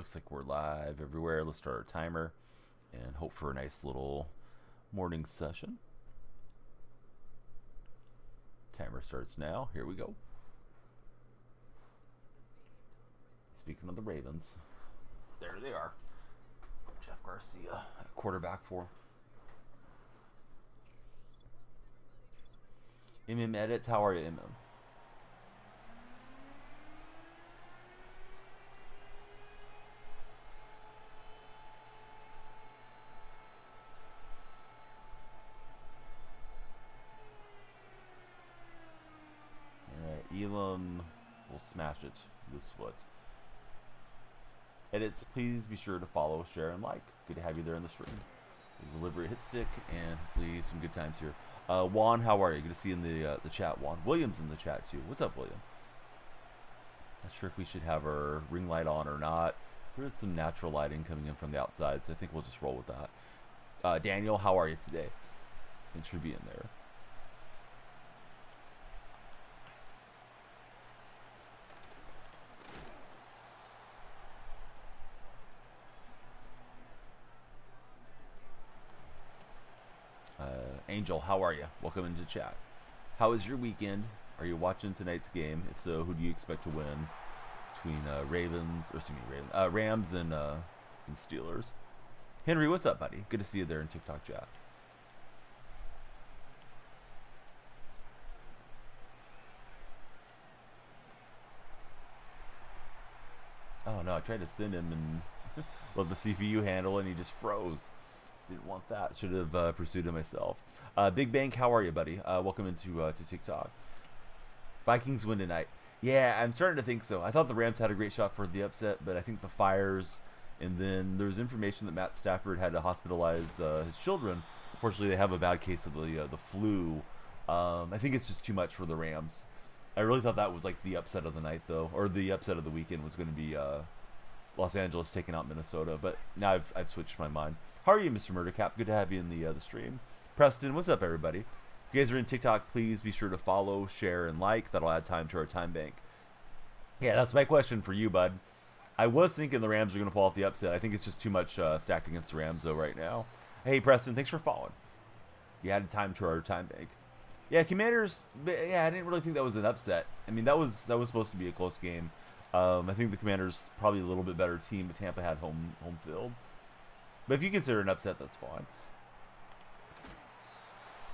looks like we're live everywhere. Let's start our timer and hope for a nice little morning session. Timer starts now. Here we go. Speaking of the Ravens, there they are. Jeff Garcia, quarterback for MM Edits. How are you, MM? Elam will smash it this foot. Edits, please be sure to follow, share, and like. Good to have you there in the stream. Delivery hit stick, and hopefully some good times here. Juan, how are you? Good to see you in the chat, Juan. William's in the chat too. What's up, William? Not sure if we should have our ring light on or not. There's some natural lighting coming in from the outside, so I think we'll just roll with that. Daniel, how are you today? Thanks for being there. Angel, how are you? Welcome into chat. How was your weekend? Are you watching tonight's game? If so, who do you expect to win between Rams and Steelers? Henry, what's up, buddy? Good to see you there in TikTok chat. Oh no, I tried to send him and love the CPU handle and he just froze. Didn't want that. Should have pursued it myself. Big Bank, how are you, buddy? Welcome into to TikTok. Vikings win tonight. Yeah, I'm starting to think so. I thought the Rams had a great shot for the upset, but I think the Fires, and then there was information that Matt Stafford had to hospitalize his children. Unfortunately, they have a bad case of the flu. I think it's just too much for the Rams. I really thought that was like the upset of the night, though, or the upset of the weekend was going to be Los Angeles taking out Minnesota. But now I've switched my mind. How are you, Mr. Murdercap? Good to have you in the stream. Preston, what's up, everybody? If you guys are in TikTok, please be sure to follow, share, and like. That'll add time to our time bank. Yeah, that's my question for you, bud. I was thinking the Rams are going to pull off the upset. I think it's just too much stacked against the Rams, though, right now. Hey, Preston, thanks for following. You added time to our time bank. Yeah, Commanders, yeah, I didn't really think that was an upset. I mean, that was supposed to be a close game. I think the Commanders probably a little bit better team, but Tampa had home field. But if you consider an upset, that's fine.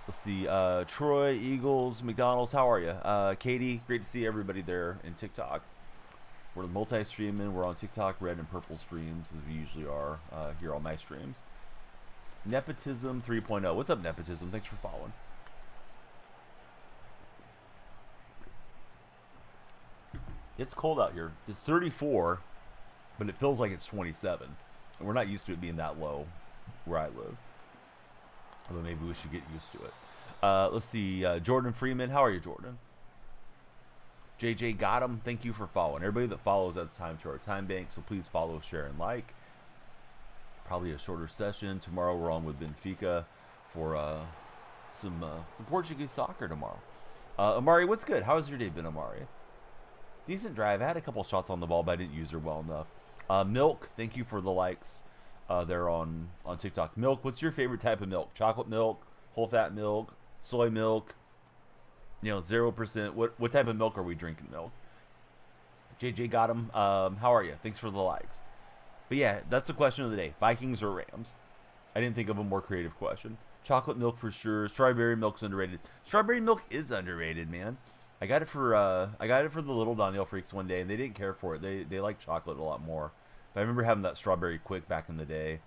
Let's see. Troy, Eagles, McDonald's, how are you? Katie, great to see everybody there in TikTok. We're multi-streaming. We're on TikTok, red and purple streams, as we usually are here on my streams. Nepotism 3.0. What's up, Nepotism? Thanks for following. It's cold out here. It's 34, but it feels like it's 27. And we're not used to it being that low where I live. Although maybe we should get used to it. Let's see. Jordan Freeman. How are you, Jordan? JJ got him. Thank you for following. Everybody that follows, that's time to our time bank. So please follow, share, and like. Probably a shorter session. Tomorrow we're on with Benfica for some Portuguese soccer tomorrow. Amari, what's good? How's your day been, Amari? Decent drive. I had a couple shots on the ball, but I didn't use her well enough. Milk, thank you for the likes there on TikTok. Milk, what's your favorite type of milk? Chocolate milk, whole fat milk, soy milk, 0%. What type of milk are we drinking, Milk? JJ got him. How are you? Thanks for the likes. But yeah, that's the question of the day. Vikings or Rams? I didn't think of a more creative question. Chocolate milk for sure. Strawberry milk's underrated. Strawberry milk is underrated, man. I got it for the little Danielle freaks one day, and they didn't care for it. They like chocolate a lot more. But I remember having that Strawberry Quick back in the day.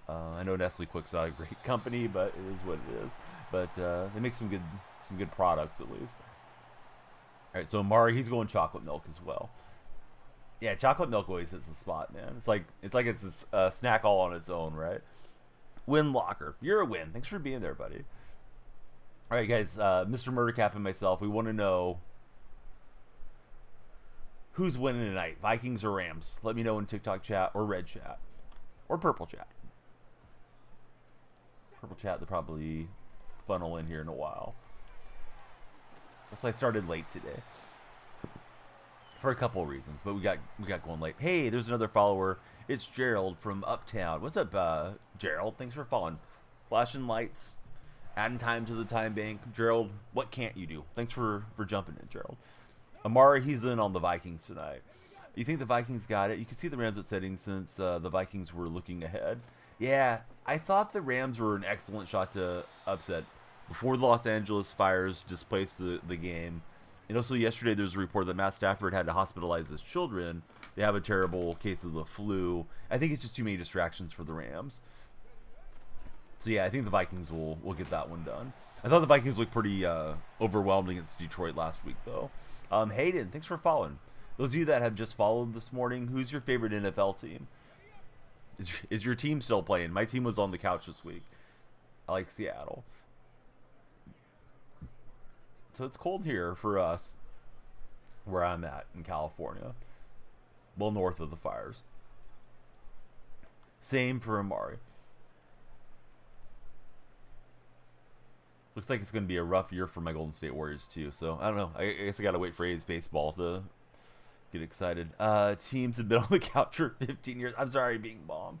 I know Nestle Quick's not a great company, but it is what it is. But they make some good products at least. All right, so Amari, he's going chocolate milk as well. Yeah, chocolate milk always hits the spot, man. It's like it's a snack all on its own, right? Win Locker, you're a win. Thanks for being there, buddy. All right, guys, Mr. Murdercap and myself, we want to know who's winning tonight, Vikings or Rams. Let me know in TikTok chat or red chat or purple chat. Purple chat, they'll probably funnel in here in a while. So I started late today. for a couple of reasons, but we got going late. Hey, there's another follower. It's Gerald from Uptown. What's up, Gerald? Thanks for following. Flashing lights, adding time to the time bank. Gerald, what can't you do? Thanks for jumping in, Gerald. Amari, he's in on the Vikings tonight. You think the Vikings got it? You can see the Rams at settings since the Vikings were looking ahead. Yeah, I thought the Rams were an excellent shot to upset before the Los Angeles Fires displaced the game. And also yesterday there's a report that Matt Stafford had to hospitalize his children. They have a terrible case of the flu. I think it's just too many distractions for the Rams. So yeah, I think the Vikings will get that one done. I thought the Vikings looked pretty overwhelmed against Detroit last week, though. Hayden, thanks for following. Those of you that have just followed this morning, who's your favorite NFL team? Is your team still playing? My team was on the couch this week. I like Seattle. So it's cold here for us, where I'm at in California. Well north of the fires. Same for Amari. Looks like it's going to be a rough year for my Golden State Warriors, too. So, I don't know. I guess I got to wait for A's baseball to get excited. Teams have been on the couch for 15 years. I'm sorry, Bing Bong.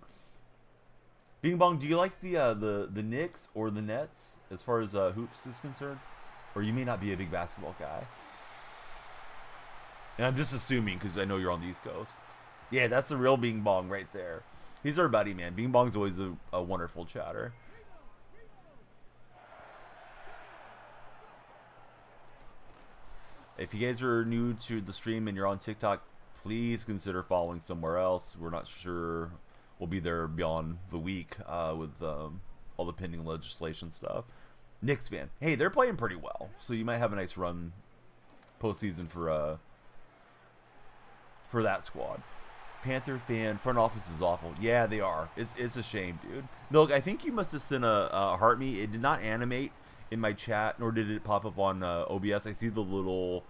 Bing Bong, do you like the Knicks or the Nets as far as hoops is concerned? Or you may not be a big basketball guy. And I'm just assuming because I know you're on the East Coast. Yeah, that's the real Bing Bong right there. He's our buddy, man. Bing Bong's always a wonderful chatter. If you guys are new to the stream and you're on TikTok, please consider following somewhere else. We're not sure we'll be there beyond the week with all the pending legislation stuff. Knicks fan. Hey, they're playing pretty well, so you might have a nice run postseason for that squad. Panther fan. Front office is awful. Yeah, they are. It's a shame, dude. Milk, I think you must have sent a heart me. It did not animate in my chat, nor did it pop up on OBS. I see the little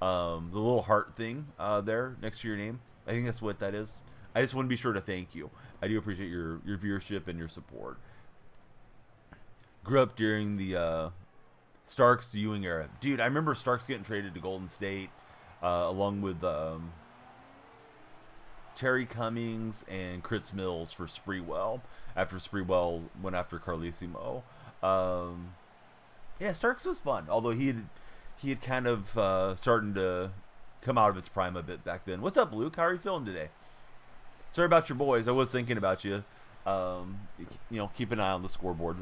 heart thing there next to your name. I think that's what that is. I just want to be sure to thank you. I do appreciate your viewership and your support. Grew up during the Starks Ewing era. Dude, I remember Starks getting traded to Golden State along with Terry Cummings and Chris Mills for Sprewell after Sprewell went after Carlesimo. Yeah, Starks was fun, although he had kind of starting to come out of his prime a bit back then. What's up, Luke? How are you feeling today? Sorry about your boys. I was thinking about you. Keep an eye on the scoreboard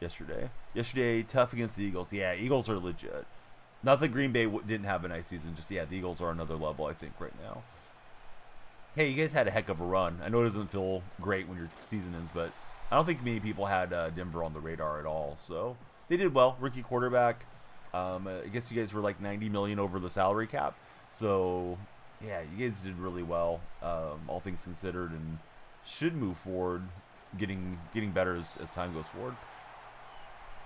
yesterday. Tough against the Eagles. Yeah, Eagles are legit. Not that Green Bay didn't have a nice season. Just, yeah, the Eagles are another level, I think, right now. Hey, you guys had a heck of a run. I know it doesn't feel great when your season ends, but I don't think many people had Denver on the radar at all. So they did well. Rookie quarterback. I guess you guys were like $90 million over the salary cap. So yeah, you guys did really well, all things considered, and should move forward, getting better as time goes forward.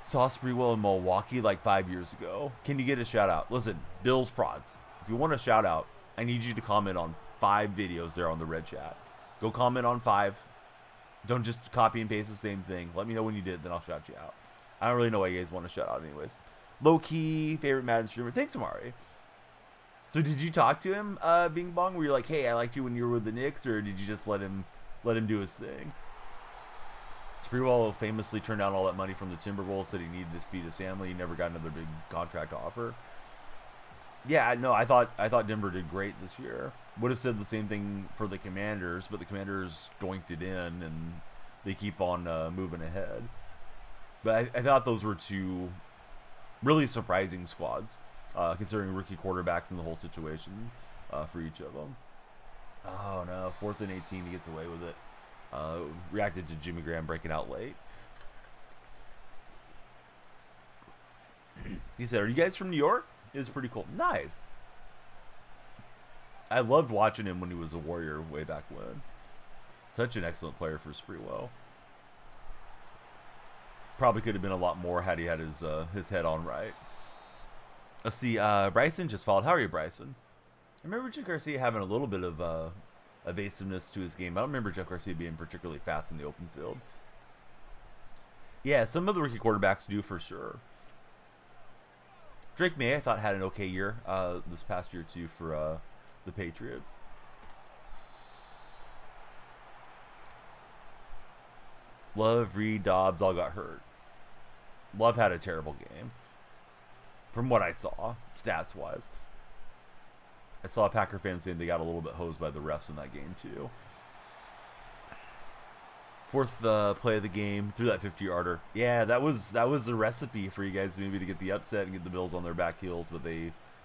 Saw Sprewell in Milwaukee like 5 years ago. Can you get a shout out? Listen, Bills Prods. If you want a shout out, I need you to comment on 5 videos there on the red chat. Go comment on 5. Don't just copy and paste the same thing. Let me know when you did, then I'll shout you out. I don't really know why you guys want to shout out anyways. Low-key, favorite Madden streamer. Thanks, Amari. So did you talk to him, Bing Bong? Were you like, hey, I liked you when you were with the Knicks, or did you just let him do his thing? Sprewell famously turned down all that money from the Timberwolves, said he needed to feed his family. He never got another big contract offer. Yeah, no, I thought Denver did great this year. Would have said the same thing for the Commanders, but the Commanders doinked it in, and they keep on moving ahead. But I thought those were two really surprising squads, considering rookie quarterbacks and the whole situation for each of them. Oh, no, 4th and 18, he gets away with it. Reacted to Jimmy Graham breaking out late. He said, are you guys from New York? It was pretty cool. Nice. I loved watching him when he was a Warrior way back when. Such an excellent player for Sprewell. Probably could have been a lot more had he had his head on right. Let's see. Bryson just followed. How are you, Bryson? I remember Jeff Garcia having a little bit of evasiveness to his game. I don't remember Jeff Garcia being particularly fast in the open field. Yeah, some of the rookie quarterbacks do for sure. Drake May, I thought, had an okay year this past year, too, for the Patriots. Love, Reed, Dobbs all got hurt. Love had a terrible game. From what I saw, stats-wise. I saw a Packer fan saying they got a little bit hosed by the refs in that game, too. Fourth play of the game, threw that 50-yarder. Yeah, that was the recipe for you guys maybe to get the upset and get the Bills on their back heels, but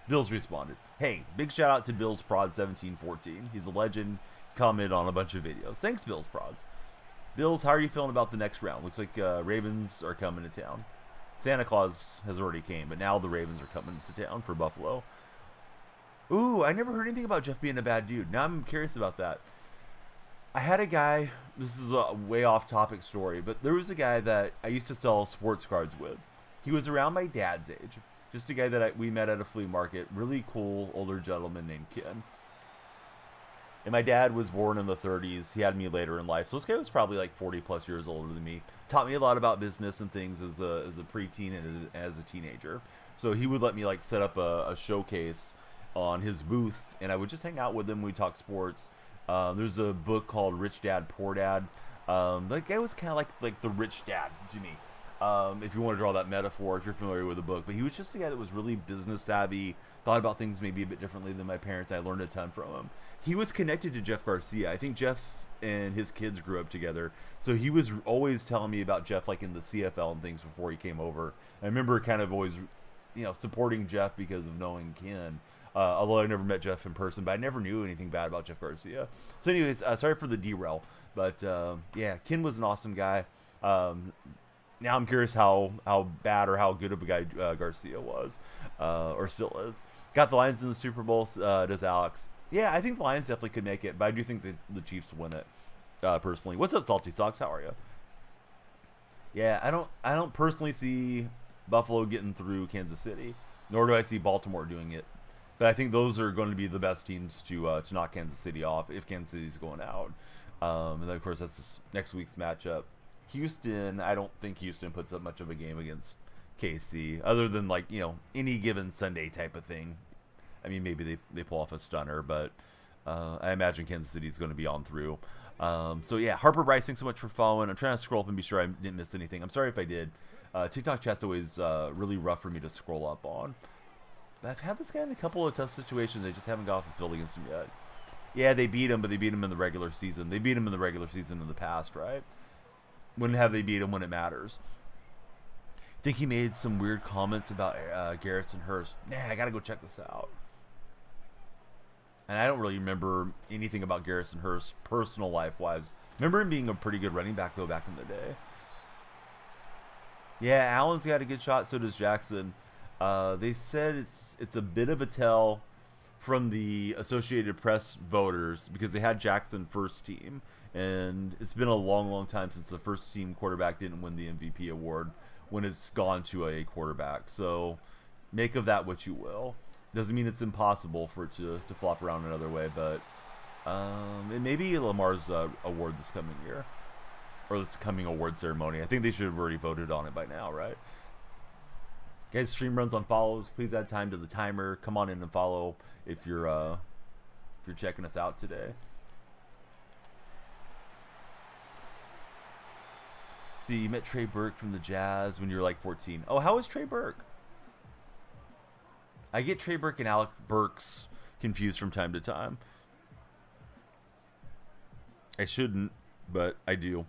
Bills responded. Hey, big shout out to Bills Prod 1714. He's a legend. Commented on a bunch of videos. Thanks, Bills Prods. Bills, how are you feeling about the next round? Looks like Ravens are coming to town. Santa Claus has already came, but now the Ravens are coming to town for Buffalo. Ooh, I never heard anything about Jeff being a bad dude. Now I'm curious about that. I had a guy, this is a way off topic story, but there was a guy that I used to sell sports cards with. He was around my dad's age. Just a guy that we met at a flea market. Really cool older gentleman named Ken. And my dad was born in the 30s. He had me later in life. So this guy was probably like 40 plus years older than me. Taught me a lot about business and things as a preteen and as a teenager. So he would let me like set up a showcase on his booth, and I would just hang out with him. We'd talk sports. There's a book called Rich Dad, Poor Dad. That guy was kind of like the rich dad to me. If you want to draw that metaphor, if you're familiar with the book. But he was just a guy that was really business savvy, thought about things maybe a bit differently than my parents. I learned a ton from him. He was connected to Jeff Garcia. I think Jeff and his kids grew up together. So he was always telling me about Jeff like in the CFL and things before he came over. I remember kind of always, supporting Jeff because of knowing Ken. Although I never met Jeff in person, but I never knew anything bad about Jeff Garcia. So anyways, sorry for the derail. But yeah, Ken was an awesome guy. Now I'm curious how bad or how good of a guy Garcia was, or still is. Got the Lions in the Super Bowl, does Alex. Yeah, I think the Lions definitely could make it, but I do think that the Chiefs win it, personally. What's up, Salty Sox? How are you? Yeah, I don't personally see Buffalo getting through Kansas City, nor do I see Baltimore doing it. But I think those are going to be the best teams to knock Kansas City off if Kansas City's going out. And then, of course, that's this next week's matchup. Houston, I don't think Houston puts up much of a game against KC, other than like, any given Sunday type of thing. I mean, maybe they pull off a stunner, but I imagine Kansas City's going to be on through. So yeah, Harper Bryce, thanks so much for following. I'm trying to scroll up and be sure I didn't miss anything. I'm sorry if I did. TikTok chat's always really rough for me to scroll up on. But I've had this guy in a couple of tough situations. They just haven't got off the field against him yet. Yeah, they beat him, but they beat him in the regular season. They beat him in the regular season in the past, right? When have they beat him when it matters? I think he made some weird comments about Garrison Hurst. Nah, I got to go check this out. And I don't really remember anything about Garrison Hurst personal life-wise. Remember him being a pretty good running back, though, back in the day. Yeah, Allen's got a good shot, so does Jackson. They said it's a bit of a tell from the Associated Press voters because they had Jackson first team. And it's been a long, long time since the first team quarterback didn't win the MVP award when it's gone to a quarterback. So make of that what you will. Doesn't mean it's impossible for it to flop around another way, but it may be Lamar's award this coming year, or this coming award ceremony. I think they should have already voted on it by now, right? Guys, stream runs on follows. Please add time to the timer. Come on in and follow if you're checking us out today. See, you met Trey Burke from the Jazz when you were like 14. Oh, how is Trey Burke? I get Trey Burke and Alec Burks confused from time to time. I shouldn't, but I do.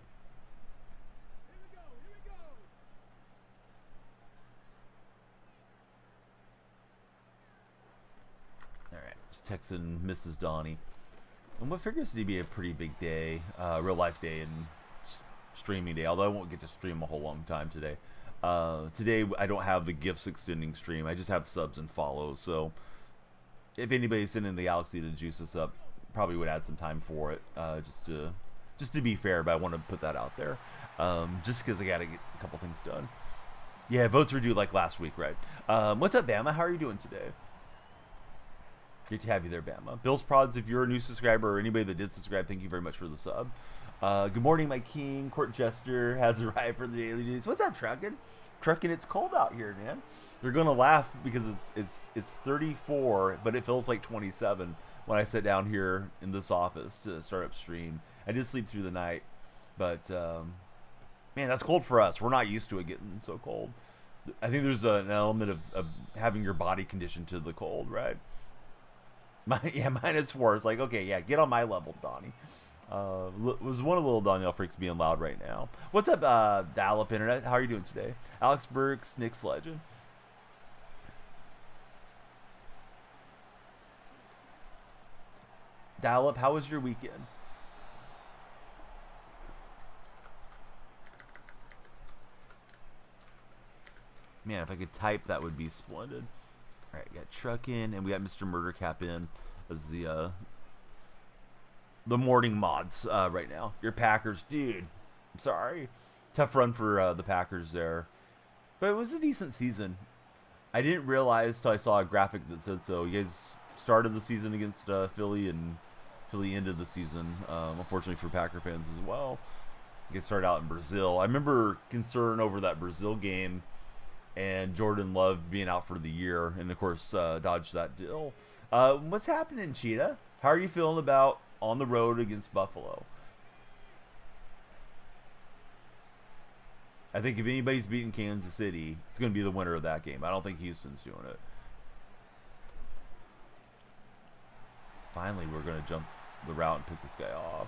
All right, just texting Mrs. Donnie. And what figures to be a pretty big day, real life day and streaming day, although I won't get to stream a whole long time today. Today I don't have the gifts extending stream. I just have subs and follows. So if anybody's sending the Galaxy to juice us up, probably would add some time for it, just to be fair. But I want to put that out there, just because I got to get a couple things done. Yeah, votes were due like last week, right? What's up, Bama? How are you doing today? Great to have you there, Bama. Bill's Prods, if you're a new subscriber or anybody that did subscribe, thank you very much for the sub. Good morning, my king. Court Jester has arrived for the daily news. What's up, Truckin'? Truckin', it's cold out here, man. They're gonna laugh because it's 34, but it feels like 27 when I sit down here in this office to start up stream. I did sleep through the night, but man, that's cold for us. We're not used to it getting so cold. I think there's an element of having your body conditioned to the cold, right? -4. It's like, okay, yeah, get on my level, Donnie. Was one of the little Danielle freaks being loud right now. What's up, dial-up internet? How are you doing today? Alex Burks, Nick's Legend. Dial-up, how was your weekend? Man, if I could type, that would be splendid. All right, we got Truck in, and we got Mr. Murder Cap in as the morning mods right now. Your Packers, dude. I'm sorry. Tough run for the Packers there. But it was a decent season. I didn't realize till I saw a graphic that said so. You guys started the season against Philly, and Philly ended the season, unfortunately for Packer fans as well. You guys started out in Brazil. I remember concern over that Brazil game and Jordan Love being out for the year, and of course dodged that deal. What's happening, Cheetah? How are you feeling about on the road against Buffalo? I think if anybody's beating Kansas City, it's going to be the winner of that game. I don't think Houston's doing it. Finally, we're going to jump the route and pick this guy off.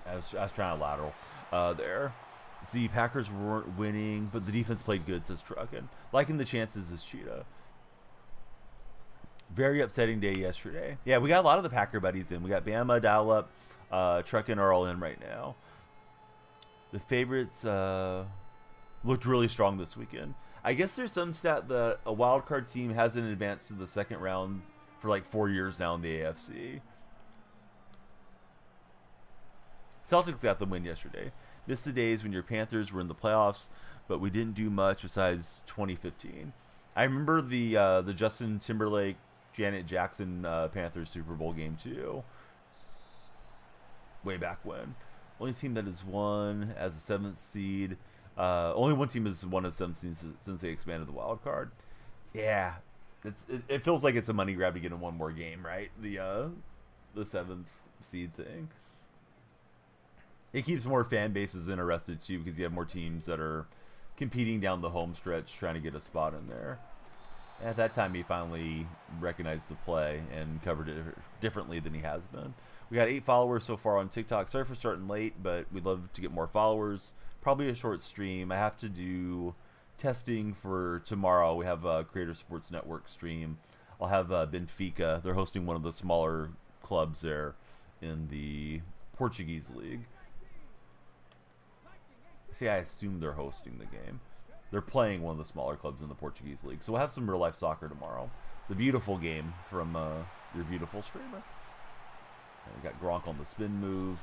I was trying to lateral there. See, Packers weren't winning, but the defense played good, says Truckin. Liking the chances is Cheetah. Very upsetting day yesterday. Yeah, we got a lot of the Packer buddies in. We got Bama, Dial Up, Truckin are all in right now. The favorites looked really strong this weekend. I guess there's some stat that a wild card team hasn't advanced to the second round for like 4 years now in the AFC. Celtics got the win yesterday. Missed the days when your Panthers were in the playoffs, but we didn't do much besides 2015. I remember the Justin Timberlake, Janet Jackson Panthers Super Bowl game too. Way back when. Only team that has won as a 7th seed. Only one team has won a 7th seed since they expanded the wild card. Yeah, it feels like it's a money grab to get in one more game, right? The 7th seed thing. It keeps more fan bases interested too because you have more teams that are competing down the home stretch trying to get a spot in there. At that time, he finally recognized the play and covered it differently than he has been. We got 8 followers so far on TikTok. Sorry for starting late, but we'd love to get more followers. Probably a short stream. I have to do testing for tomorrow. We have a Creator Sports Network stream. I'll have Benfica. They're hosting one of the smaller clubs there in the Portuguese league. See, I assume they're hosting the game. They're playing one of the smaller clubs in the Portuguese league. So we'll have some real-life soccer tomorrow. The beautiful game from your beautiful streamer. And we got Gronk on the spin move.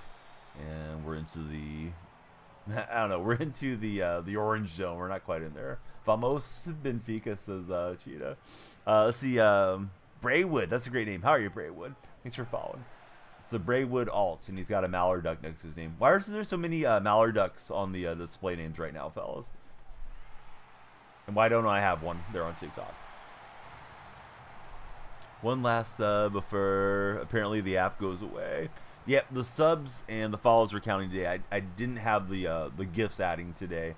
And we're into the... I don't know. We're into the orange zone. We're not quite in there. Vamos Benfica, says Cheetah. Let's see. Braywood. That's a great name. How are you, Braywood? Thanks for following. It's the Braywood alt, and he's got a mallard duck next to his name. Why are there so many mallard ducks on the display names right now, fellas? And why don't I have one there on TikTok? One last sub before apparently the app goes away. Yep, the subs and the follows are counting today. I didn't have the gifts adding today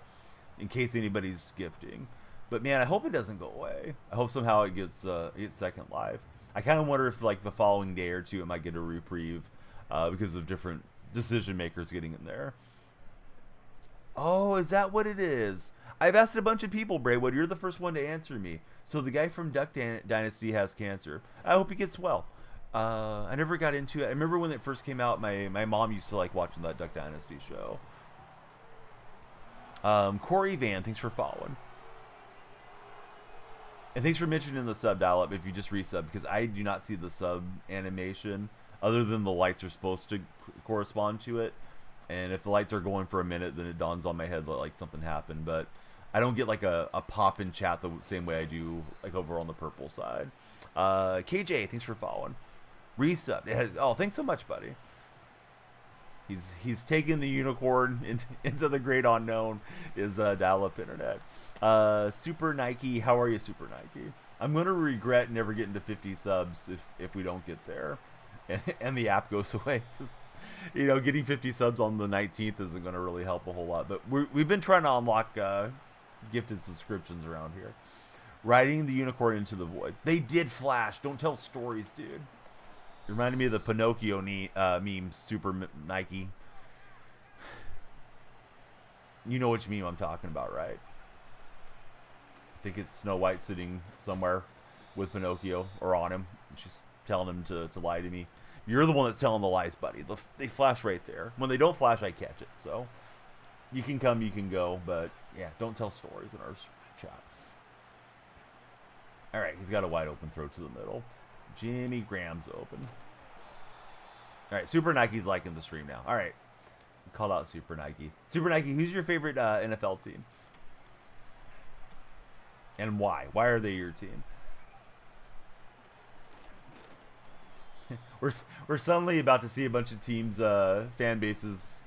in case anybody's gifting. But man, I hope it doesn't go away. I hope somehow it gets second life. I kind of wonder if like the following day or two it might get a reprieve because of different decision makers getting in there. Oh, is that what it is? I've asked a bunch of people, Braywood. You're the first one to answer me. So the guy from Duck Dynasty has cancer. I hope he gets well. I never got into it. I remember when it first came out, my mom used to like watching that Duck Dynasty show. Corey Van, thanks for following. And thanks for mentioning the sub dial-up if you just resub, because I do not see the sub animation other than the lights are supposed to correspond to it. And if the lights are going for a minute, then it dawns on my head that like something happened. But I don't get like a pop in chat the same way I do like over on the purple side. KJ, thanks for following. Resub. Oh, thanks so much, buddy. He's taken the unicorn into the great unknown, is dial-up internet. Super Nike, how are you, Super Nike? I'm gonna regret never getting to 50 subs if we don't get there, and the app goes away. Getting 50 subs on the 19th isn't gonna really help a whole lot. But we've been trying to unlock gifted subscriptions around here. Riding the unicorn into the void. They did flash. Don't tell stories, dude. It reminded me of the Pinocchio meme, Super Nike. You know which meme I'm talking about, right? I think it's Snow White sitting somewhere with Pinocchio, or on him. She's telling him to lie to me. You're the one that's telling the lies, buddy. They flash right there. When they don't flash, I catch it. So you can come, you can go. But yeah, don't tell stories in our chat. All right, he's got a wide open throw to the middle. Jimmy Graham's open. All right, Super Nike's liking the stream now. All right, call out Super Nike. Super Nike, who's your favorite NFL team? And why? Why are they your team? We're suddenly about to see a bunch of teams, fan bases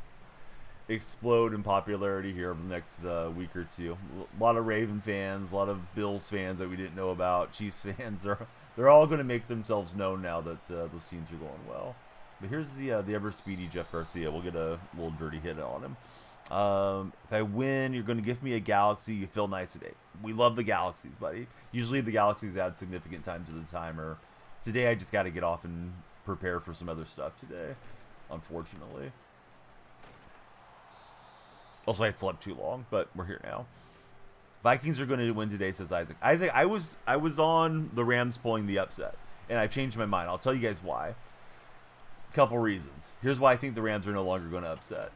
explode in popularity here over the next week or two. A lot of Raven fans, a lot of Bills fans that we didn't know about, Chiefs fans. They're all going to make themselves known now that those teams are going well. But here's the ever speedy Jeff Garcia. We'll get a little dirty hit on him. If I win, you're going to give me a galaxy. You feel nice today. We love the galaxies, buddy. Usually the galaxies add significant time to the timer. Today I just got to get off and prepare for some other stuff today, unfortunately. Also, I slept too long, but we're here now. Vikings are going to win today, says Isaac. Isaac, I was on the Rams pulling the upset, and I changed my mind. I'll tell you guys why. Couple reasons. Here's why I think the Rams are no longer going to upset.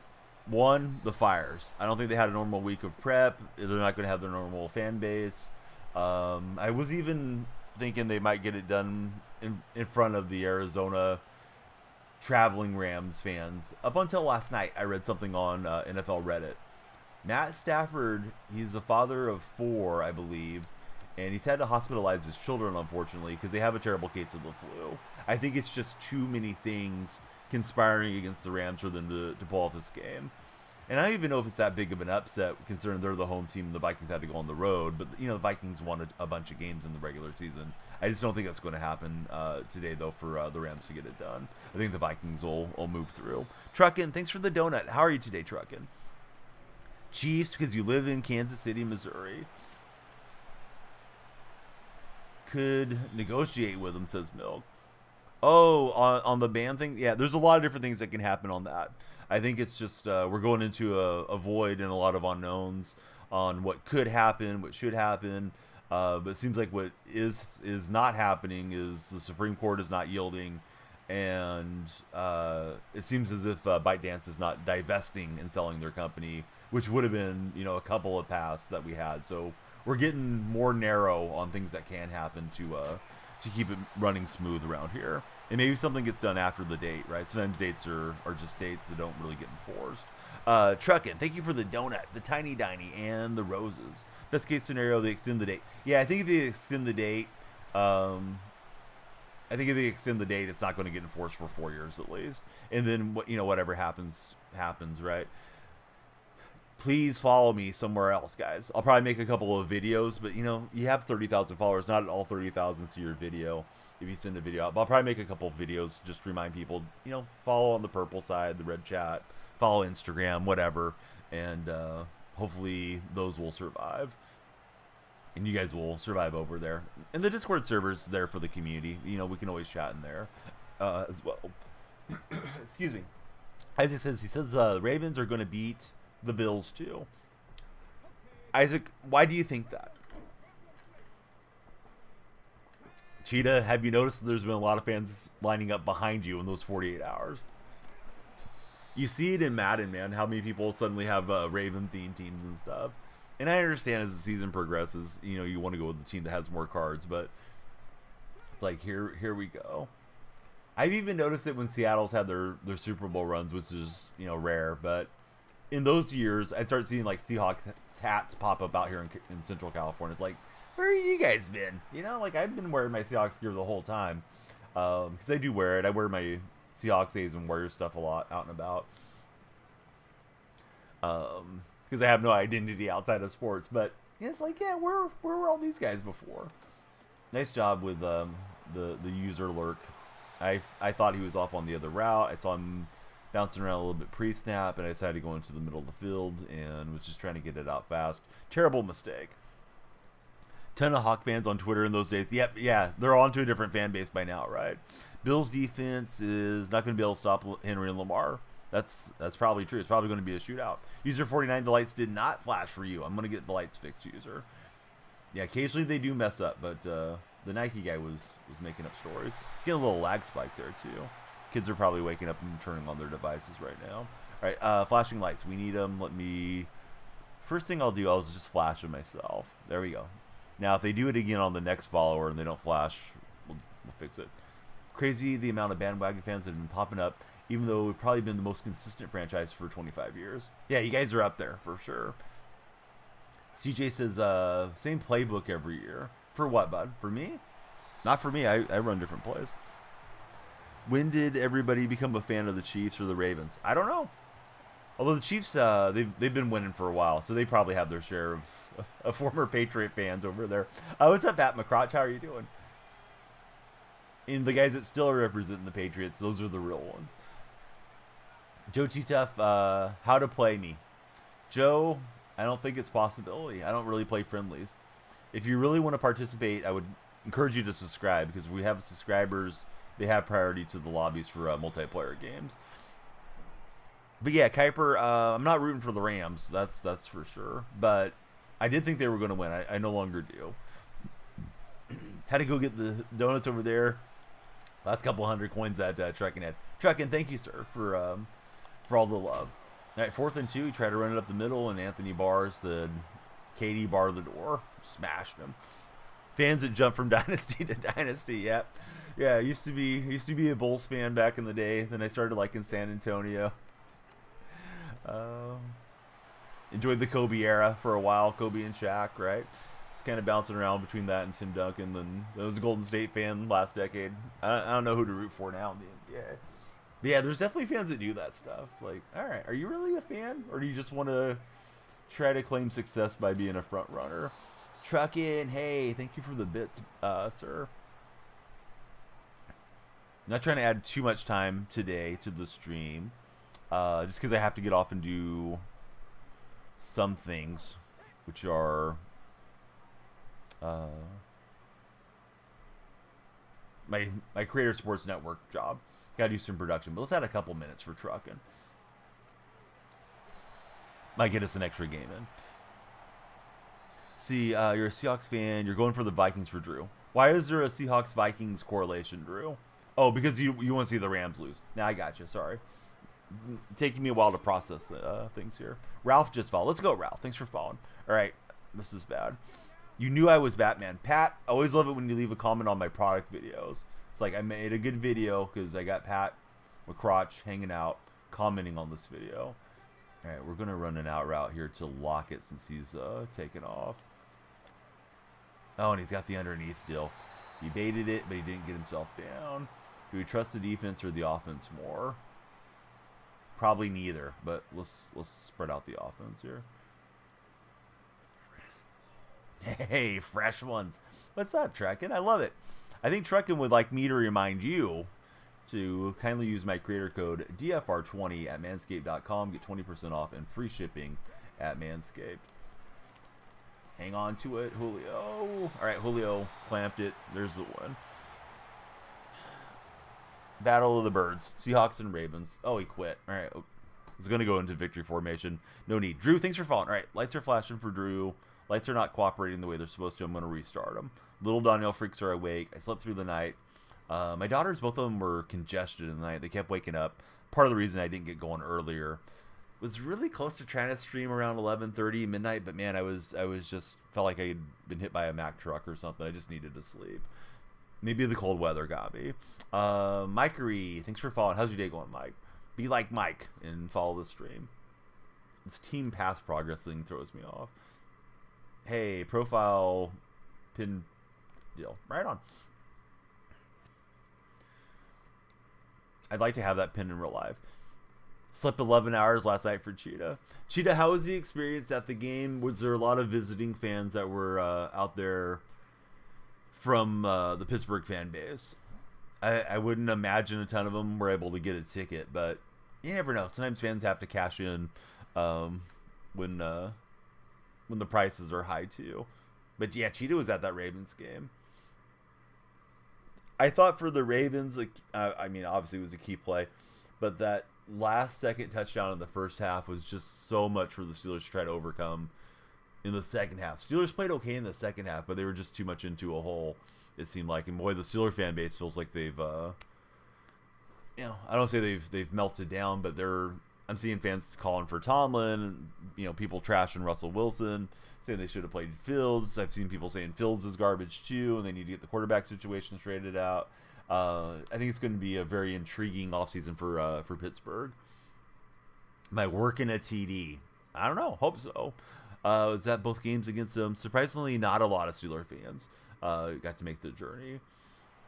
One, the Fires. I don't think they had a normal week of prep. They're not going to have their normal fan base. I was even thinking they might get it done in front of the Arizona traveling Rams fans. Up until last night, I read something on NFL Reddit. Matt Stafford, he's a father of 4, I believe, and he's had to hospitalize his children, unfortunately, because they have a terrible case of the flu. I think it's just too many things conspiring against the Rams for them to pull off this game. And I don't even know if it's that big of an upset, considering they're the home team and the Vikings had to go on the road. But, the Vikings won a bunch of games in the regular season. I just don't think that's going to happen today, though, for the Rams to get it done. I think the Vikings will move through. Truckin', thanks for the donut. How are you today, Truckin'? Chiefs, because you live in Kansas City, Missouri. Could negotiate with them, says Milk. Oh, on the ban thing? Yeah, there's a lot of different things that can happen on that. I think it's just we're going into a void and a lot of unknowns on what could happen, what should happen. But it seems like what is not happening is the Supreme Court is not yielding, and it seems as if ByteDance is not divesting and selling their company, which would have been a couple of paths that we had. So we're getting more narrow on things that can happen to keep it running smooth around here. And maybe something gets done after the date, right? Sometimes dates are just dates that don't really get enforced. Truckin', thank you for the donut, the tiny diny, and the roses. Best case scenario, they extend the date. Yeah, I think if they extend the date, it's not going to get enforced for 4 years at least. And then whatever happens, right? Please follow me somewhere else, guys. I'll probably make a couple of videos, but you have 30,000 followers. Not all 30,000 see your video if you send a video out. But I'll probably make a couple of videos just to remind people, follow on the purple side, the red chat, follow Instagram, whatever, and hopefully those will survive. And you guys will survive over there. And the Discord server's there for the community. We can always chat in there as well. Excuse me. Isaac says the Ravens are going to beat the Bills too. Isaac, why do you think that? Cheetah, have you noticed there's been a lot of fans lining up behind you in those 48 hours? You see it in Madden, man, how many people suddenly have Raven themed teams and stuff. And I understand as the season progresses, you want to go with the team that has more cards, but it's like here we go. I've even noticed it when Seattle's had their Super Bowl runs, which is rare, but in those years, I start seeing like Seahawks hats pop up out here in Central California. It's like, where have you guys been? I've been wearing my Seahawks gear the whole time because I do wear it. I wear my Seahawks, A's, and Warriors stuff a lot out and about. because I have no identity outside of sports. But it's like, yeah, where were all these guys before? Nice job with the user lurk. I thought he was off on the other route. I saw him bouncing around a little bit pre-snap, and I decided to go into the middle of the field and was just trying to get it out fast. Terrible mistake. Ton of Hawk fans on Twitter in those days. Yep, yeah, they're on to a different fan base by now, right? Bills defense is not going to be able to stop Henry and Lamar. That's probably true. It's probably going to be a shootout. User 49, the lights did not flash for you. I'm going to get the lights fixed, user. Yeah, occasionally they do mess up, but the Nike guy was making up stories. Getting a little lag spike there, too. Kids are probably waking up and turning on their devices right now. All right, flashing lights. We need them. First thing I'll do, I'll just flash them myself. There we go. Now, if they do it again on the next follower and they don't flash, we'll fix it. Crazy the amount of bandwagon fans that have been popping up, even though we've probably been the most consistent franchise for 25 years. Yeah, you guys are up there for sure. CJ says, same playbook every year. For what, bud? For me? Not for me. I run different plays. When did everybody become a fan of the Chiefs or the Ravens? I don't know. Although the Chiefs, they've been winning for a while, so they probably have their share of former Patriot fans over there. What's up, Pat McCrotch? How are you doing? And the guys that still are representing the Patriots, those are the real ones. Joe T. Tough, how to play me. Joe, I don't think it's a possibility. I don't really play friendlies. If you really want to participate, I would encourage you to subscribe, because if we have subscribers, they have priority to the lobbies for multiplayer games. But yeah, Kuiper, I'm not rooting for the Rams. That's for sure. But I did think they were going to win. I no longer do. Had to go get the donuts over there. Last couple hundred coins that Truckin had. Truckin, thank you, sir, for all the love. All right, 4th and 2. He tried to run it up the middle, and Anthony Barr said, "Katie, bar the door." Smashed him. Fans that jump from dynasty to dynasty. Yep. Yeah, used to be a Bulls fan back in the day. Then I started liking San Antonio. Enjoyed the Kobe era for a while. Kobe and Shaq, right? It's kind of bouncing around between that and Tim Duncan. Then I was a Golden State fan last decade. I don't know who to root for now in the NBA. But yeah, there's definitely fans that do that stuff. It's like, all right, are you really a fan, or do you just want to try to claim success by being a front runner? Truckin, hey, thank you for the bits, sir. Not trying to add too much time today to the stream, just because I have to get off and do some things, which are my Creator Sports Network job. Got to do some production, but let's add a couple minutes for trucking. Might get us an extra game in. See, you're a Seahawks fan. You're going for the Vikings for Drew. Why is there a Seahawks-Vikings correlation, Drew? Oh, because you want to see the Rams lose. Now I got you. Sorry. Taking me a while to process things here. Ralph just followed. Let's go, Ralph. Thanks for following. All right. This is bad. You knew I was Batman. Pat, I always love it when you leave a comment on my product videos. It's like I made a good video because I got Pat McCrotch hanging out, commenting on this video. All right, we're going to run an out route here to Lockett since he's taken off. Oh, and he's got the underneath deal. He baited it, but he didn't get himself down. Do we trust the defense or the offense more? Probably neither, but let's spread out the offense here. Hey, fresh ones. What's up, Trekkin? I love it. I think Trekkin would like me to remind you to kindly use my creator code DFR20 at manscaped.com. Get 20% off and free shipping at Manscaped. Hang on to it, Julio. All right, Julio clamped it. There's the one. Battle of the Birds. Seahawks and Ravens. Oh, he quit. All right. He's going to go into victory formation. No need. Drew, thanks for following. All right, lights are flashing for Drew. Lights are not cooperating the way they're supposed to. I'm going to restart them. Little Danielle freaks are awake. I slept through the night. My daughters, both of them were congested in the night. They kept waking up. Part of the reason I didn't get going earlier was really close to trying to stream around 11:30 midnight, but man, I was just felt like I had been hit by a Mack truck or something. I just needed to sleep. Maybe the cold weather got me. Mikery, thanks for following. How's your day going, Mike? Be like Mike and follow the stream. This team pass progress thing throws me off. Hey, profile pin deal. Right on. I'd like to have that pin in real life. Slept 11 hours last night for Cheetah. Cheetah, how was the experience at the game? Was there a lot of visiting fans that were out there from the Pittsburgh fan base? I wouldn't imagine a ton of them were able to get a ticket, but you never know. Sometimes fans have to cash in when the prices are high too. But yeah, Cheetah was at that Ravens game. I thought for the Ravens, I mean, obviously it was a key play, but that last second touchdown in the first half was just so much for the Steelers to try to overcome in the second half. Steelers played okay in the second half, but they were just too much into a hole, it seemed like. And boy, the Steeler fan base feels like they've, I don't say they've melted down, but I'm seeing fans calling for Tomlin, people trashing Russell Wilson, saying they should have played Fields. I've seen people saying Fields is garbage too, and they need to get the quarterback situation straightened out. I think it's going to be a very intriguing offseason for Pittsburgh. Am I working a TD? I don't know. Hope so. Was that both games against them? Surprisingly, not a lot of Steeler fans got to make the journey.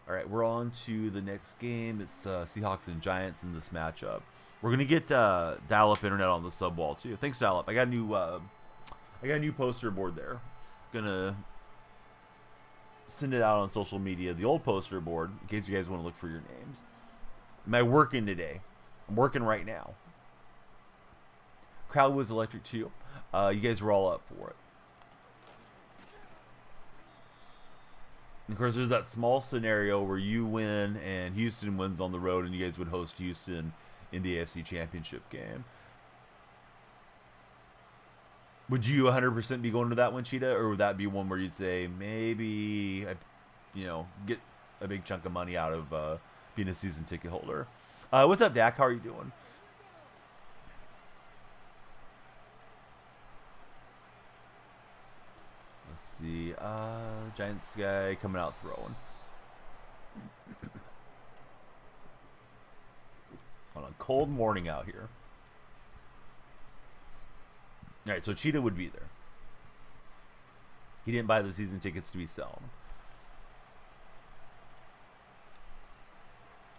All right, we're on to the next game. It's Seahawks and Giants in this matchup. We're gonna get dial-up internet on the sub wall too. Thanks, dial-up. I got a new poster board there. Gonna send it out on social media. The old poster board, in case you guys want to look for your names. Am I working today? I'm working right now. Crowd was electric too. You guys were all up for it. And of course, there's that small scenario where you win and Houston wins on the road, and you guys would host Houston in the AFC Championship game. Would you 100% be going to that one, Cheetah, or would that be one where you say maybe, get a big chunk of money out of being a season ticket holder? What's up, Dak? How are you doing? Let's see. Giants guy coming out throwing. On a cold morning out here. All right, so Cheetah would be there. He didn't buy the season tickets to be selling.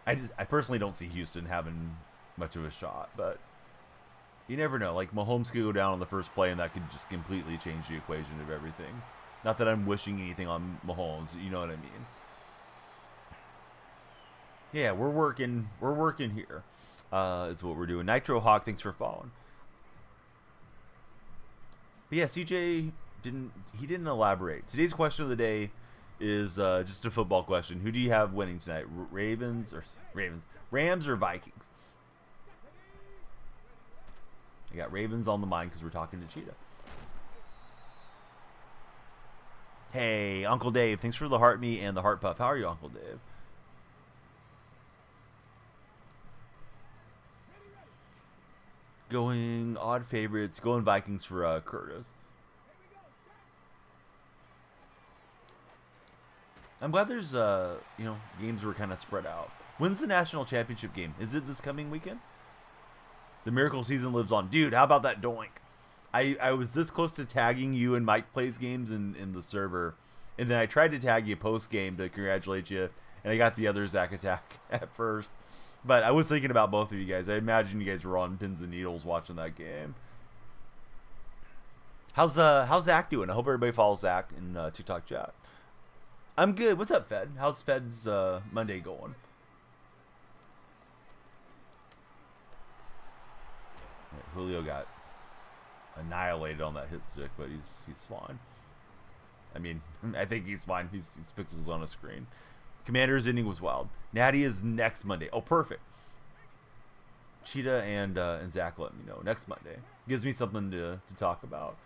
I personally don't see Houston having much of a shot, but you never know. Like, Mahomes could go down on the first play, and that could just completely change the equation of everything. Not that I'm wishing anything on Mahomes, you know what I mean? Yeah, we're working here. Is what we're doing. Nitro Hawk, thanks for following. But yeah, CJ didn't elaborate. Today's question of the day is just a football question. Who do you have winning tonight? Rams or Vikings? I got Ravens on the mind because we're talking to Cheetah. Hey, Uncle Dave, thanks for the heart me and the heart puff. How are you, Uncle Dave? Going odd favorites. Going Vikings for Curtis. I'm glad there's games were kind of spread out. When's the national championship game? Is it this coming weekend? The miracle season lives on. Dude, how about that doink? I was this close to tagging you and Mike Plays Games in the server, and then I tried to tag you post game to congratulate you, and I got the other Zach attack at first. But I was thinking about both of you guys. I imagine you guys were on pins and needles watching that game. How's Zach doing? I hope everybody follows Zach in TikTok chat. I'm good. What's up, Fed? How's Fed's Monday going? Right, Julio got annihilated on that hit stick, but he's fine. I mean, I think he's fine. He's pixels on a screen. Commander's inning was wild. Natty is next Monday. Oh, perfect. Cheetah and Zach let me know. Next Monday. Gives me something to talk about.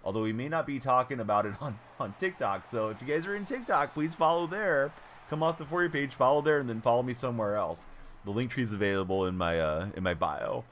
Although we may not be talking about it on TikTok. So if you guys are in TikTok, please follow there. Come off the For You page, follow there, and then follow me somewhere else. The link tree is available in my bio.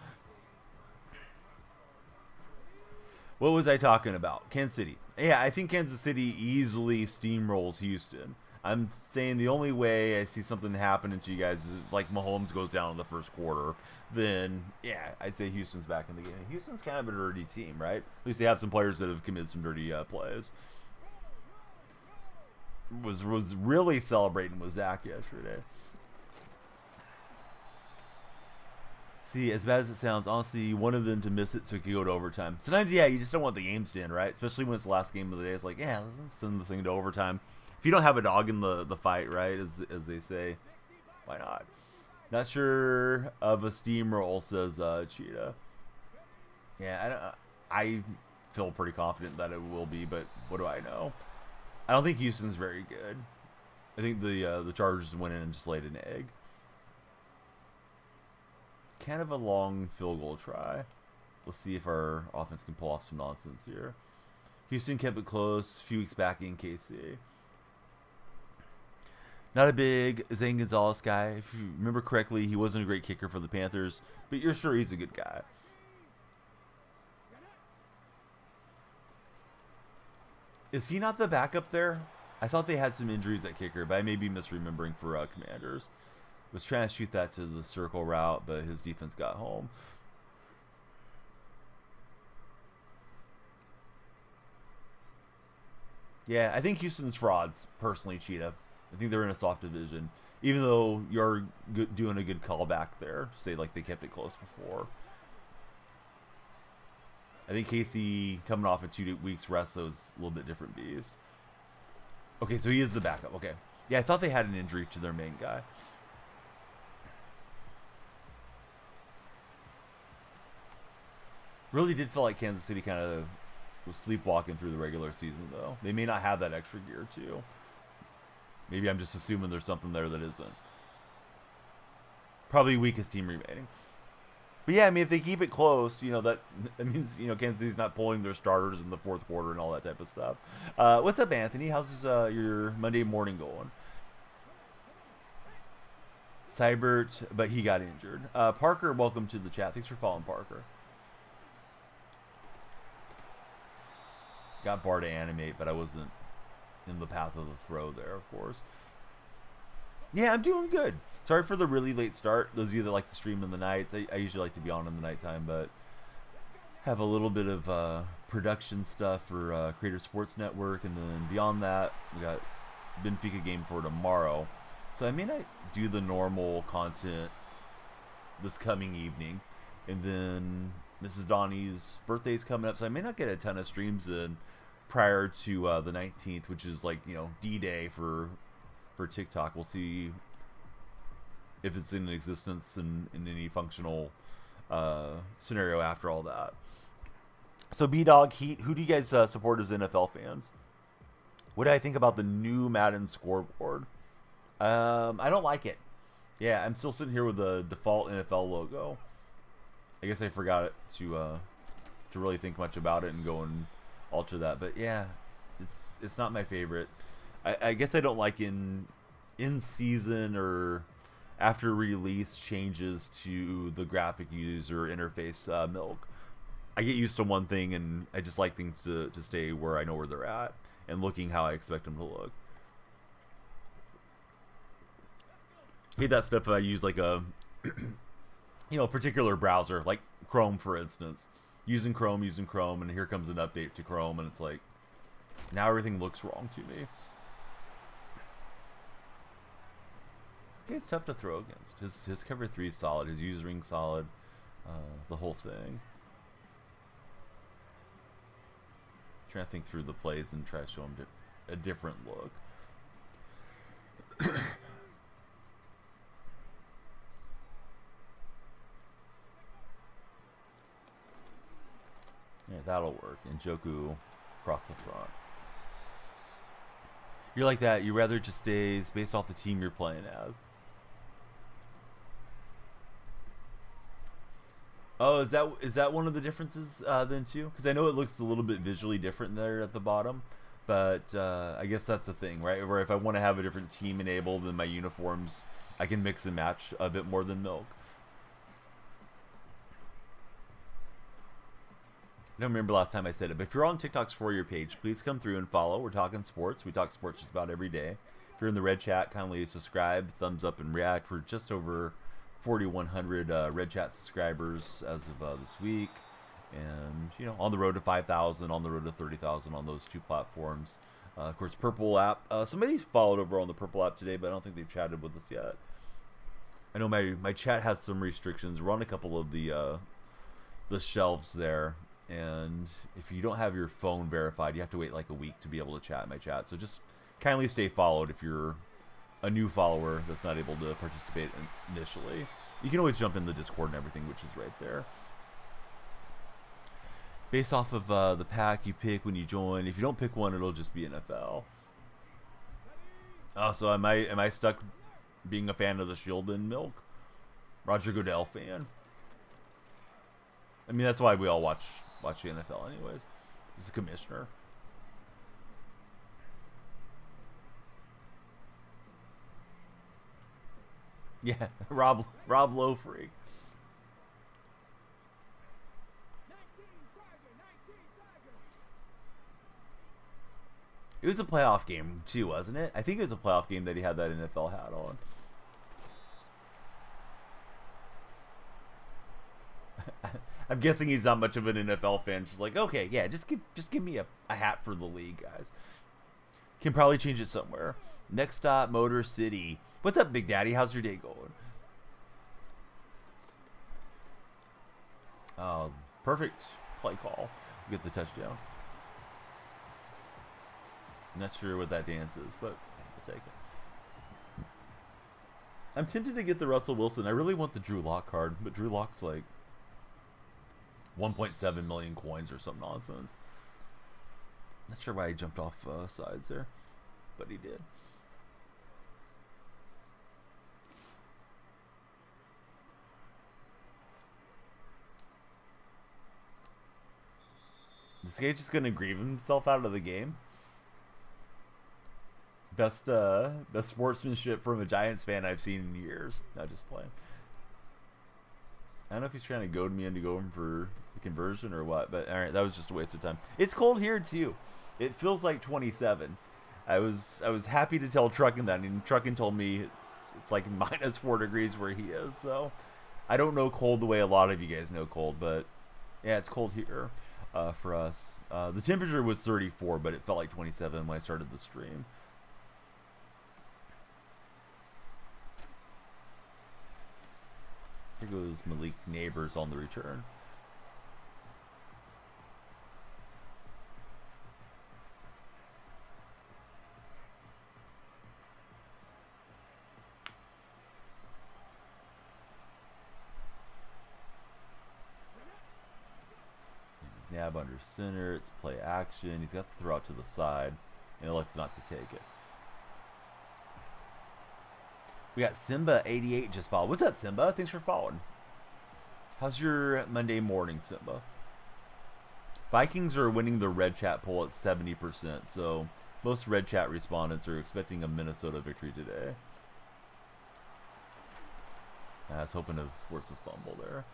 What was I talking about? Kansas City. Yeah, I think Kansas City easily steamrolls Houston. I'm saying the only way I see something happening to you guys is if, like, Mahomes goes down in the first quarter. Then, yeah, I'd say Houston's back in the game. Houston's kind of a dirty team, right? At least they have some players that have committed some dirty plays. Was really celebrating with Zach yesterday. See, as bad as it sounds, honestly, you wanted them to miss it so it could go to overtime. Sometimes, yeah, you just don't want the games to end, right? Especially when it's the last game of the day. It's like, yeah, let's send this thing to overtime. If you don't have a dog in the fight, right, as they say, why not? Not sure of a steamroll, says Cheetah. Yeah, I feel pretty confident that it will be, but what do I know? I don't think Houston's very good. I think the Chargers went in and just laid an egg. Kind of a long field goal try. Let's see if our offense can pull off some nonsense here. Houston kept it close a few weeks back in KC. Not a big Zane Gonzalez guy. If you remember correctly, he wasn't a great kicker for the Panthers, but you're sure he's a good guy. Is he not the backup there? I thought they had some injuries at kicker, but I may be misremembering for Commanders. Was trying to shoot that to the circle route, but his defense got home. Yeah, I think Houston's frauds, personally, Cheetah. I think they're in a soft division. Even though you're doing a good callback there. Say, like, they kept it close before. I think Casey, coming off a 2 weeks rest, those a little bit different bees. Okay, so he is the backup. Okay. Yeah, I thought they had an injury to their main guy. Really did feel like Kansas City kind of was sleepwalking through the regular season, though. They may not have that extra gear, too. Maybe I'm just assuming there's something there that isn't. Probably weakest team remaining. But yeah, I mean, if they keep it close, you know, that means, you know, Kansas City's not pulling their starters in the fourth quarter and all that type of stuff. What's up, Anthony? How's your Monday morning going? Seibert, but he got injured. Parker, welcome to the chat. Thanks for following, Parker. Got Bar to animate, but I wasn't in the path of the throw there, of course. Yeah, I'm doing good. Sorry for the really late start. Those of you that like to stream in the nights, I usually like to be on in the nighttime, but have a little bit of production stuff for Creator Sports Network, and then beyond that, we got Benfica game for tomorrow. So I may not do the normal content this coming evening, and then Mrs. Donnie's birthday's coming up, so I may not get a ton of streams in prior to the 19th, which is like, you know, D-Day for TikTok. We'll see if it's in existence in any functional scenario after all that. So B-Dog, Heat, who do you guys support as NFL fans? What do I think about the new Madden scoreboard? I don't like it. Yeah, I'm still sitting here with the default NFL logo. I guess I forgot it to really think much about it and go and alter that. But yeah, it's not my favorite. I guess I don't like in season or after release changes to the graphic user interface milk. I get used to one thing, and I just like things to stay where I know where they're at and looking how I expect them to look. I hate that stuff if I use like a particular browser, like Chrome, for instance. Using Chrome, and here comes an update to Chrome, and it's like, now everything looks wrong to me. Okay, it's tough to throw against. His cover 3 is solid. His usering solid. The whole thing. Trying to think through the plays and try to show him a different look. Yeah, that'll work. And Joku across the front. You're like that. You rather just stays based off the team you're playing as. Oh, is that one of the differences then too? Because I know it looks a little bit visually different there at the bottom, but I guess that's the thing, right? Where if I want to have a different team enabled in my uniforms, I can mix and match a bit more than milk. I don't remember last time I said it, but if you're on TikTok's For Your page, please come through and follow. We're talking sports. We talk sports just about every day. If you're in the Red Chat, kindly subscribe, thumbs up, and react. We're just over 4,100 Red Chat subscribers as of this week. And, on the road to 5,000, on the road to 30,000 on those two platforms. Of course, Purple app. Somebody's followed over on the Purple app today, but I don't think they've chatted with us yet. I know my chat has some restrictions. We're on a couple of the shelves there, and if you don't have your phone verified, you have to wait like a week to be able to chat in my chat. So just kindly stay followed if you're a new follower that's not able to participate initially. You can always jump in the Discord and everything, which is right there. Based off of the pack you pick when you join. If you don't pick one, it'll just be NFL. Oh, so am I stuck being a fan of the Shield and Milk? Roger Goodell fan. I mean, that's why we all watch the NFL anyways. He's the commissioner. Yeah, Rob Low Freak. It was a playoff game too, wasn't it? I think it was a playoff game that he had that NFL hat on. I'm guessing he's not much of an NFL fan. Just like, okay, yeah, just give me a hat for the league, guys. Can probably change it somewhere. Next stop, Motor City. What's up, Big Daddy? How's your day going? Perfect play call. Get the touchdown. Not sure what that dance is, but we'll take it. I'm tempted to get the Russell Wilson. I really want the Drew Lock card, but Drew Lock's like 1.7 million coins or some nonsense. Not sure why he jumped off sides there, but he did. This guy just gonna grieve himself out of the game. Best sportsmanship from a Giants fan I've seen in years. Not just playing. I don't know if he's trying to goad me into going for the conversion or what, but all right, that was just a waste of time. It's cold here too. It feels like 27. I was happy to tell Truckin that, and Truckin told me it's like -4 degrees where he is. So I don't know cold the way a lot of you guys know cold, but yeah, it's cold here for us. The temperature was 34, but it felt like 27 when I started the stream. Here goes Malik Neighbors on the return. Nab under center. It's play action. He's got to throw out to the side, and elects not to take it. We got Simba 88 just followed. What's up, Simba? Thanks for following. How's your Monday morning, Simba? Vikings are winning the red chat poll at 70%, so most red chat respondents are expecting a Minnesota victory today. I was hoping to force a fumble there.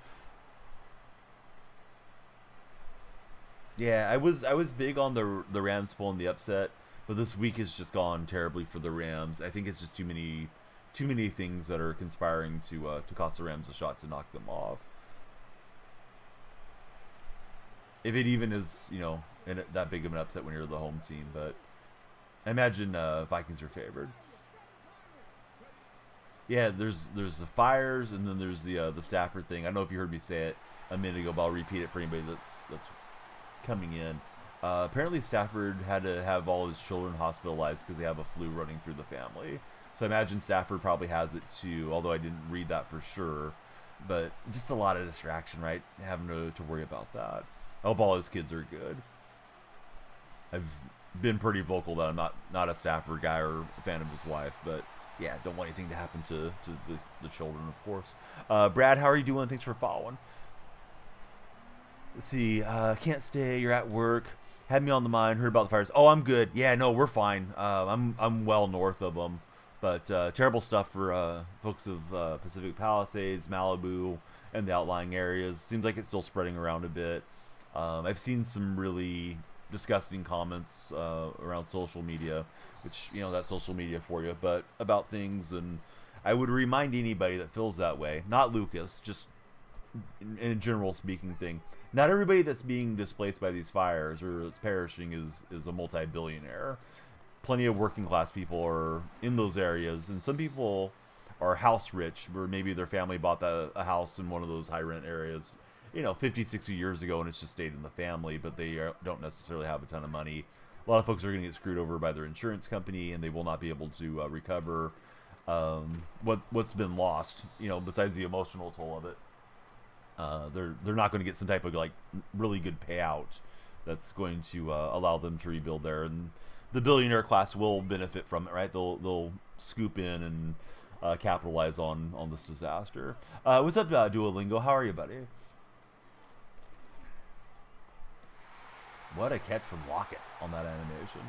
Yeah, I was big on the Rams pulling the upset, but this week has just gone terribly for the Rams. I think it's just too many things that are conspiring to cost the Rams a shot to knock them off. If it even is, you know, that big of an upset when you're the home team, but I imagine Vikings are favored. Yeah, there's the Fires, and then there's the Stafford thing. I don't know if you heard me say it a minute ago, but I'll repeat it for anybody that's coming in. Apparently Stafford had to have all his children hospitalized because they have a flu running through the family. So I imagine Stafford probably has it too, although I didn't read that for sure. But just a lot of distraction, right? Having to worry about that. I hope all his kids are good. I've been pretty vocal that I'm not a Stafford guy or a fan of his wife, but yeah, don't want anything to happen to the children, of course. Brad, how are you doing? Thanks for following. Let's see. Can't stay. You're at work. Had me on the mind. Heard about the fires. Oh, I'm good. Yeah, no, we're fine. I'm well north of them. But terrible stuff for folks of Pacific Palisades, Malibu, and the outlying areas. Seems like it's still spreading around a bit. I've seen some really disgusting comments around social media, which, you know, that's social media for you, but about things. And I would remind anybody that feels that way, not Lucas, just in a general speaking thing. Not everybody that's being displaced by these fires or that's perishing is a multi-billionaire. Plenty of working class people are in those areas, and some people are house rich, where maybe their family bought a house in one of those high rent areas, 50, 60 years ago, and it's just stayed in the family, but they don't necessarily have a ton of money. A lot of folks are going to get screwed over by their insurance company, and they will not be able to recover what's been lost, besides the emotional toll of it. They're not going to get some type of like really good payout that's going to allow them to rebuild there, and the billionaire class will benefit from it, right? They'll scoop in and capitalize on this disaster. What's up, Duolingo? How are you, buddy? What a catch from Lockett on that animation.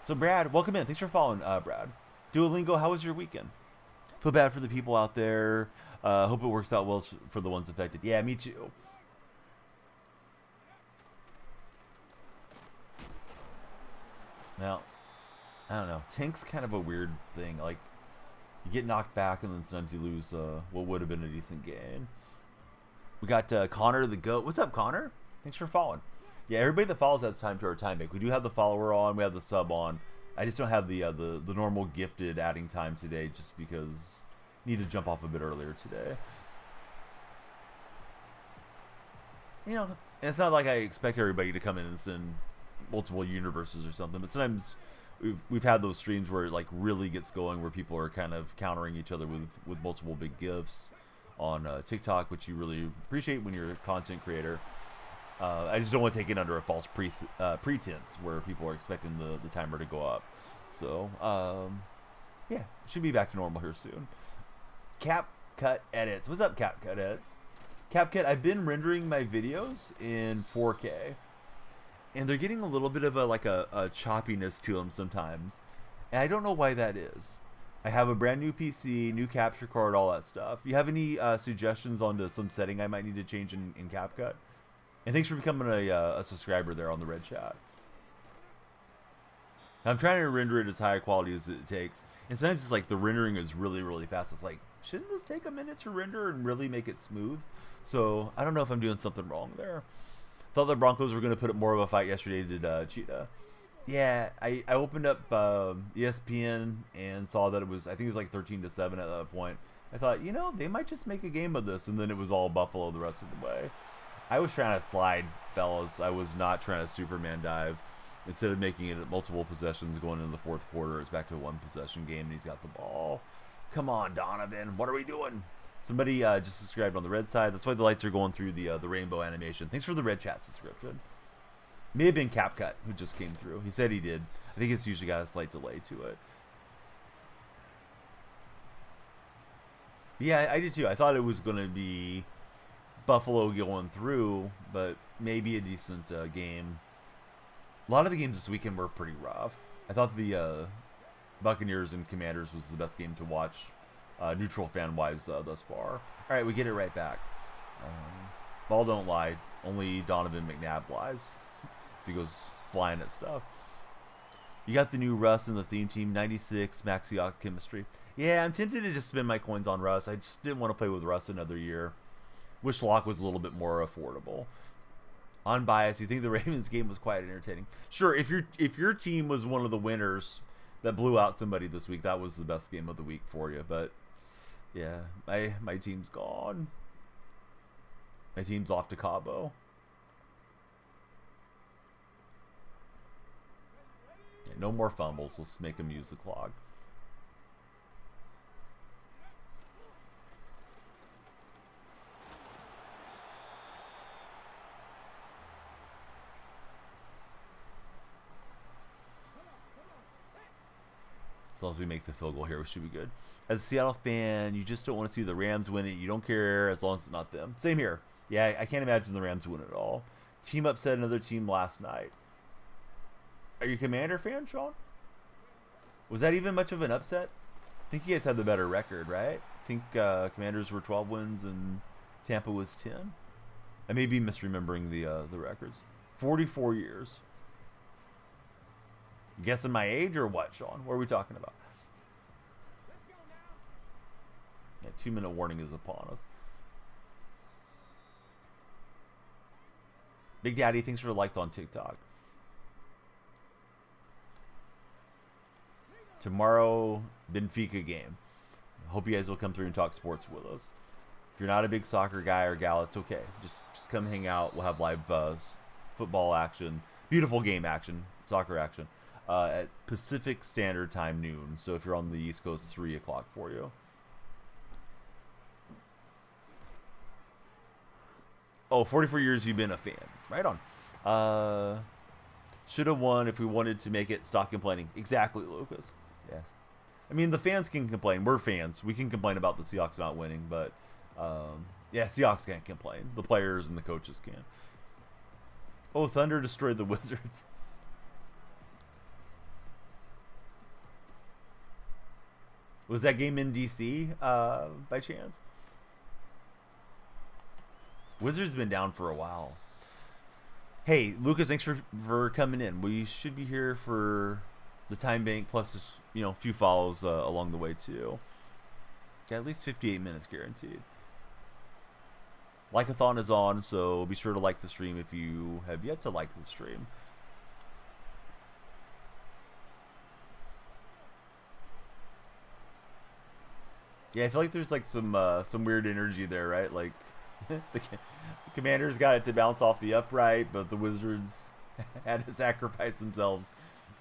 So Brad, welcome in. Thanks for following, Brad. Duolingo, how was your weekend? Feel bad for the people out there. Hope it works out well for the ones affected. Yeah, me too. Now, I don't know. Tank's kind of a weird thing. Like, you get knocked back, and then sometimes you lose what would have been a decent game. We got Connor the GOAT. What's up, Connor? Thanks for following. Yeah, everybody that follows has time to our time bank. We do have the follower on. We have the sub on. I just don't have the normal gifted adding time today, just because I need to jump off a bit earlier today. And it's not like I expect everybody to come in and send multiple universes or something, but sometimes we've had those streams where it like really gets going, where people are kind of countering each other with multiple big gifts on TikTok, which you really appreciate when you're a content creator. I just don't want to take it under a false pretense where people are expecting the timer to go up. So yeah, should be back to normal here soon. CapCut Edits. What's up, CapCut Edits? CapCut, I've been rendering my videos in 4K, and they're getting a little bit of a choppiness to them sometimes, and I don't know why that is. I have a brand new PC, new capture card, all that stuff. You have any suggestions on some setting I might need to change in CapCut? And thanks for becoming a subscriber there on the red chat. I'm trying to render it as high quality as it takes, and sometimes it's like the rendering is really, really fast. It's like, shouldn't this take a minute to render and really make it smooth? So I don't know if I'm doing something wrong there. Thought the Broncos were going to put up more of a fight yesterday. Did Cheetah? Yeah, I opened up ESPN and saw that I think it was like 13-7 at that point. I thought, they might just make a game of this, and then it was all Buffalo the rest of the way. I was trying to slide, fellas. I was not trying to Superman dive. Instead of making it multiple possessions going into the fourth quarter, it's back to a one-possession game, and he's got the ball. Come on, Donovan. What are we doing? Somebody just subscribed on the red side. That's why the lights are going through the rainbow animation. Thanks for the red chat subscription. May have been CapCut who just came through. He said he did. I think it's usually got a slight delay to it. Yeah, I did too. I thought it was going to be Buffalo going through, but maybe a decent game. A lot of the games this weekend were pretty rough. I thought the Buccaneers and Commanders was the best game to watch, neutral fan-wise, thus far. All right, we get it right back. Ball don't lie. Only Donovan McNabb lies. So he goes flying at stuff. You got the new Russ in the theme team, 96, Maxiok chemistry. Yeah, I'm tempted to just spend my coins on Russ. I just didn't want to play with Russ another year. Wish Locke was a little bit more affordable. Unbiased, you think the Ravens game was quite entertaining? Sure, if your team was one of the winners that blew out somebody this week, that was the best game of the week for you. But yeah, my team's gone. My team's off to Cabo. Yeah, no more fumbles. Let's make them use the clock. As long as we make the field goal here, we should be good. As a Seattle fan, you just don't want to see the Rams win it. You don't care as long as it's not them. Same here. Yeah, I can't imagine the Rams win it all. Team upset another team last night. Are you a Commander fan, Sean? Was that even much of an upset? I think you guys had the better record, right? I think Commanders were 12 wins and Tampa was 10. I may be misremembering the records. 44 years. Guessing my age or what, Sean? What are we talking about? Yeah, 2-minute warning is upon us. Big Daddy, thanks for the likes on TikTok. tomorrow, Benfica game. Hope you guys will come through and talk sports with us. If you're not a big soccer guy or gal, it's okay. Just come hang out. We'll have live football action, beautiful game action, soccer action, at Pacific Standard Time noon. So if you're on the East Coast, 3 o'clock for you. Oh, 44 years you've been a fan. Right on. Should have won if we wanted to make it stop complaining. Exactly, Lucas. Yes. I mean, the fans can complain. We're fans. We can complain about the Seahawks not winning, but yeah, Seahawks can't complain. The players and the coaches can. Oh, Thunder destroyed the Wizards. Was that game in DC by chance? Wizards been down for a while. Hey, Lucas, thanks for coming in. We should be here for the time bank plus, a few follows along the way too. Yeah, at least 58 minutes guaranteed. Like-a-thon is on, so be sure to like the stream if you have yet to like the stream. Yeah, I feel like there's like some weird energy there, right? Like the Commanders got it to bounce off the upright, but the Wizards had to sacrifice themselves,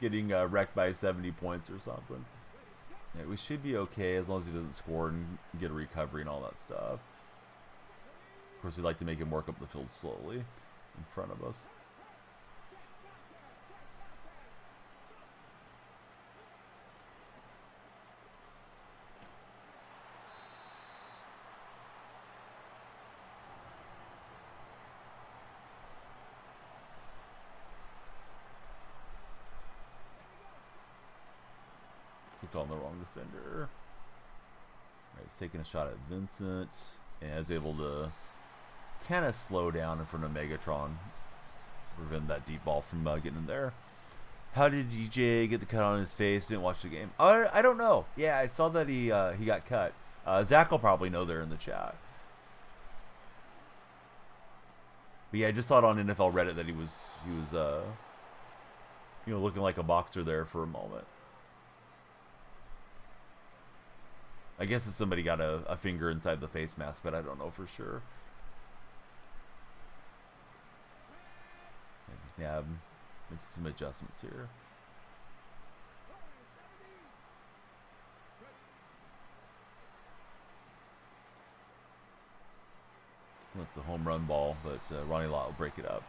getting wrecked by 70 points or something. Yeah, we should be okay as long as he doesn't score and get a recovery and all that stuff. Of course, we'd like to make him work up the field slowly in front of us. On the wrong defender. Right, he's taking a shot at Vincent and is able to kind of slow down in front of Megatron, prevent that deep ball from getting in there. How did DJ get the cut on his face? Didn't watch the game. I don't know. Yeah, I saw that he got cut. Zach will probably know there in the chat. But yeah, I just saw it on NFL Reddit that he was looking like a boxer there for a moment. I guess if somebody got a finger inside the face mask, but I don't know for sure. Yeah, make some adjustments here. That's the home run ball, but Ronnie Lott will break it up.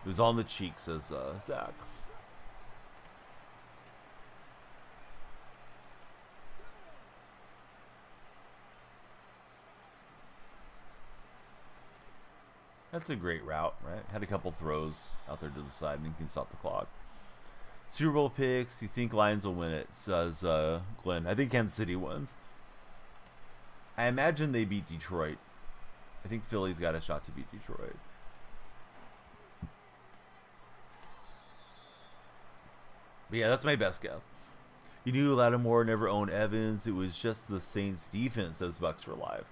It was on the cheek, says Zach. That's a great route, right? Had a couple throws out there to the side and can stop the clock. Super Bowl picks. You think Lions will win it, says Glenn. I think Kansas City wins. I imagine they beat Detroit. I think Philly's got a shot to beat Detroit. But yeah, that's my best guess. You knew Lattimore never owned Evans. It was just the Saints defense, says Bucks for Live.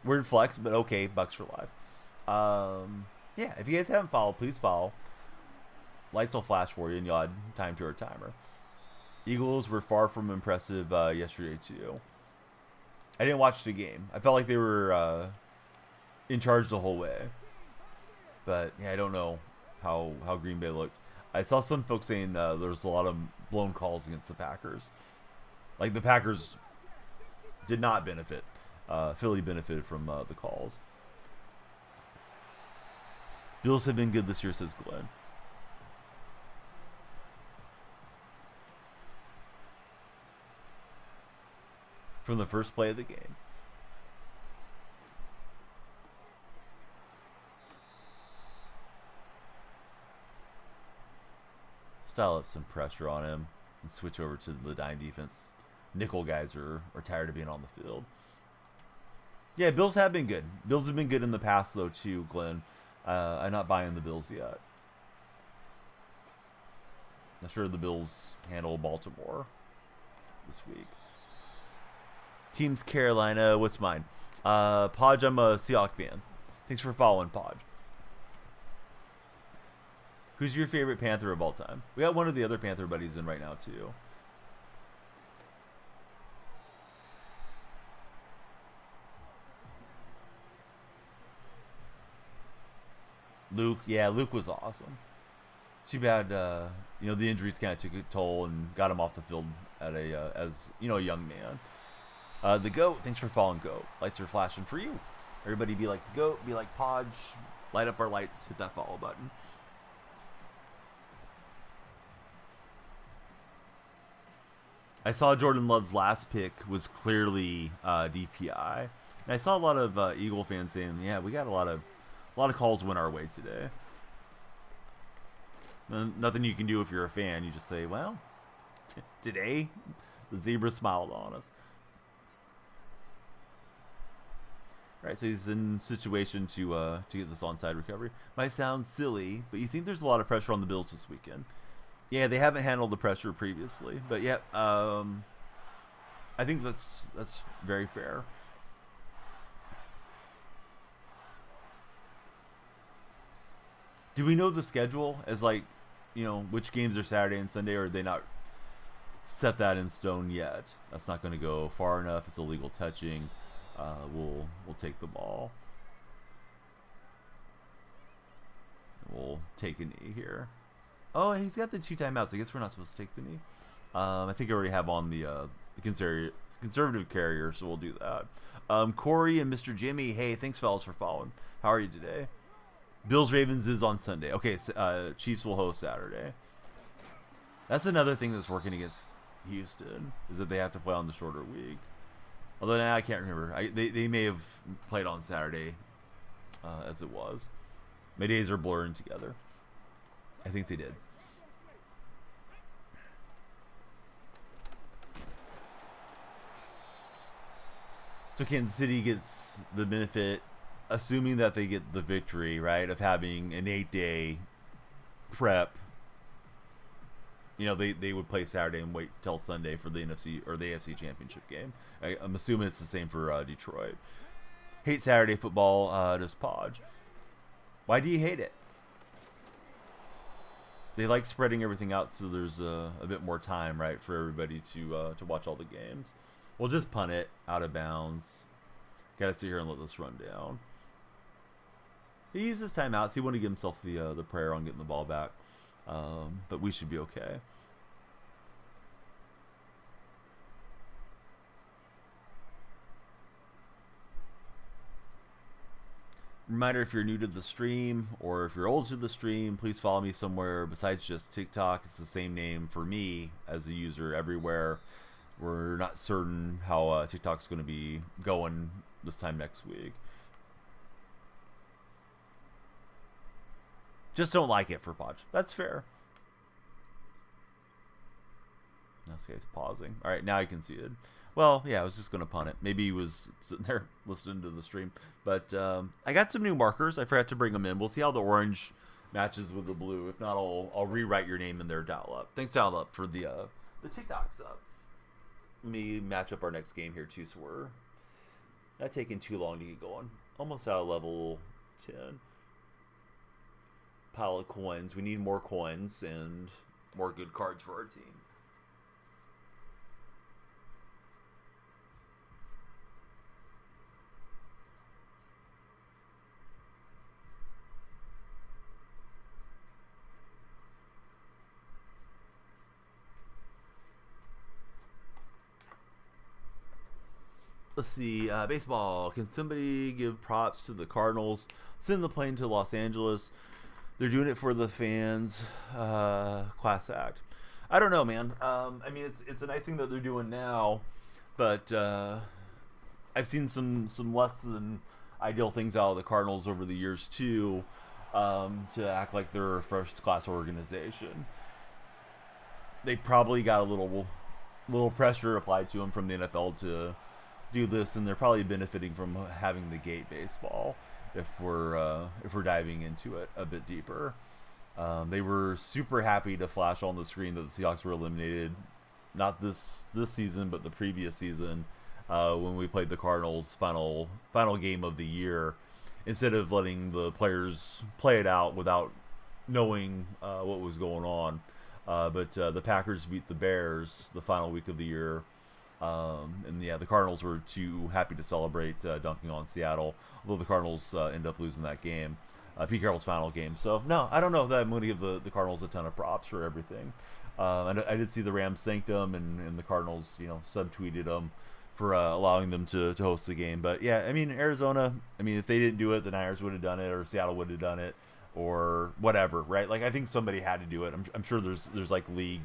Weird flex, but okay, Bucks for Live. Yeah, if you guys haven't followed, please follow. Lights will flash for you, and you'll add time to our timer. Eagles were far from impressive yesterday, too. I didn't watch the game. I felt like they were in charge the whole way. But, yeah, I don't know how Green Bay looked. I saw some folks saying there was a lot of blown calls against the Packers. Like, the Packers did not benefit. Philly benefited from the calls. Bills have been good this year, says Glenn. From the first play of the game. Style up some pressure on him and switch over to the dime defense. Nickel guys are tired of being on the field. Yeah, Bills have been good. Bills have been good in the past, though, too, Glenn. I'm not buying the Bills yet. I'm sure the Bills handle Baltimore this week. Teams Carolina. What's mine? Podge, I'm a Seahawks fan. Thanks for following, Podge. Who's your favorite Panther of all time? We got one of the other Panther buddies in right now, too. Luke, yeah, Luke was awesome. Too bad, the injuries kind of took a toll and got him off the field at as a young man. The GOAT, thanks for following GOAT. Lights are flashing for you. Everybody be like the GOAT, be like Podge, light up our lights, hit that follow button. I saw Jordan Love's last pick was clearly DPI. And I saw a lot of Eagle fans saying, yeah, we got a lot of calls went our way today. Nothing you can do if you're a fan. You just say, well, today the zebra smiled on us. All right, so he's in situation to get this onside recovery. Might sound silly, but you think there's a lot of pressure on the Bills this weekend. Yeah, they haven't handled the pressure previously, but yeah, I think that's very fair. Do we know the schedule as which games are Saturday and Sunday, or are they not set that in stone yet? That's not going to go far enough. It's illegal touching. We'll take the ball. We'll take a knee here. Oh, he's got the 2 timeouts. I guess we're not supposed to take the knee. I think I already have on the conservative carrier, so we'll do that. Corey and Mr. Jimmy, hey, thanks fellas for following. How are you today? Bills Ravens is on Sunday. Okay, Chiefs will host Saturday. That's another thing that's working against Houston, is that they have to play on the shorter week. Although now I can't remember. They may have played on Saturday as it was. My days are blurring together. I think they did. So Kansas City gets the benefit, assuming that they get the victory, right, of having an 8-day prep. They would play Saturday and wait till Sunday for the NFC or the AFC Championship game. I'm assuming it's the same for Detroit. Hate Saturday football, does Podge. Why do you hate it? They like spreading everything out so there's a bit more time, right, for everybody to watch all the games. We'll just punt it out of bounds. Gotta sit here and let this run down. He used his timeouts. He wanted to give himself the prayer on getting the ball back. But we should be okay. Reminder, if you're new to the stream or if you're old to the stream, please follow me somewhere besides just TikTok. It's the same name for me as a user everywhere. We're not certain how TikTok's going to be going this time next week. Just don't like it for Podge. That's fair. This guy's pausing. All right, now you can see it. Well, yeah, I was just going to punt it. Maybe he was sitting there listening to the stream. But I got some new markers. I forgot to bring them in. We'll see how the orange matches with the blue. If not, I'll rewrite your name in there, Dial Up. Thanks, Dial Up, for the TikTok sub. Let me match up our next game here, too, so we're not taking too long to get going. Almost out of level 10. Pile of coins. We need more coins and more good cards for our team. Let's see, baseball. Can somebody give props to the Cardinals? Send the plane to Los Angeles. They're doing it for the fans. Class act. I don't know, man. I mean, it's a nice thing that they're doing now, but I've seen some less than ideal things out of the Cardinals over the years too, to act like they're a first-class organization. They probably got a little pressure applied to them from the NFL to do this, and they're probably benefiting from having the gate baseball if we're diving into it a bit deeper. They were super happy to flash on the screen that the Seahawks were eliminated, not this season, but the previous season, when we played the Cardinals final game of the year, instead of letting the players play it out without knowing what was going on. But the Packers beat the Bears the final week of the year. And yeah, the Cardinals were too happy to celebrate dunking on Seattle, although the Cardinals end up losing that game. Pete Carroll's final game. So, no, I don't know that I'm going to give the Cardinals a ton of props for everything. I did see the Rams thanked them, and the Cardinals, subtweeted them for allowing them to host the game. But, yeah, I mean, Arizona, if they didn't do it, the Niners would have done it, or Seattle would have done it, or whatever, right? Like, I think somebody had to do it. I'm sure there's like, league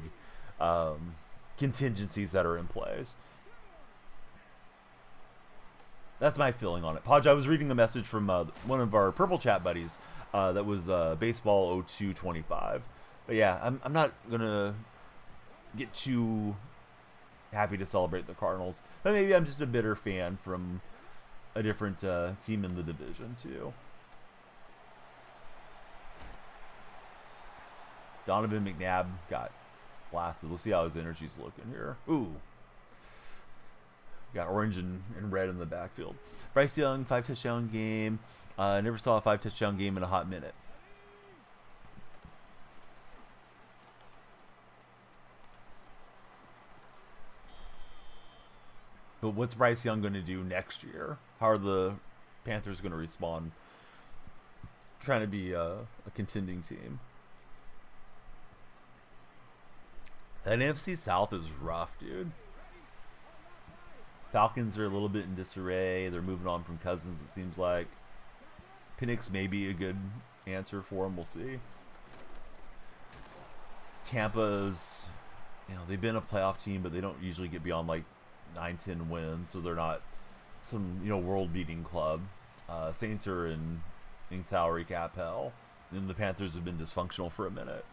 contingencies that are in place. That's my feeling on it. Podge, I was reading a message from one of our Purple Chat buddies that was Baseball 0225. But yeah, I'm not going to get too happy to celebrate the Cardinals. But maybe I'm just a bitter fan from a different team in the division, too. Donovan McNabb got blasted. Let's see how his energy's looking here. Ooh. Got orange and red in the backfield. Bryce Young, 5-touchdown game. Never saw a 5-touchdown game in a hot minute. But what's Bryce Young going to do next year? How are the Panthers going to respond? Trying to be a contending team. That NFC South is rough, dude. Falcons are a little bit in disarray. They're moving on from Cousins, it seems like. Penix may be a good answer for them. We'll see. Tampa's, they've been a playoff team, but they don't usually get beyond like 9-10 wins, so they're not some, world-beating club. Saints are in salary cap hell. And the Panthers have been dysfunctional for a minute.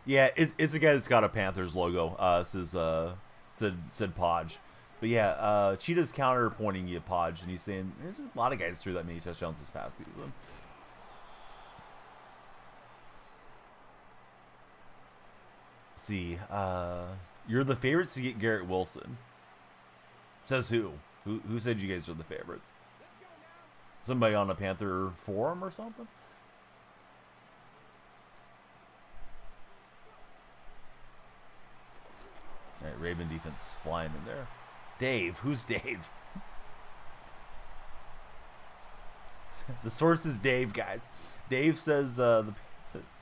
Yeah, it's a guy that's got a Panthers logo. Said Podge. But yeah, Cheetah's counterpointing you, Podge, and he's saying there's a lot of guys threw that many touchdowns this past season. See, you're the favorites to get Garrett Wilson. Says who? Who said you guys are the favorites? Somebody on a Panther forum or something? All right, Raven defense flying in there. Dave. Who's Dave? The source is Dave, guys. Dave says the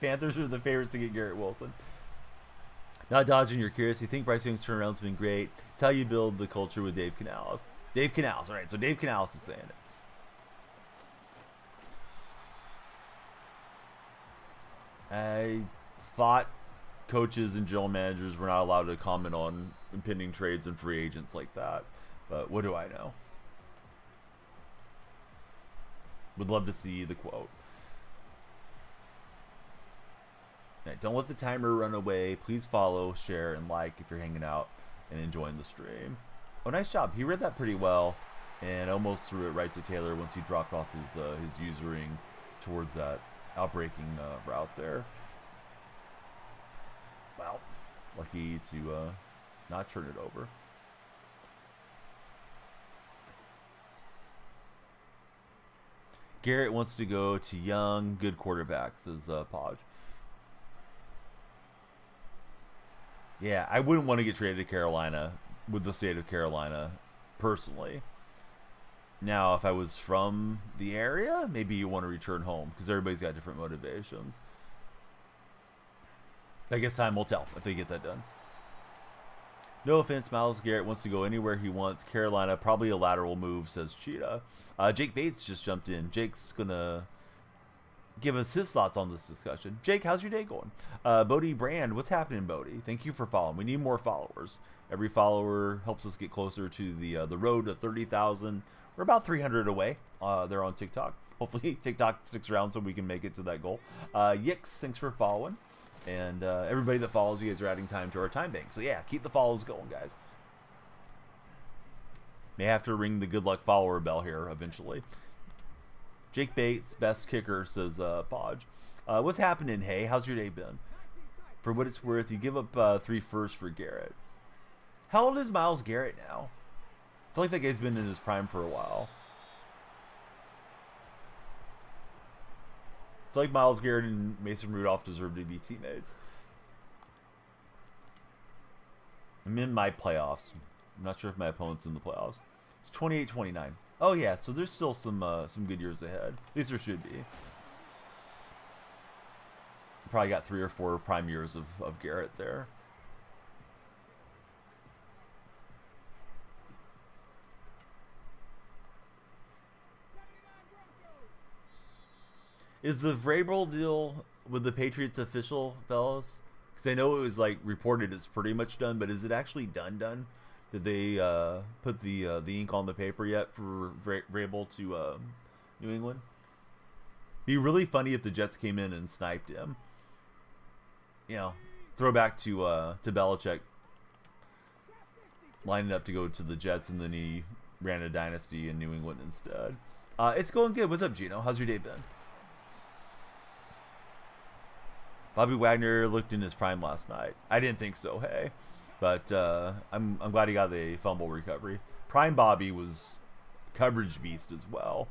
Panthers are the favorites to get Garrett Wilson. Not dodging, you're curious. You think Bryce Young's turnaround's been great. It's how you build the culture with Dave Canales. Dave Canales. All right, so Dave Canales is saying it. I thought coaches and general managers were not allowed to comment on impending trades and free agents like that. But what do I know? Would love to see the quote. Right, don't let the timer run away. Please follow, share, and like if you're hanging out and enjoying the stream. Oh, nice job. He read that pretty well and almost threw it right to Taylor once he dropped off his user ring towards that outbreaking route there. Wow. Lucky to not turn it over. Garrett wants to go to Young. Good quarterback, says Podge. Yeah, I wouldn't want to get traded to Carolina with the state of Carolina, personally. Now, if I was from the area, maybe you want to return home because everybody's got different motivations. I guess time will tell if they get that done. No offense, Myles Garrett wants to go anywhere he wants. Carolina, probably a lateral move, says Cheetah. Jake Bates just jumped in. Jake's going to give us his thoughts on this discussion. Jake, how's your day going? Bodie Brand, what's happening, Bodie? Thank you for following. We need more followers. Every follower helps us get closer to the road to 30,000. We're about 300 away there on TikTok. Hopefully TikTok sticks around so we can make it to that goal. Yix, thanks for following. And everybody that follows, you guys are adding time to our time bank. So yeah, keep the follows going, guys. May have to ring the good luck follower bell here eventually. Jake Bates, best kicker, says Podge. What's happening, hey? How's your day been? For what it's worth, you give up 3 firsts for Garrett. How old is Myles Garrett now? I feel like that guy's been in his prime for a while. feel like Myles Garrett and Mason Rudolph deserve to be teammates. I'm in my playoffs. I'm not sure if my opponent's in the playoffs. It's 28-29. Oh yeah, so there's still some good years ahead. At least there should be. Probably got 3 or 4 prime years of Garrett there. Is the Vrabel deal with the Patriots official, fellas? Because I know it was like reported it's pretty much done, but is it actually done? Did they put the ink on the paper yet for Vrabel to New England? Be really funny if the Jets came in and sniped him. You know, throwback to Belichick lining up to go to the Jets, and then he ran a dynasty in New England instead. It's going good. What's up, Gino? How's your day been? Bobby Wagner looked in his prime last night. I didn't think so, hey. But I'm glad he got the fumble recovery. Prime Bobby was coverage beast as well.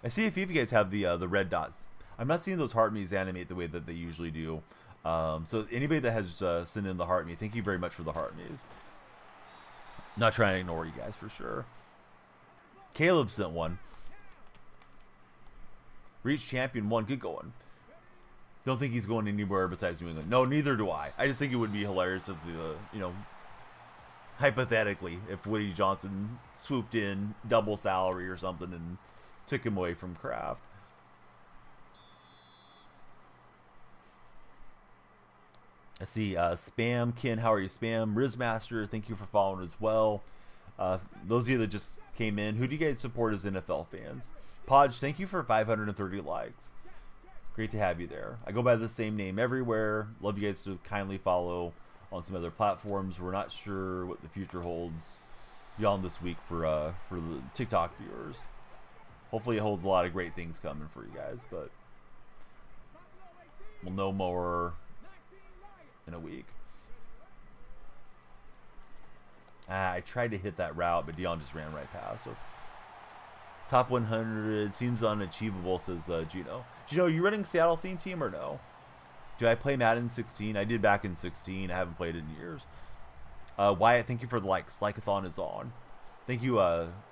I see a few of you guys have the red dots. I'm not seeing those heart me's animate the way that they usually do. So anybody that has sent in the heart me, thank you very much for the heart me's. Not trying to ignore you guys for sure. Caleb sent one. Reach champion 1. Good going. Don't think he's going anywhere besides New England. No, neither do I. I just think it would be hilarious if hypothetically, if Woody Johnson swooped in double salary or something and took him away from Kraft. I see Spam Ken. How are you, Spam? Rizmaster, thank you for following as well. Those of you that just came in, who do you guys support as NFL fans? Podge, thank you for 530 likes. Great to have you there. I go by the same name everywhere. Love you guys to kindly follow on some other platforms. We're not sure what the future holds beyond this week for the TikTok viewers. Hopefully it holds a lot of great things coming for you guys, but we'll know more in a week. I tried to hit that route, but Dion just ran right past us. Top 100 seems unachievable, says Gino. Gino, are you running Seattle theme team or no? Do I play Madden 16? I did back in 16. I haven't played in years. Wyatt, thank you for the likes. Like-a-thon is on. Thank you,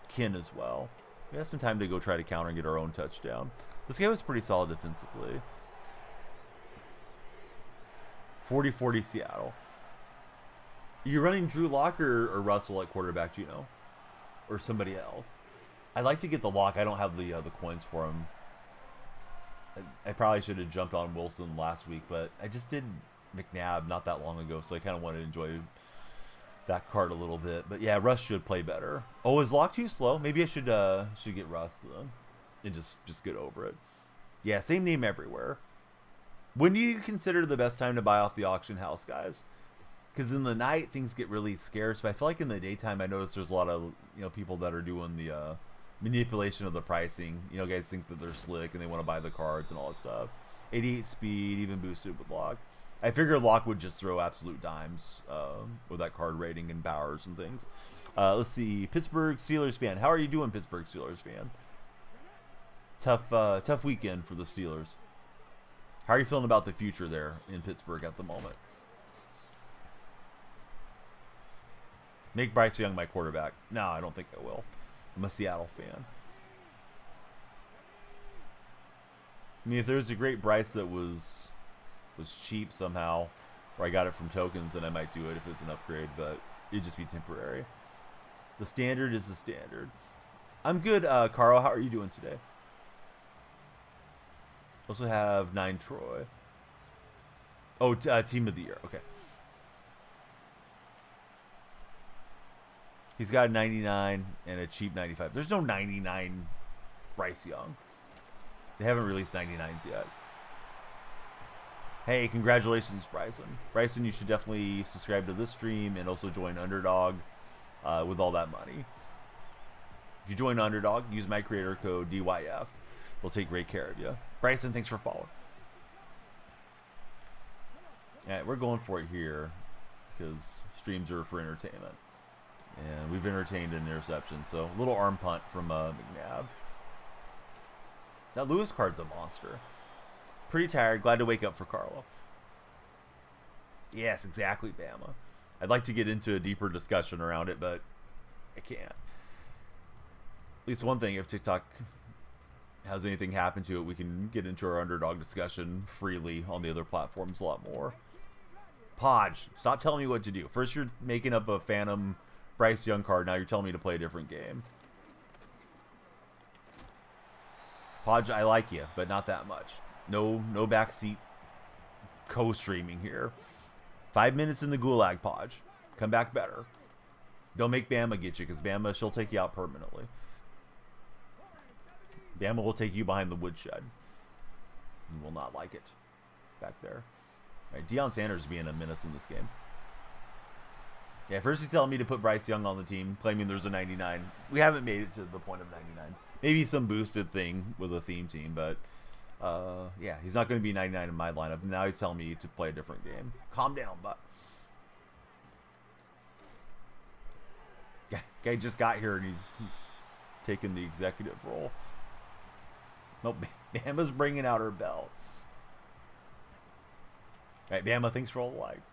Ken, as well. We have some time to go try to counter and get our own touchdown. This game was pretty solid defensively. 40-40 Seattle. Are you running Drew Lock or Russell at quarterback, Gino? Or somebody else? I'd like to get the Lock. I don't have the coins for him. I probably should have jumped on Wilson last week, but I just did McNabb not that long ago, so I kind of wanted to enjoy that card a little bit. But yeah, Russ should play better. Oh, is Lock too slow? Maybe I should get Russ then and just get over it. Yeah, same name everywhere. When do you consider the best time to buy off the auction house, guys? Because in the night things get really scarce, but I feel like in the daytime I notice there's a lot of people that are doing the manipulation of the pricing. Guys think that they're slick and they want to buy the cards and all that stuff. 88 speed, even boosted with Lock. I figured Lock would just throw absolute dimes with that card rating and powers and things. Let's see. Pittsburgh Steelers fan. How are you doing, Pittsburgh Steelers fan? Tough weekend for the Steelers. How are you feeling about the future there in Pittsburgh at the moment? Make Bryce Young my quarterback. No, I don't think I will. I'm a Seattle fan. I mean, if there's a great Bryce that was cheap somehow, or I got it from tokens, then I might do it if it's an upgrade, but it'd just be temporary. The standard is the standard. I'm good, Carl. How are you doing today? Also have 9 Troy. Oh, team of the year. Okay. He's got a 99 and a cheap 95. There's no 99 Bryce Young. They haven't released 99s yet. Hey, congratulations, Bryson. Bryson, you should definitely subscribe to this stream and also join Underdog with all that money. If you join Underdog, use my creator code DYF. We'll take great care of you. Bryson, thanks for following. All right, we're going for it here because streams are for entertainment. And we've entertained an interception. So a little arm punt from McNabb. That Lewis card's a monster. Pretty tired. Glad to wake up for Carlo. Yes, exactly, Bama. I'd like to get into a deeper discussion around it, but I can't. At least one thing, if TikTok has anything happen to it, we can get into our underdog discussion freely on the other platforms a lot more. Podge, stop telling me what to do. First you're making up a Phantom Bryce Young card, now you're telling me to play a different game. Podge, I like you, but not that much. No backseat co-streaming here. 5 minutes in the gulag, Podge. Come back better. Don't make Bama get you, because Bama, she'll take you out permanently. Bama will take you behind the woodshed. You will not like it back there. All right, Deion Sanders being a menace in this game. Yeah, first he's telling me to put Bryce Young on the team, claiming there's a 99. We haven't made it to the point of 99s. Maybe some boosted thing with a theme team, but yeah, he's not going to be 99 in my lineup. Now he's telling me to play a different game. Calm down, but guy just got here and he's taking the executive role. Nope, Bama's bringing out her belt. All right, Bama, thanks for all the likes.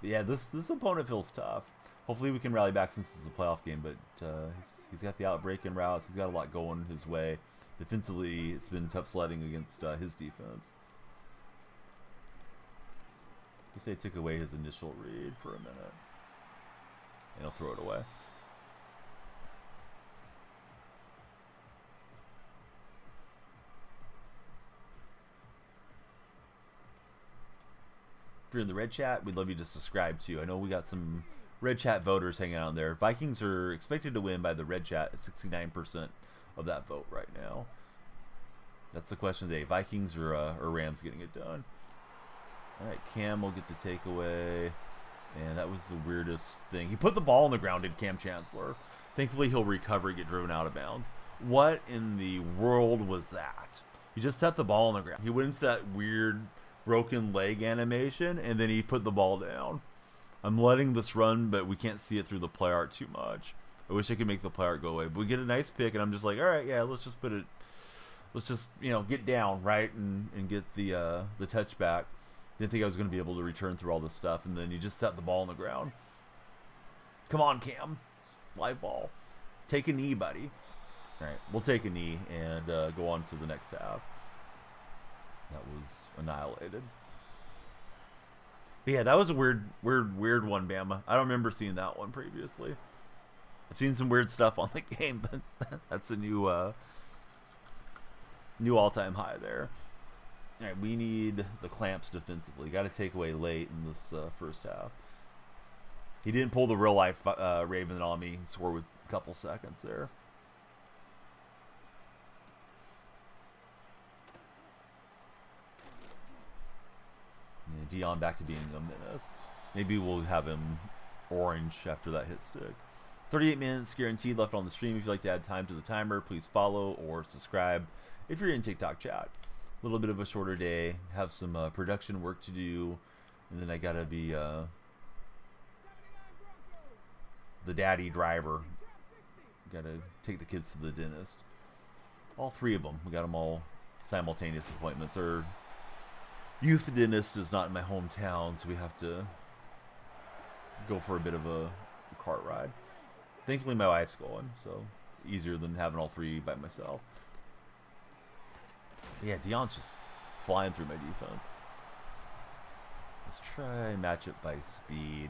But yeah, this opponent feels tough. Hopefully we can rally back since it's a playoff game, but he's got the outbreaking routes. He's got a lot going his way. Defensively, it's been tough sledding against his defense. I guess I took away his initial read for a minute. And he'll throw it away. If you're in the red chat, we'd love you to subscribe too. I know we got some red chat voters hanging out there. Vikings are expected to win by the red chat at 69% of that vote right now. That's the question today. Vikings or Rams getting it done. All right, Cam will get the takeaway. And that was the weirdest thing. He put the ball on the ground, did Cam Chancellor. Thankfully, he'll recover, get driven out of bounds. What in the world was that? He just set the ball on the ground. He went into that weird broken leg animation, and then he put the ball down. I'm letting this run, but we can't see it through the play art too much. I wish I could make the play art go away. But we get a nice pick, and I'm just like, all right, yeah, let's just put it. Let's just, you know, get down, right, and get the touchback. Didn't think I was going to be able to return through all this stuff, and then you just set the ball on the ground. Come on, Cam. Live ball. Take a knee, buddy. All right, we'll take a knee and go on to the next half. That was annihilated. But yeah, that was a weird one, Bama. I don't remember seeing that one previously. I've seen some weird stuff on the game, but that's a new all-time high there. All right, we need the clamps defensively. Got to take away late in this first half. He didn't pull the real-life Raven on me and score with a couple seconds there. Yeah, Dion back to being a menace. Maybe we'll have him orange after that hit stick. 38 minutes guaranteed left on the stream. If you'd like to add time to the timer, please follow or subscribe if you're in TikTok chat. A little bit of a shorter day. Have some production work to do. And then I got to be the daddy driver. Got to take the kids to the dentist. All three of them. We got them all simultaneous appointments. Our youth dentist is not in my hometown, so we have to go for a bit of a cart ride. Thankfully, my wife's going, so easier than having all three by myself. But yeah, Deion's just flying through my defense. Let's try match it by speed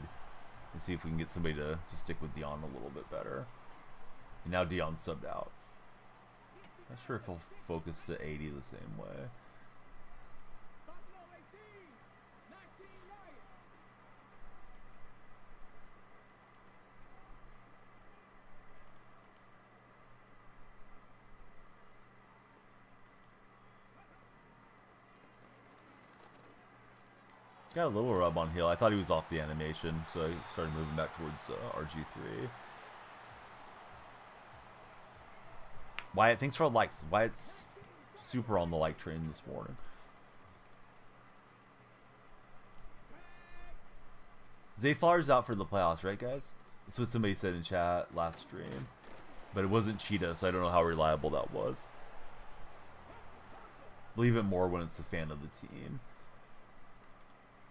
and see if we can get somebody to stick with Deion a little bit better. And now Deion's subbed out. Not sure if he'll focus to 80 the same way. Got a little rub on Hill. I thought he was off the animation, so I started moving back towards RG3. Wyatt, thanks for all the likes. Wyatt's super on the like train this morning. Zay Flowers out for the playoffs, right, guys? That's what somebody said in chat last stream. But it wasn't Cheetah, so I don't know how reliable that was. Believe it more when it's a fan of the team.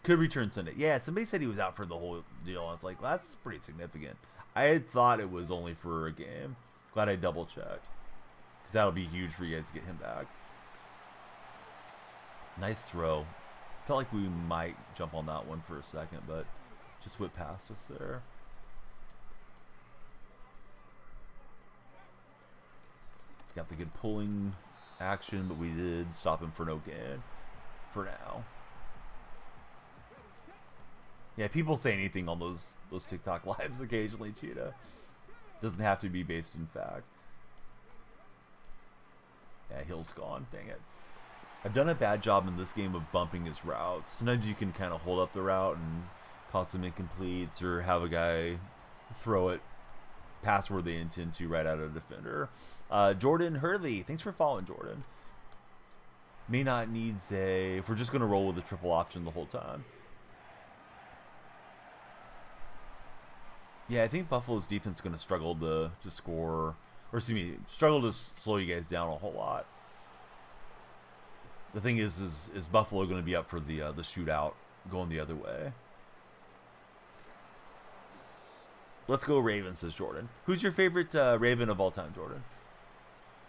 Could return Sunday. Yeah, somebody said he was out for the whole deal. I was like, well, that's pretty significant. I had thought it was only for a game. Glad I double checked. Because that'll be huge for you guys to get him back. Nice throw. Felt like we might jump on that one for a second, but just whipped past us there. Got the good pulling action, but we did stop him for no gain for now. Yeah, people say anything on those TikTok lives occasionally, Cheetah. Doesn't have to be based in fact. Yeah, Hill's gone. Dang it. I've done a bad job in this game of bumping his routes. Sometimes you can kind of hold up the route and cause some incompletes or have a guy throw it past where they intend to right at a defender. Jordan Hurley. Thanks for following, Jordan. May not needs a... If we're just going to roll with a triple option the whole time. Yeah, I think Buffalo's defense is going to struggle to score... Or excuse me, struggle to slow you guys down a whole lot. The thing is Buffalo going to be up for the shootout going the other way? Let's go Ravens, says Jordan. Who's your favorite Raven of all time, Jordan?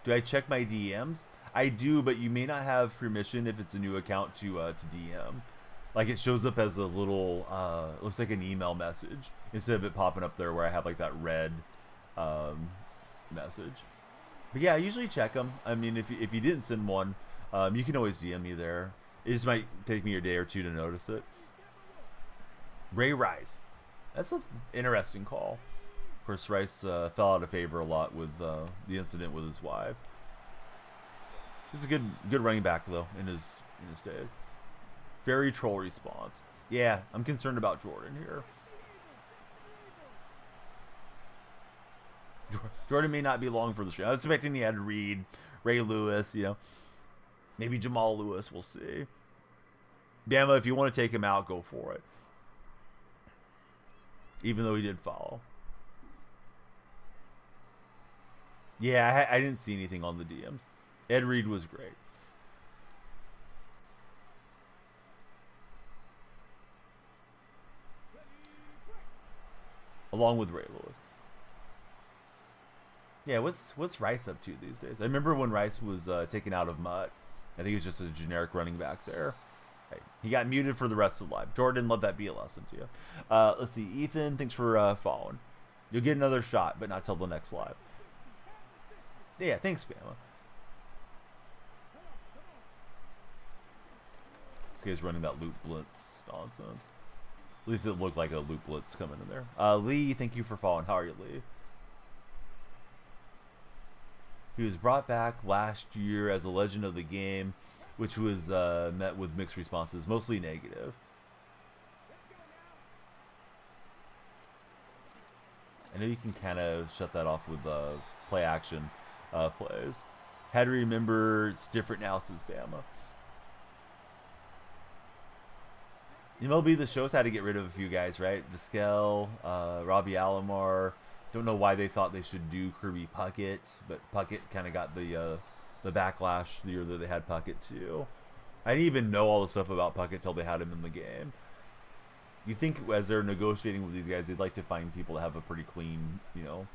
Do I check my DMs? I do, but you may not have permission if it's a new account to DM. Like it shows up as a little, looks like an email message instead of it popping up there where I have like that red message. But yeah, I usually check them. I mean, if you didn't send one, you can always DM me there. It just might take me a day or two to notice it. Ray Rice. That's an interesting call. Of course, Rice fell out of favor a lot with the incident with his wife. He's a good running back though in his days. Very troll response. Yeah, I'm concerned about Jordan here. Jordan may not be long for the stream. I was expecting he had Reed, Ray Lewis, you know. Maybe Jamal Lewis, we'll see. Bama, if you want to take him out, go for it. Even though he did follow. Yeah, I didn't see anything on the DMs. Ed Reed was great. Along with Ray Lewis. Yeah, what's Rice up to these days? I remember when Rice was taken out of Mutt. I think he was just a generic running back there. Hey, he got muted for the rest of the live. Jordan, let that be a lesson to you. Let's see. Ethan, thanks for following. You'll get another shot, but not till the next live. Yeah, thanks, Bama. This guy's running that loop blitz nonsense. At least it looked like a loop blitz coming in there. Lee, thank you for following. How are you, Lee? He was brought back last year as a legend of the game, which was met with mixed responses, mostly negative. I know you can kind of shut that off with play action plays. Had to remember it's different now, says Bama. MLB The Show's had to get rid of a few guys, right? Vizquel, Robbie Alomar. Don't know why they thought they should do Kirby Puckett, but Puckett kind of got the backlash the year that they had Puckett too. I didn't even know all the stuff about Puckett till they had him in the game. You think as they're negotiating with these guys, they'd like to find people that have a pretty clean, you know,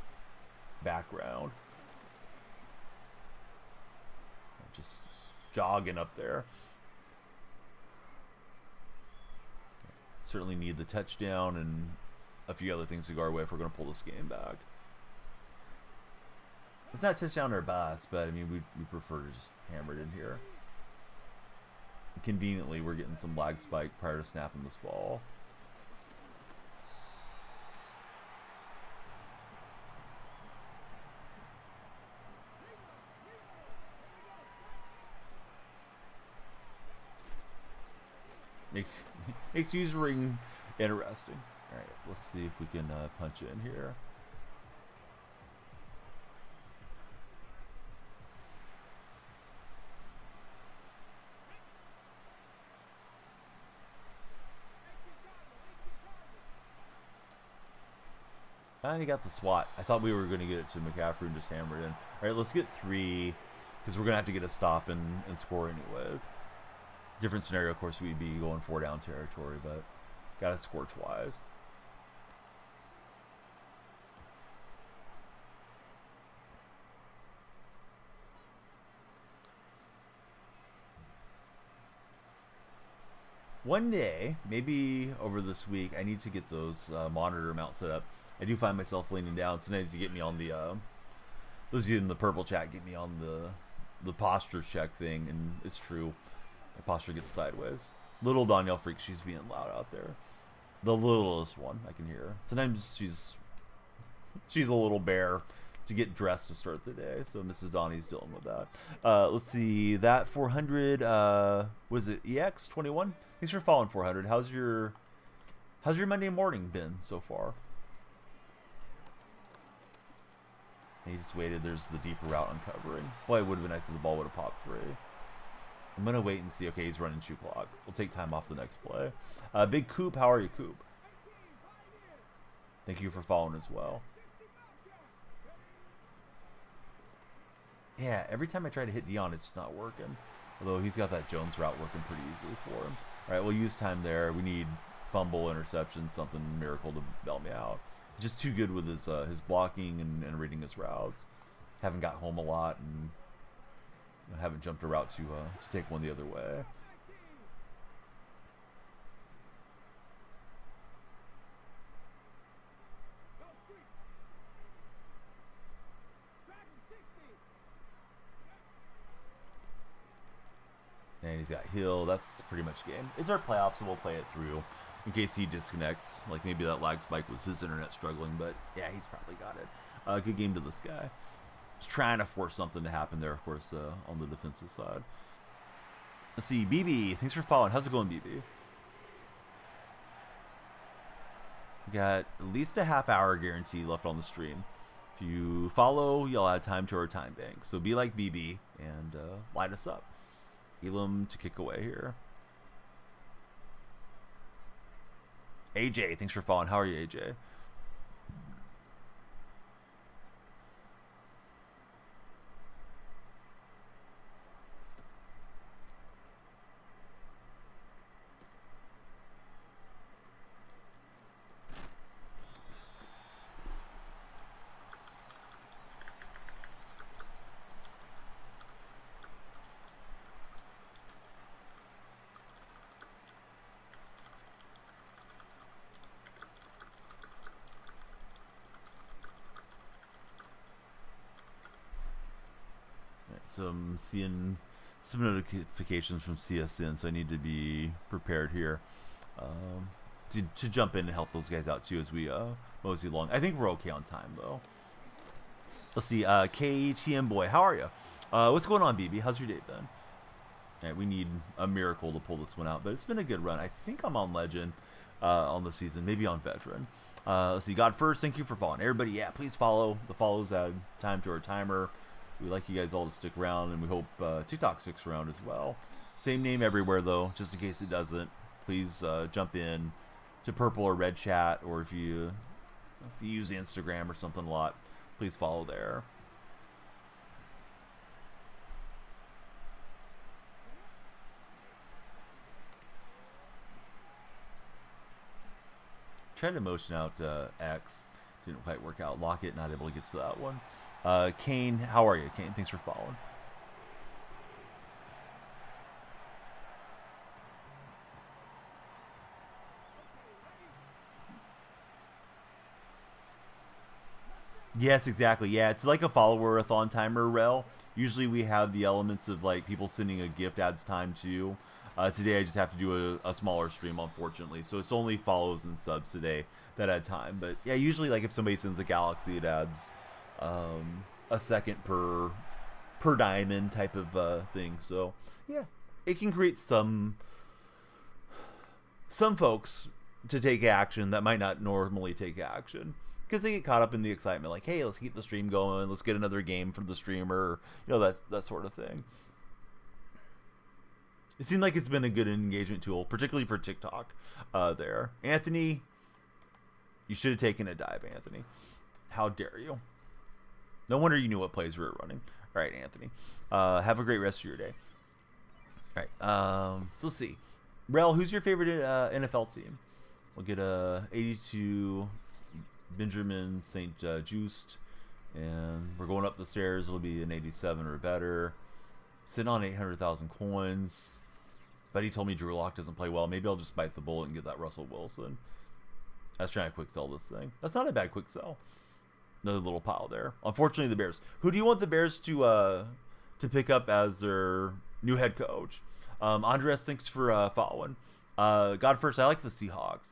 background. Just jogging up there. Certainly need the touchdown and a few other things to go our way if we're going to pull this game back. It's not touchdown or bust, but I mean, we prefer to just hammer it in here. Conveniently, we're getting some lag spike prior to snapping this ball. Makes usering interesting. All right, let's see if we can punch in here. Finally got the swat. I thought we were going to get it to McCaffrey and just hammer it in. All right, let's get 3. because we're gonna have to get a stop and score anyways. Different scenario, of course, we'd be going 4 down territory, but gotta score twice. One day, maybe over this week, I need to get those monitor mounts set up. I do find myself leaning down. Sometimes you get me on the those of you in the purple chat get me on the posture check thing, and it's true. My posture gets sideways. Little Danielle freak, she's being loud out there. The littlest one, I can hear her. Sometimes she's a little bear to get dressed to start the day, so Mrs. Donnie's dealing with that. Let's see, that 400, was it EX21? Thanks for following 400. How's your Monday morning been so far? And he just waited. There's the deeper route uncovering. Boy, it would have been nice if the ball would have popped free. I'm going to wait and see. Okay, he's running 2 clock. We'll take time off the next play. Big Coop, how are you, Coop? Thank you for following as well. Yeah, every time I try to hit Dion, it's just not working. Although he's got that Jones route working pretty easily for him. All right, we'll use time there. We need fumble, interception, something miracle to bail me out. Just too good with his blocking and reading his routes. Haven't got home a lot and haven't jumped a route to take one the other way. And he's got Hill. That's pretty much game. It's our playoffs, so we'll play it through in case he disconnects. Like maybe that lag spike was his internet struggling, but yeah, he's probably got it. Good game to this guy. Just trying to force something to happen there, of course, on the defensive side. Let's see, BB. Thanks for following. How's it going, BB? We got at least a half-hour guarantee left on the stream. If you follow, you'll add time to our time bank. So be like BB and light us up. Elam to kick away here. AJ, thanks for following. How are you, AJ? So I'm seeing some notifications from CSN, so I need to be prepared here to jump in and help those guys out too as we mosey along. I think we're okay on time though. Let's see, KTM boy, how are you? What's going on, BB? How's your day been? All right, we need a miracle to pull this one out, but it's been a good run. I think I'm on Legend on the season, maybe on Veteran. Let's see, God first, thank you for following. Everybody, yeah, please follow. The follows add time to our timer. We like you guys all to stick around, and we hope TikTok sticks around as well. Same name everywhere, though, just in case it doesn't. Please jump in to purple or red chat, or if you use Instagram or something a lot, please follow there. Tried to motion out X. Didn't quite work out. Lockett, not able to get to that one. Kane, how are you, Kane? Thanks for following. Yes, exactly. Yeah, it's like a follower-a-thon timer, Rel. Usually we have the elements of like people sending a gift adds time too. Today I just have to do a smaller stream, unfortunately. So it's only follows and subs today that add time. But yeah, usually like if somebody sends a galaxy, it adds a second per diamond type of thing. So yeah, it can create some folks to take action that might not normally take action because they get caught up in the excitement, like, hey, let's keep the stream going, let's get another game from the streamer, you know, that sort of thing. It seemed like it's been a good engagement tool, particularly for TikTok there. Anthony, you should have taken a dive, Anthony. How dare you? No wonder you knew what plays we were running. All right, Anthony. Have a great rest of your day. All right. So let's see. Rel, who's your favorite NFL team? We'll get a 82 Benjamin St. Just, and we're going up the stairs. It'll be an 87 or better. Sitting on 800,000 coins. Buddy told me Drew Lock doesn't play well. Maybe I'll just bite the bullet and get that Russell Wilson. I was trying to quick sell this thing. That's not a bad quick sell. Another little pile there. Unfortunately, the Bears. Who do you want the Bears to pick up as their new head coach? Andres, thanks for following. God first, I like the Seahawks.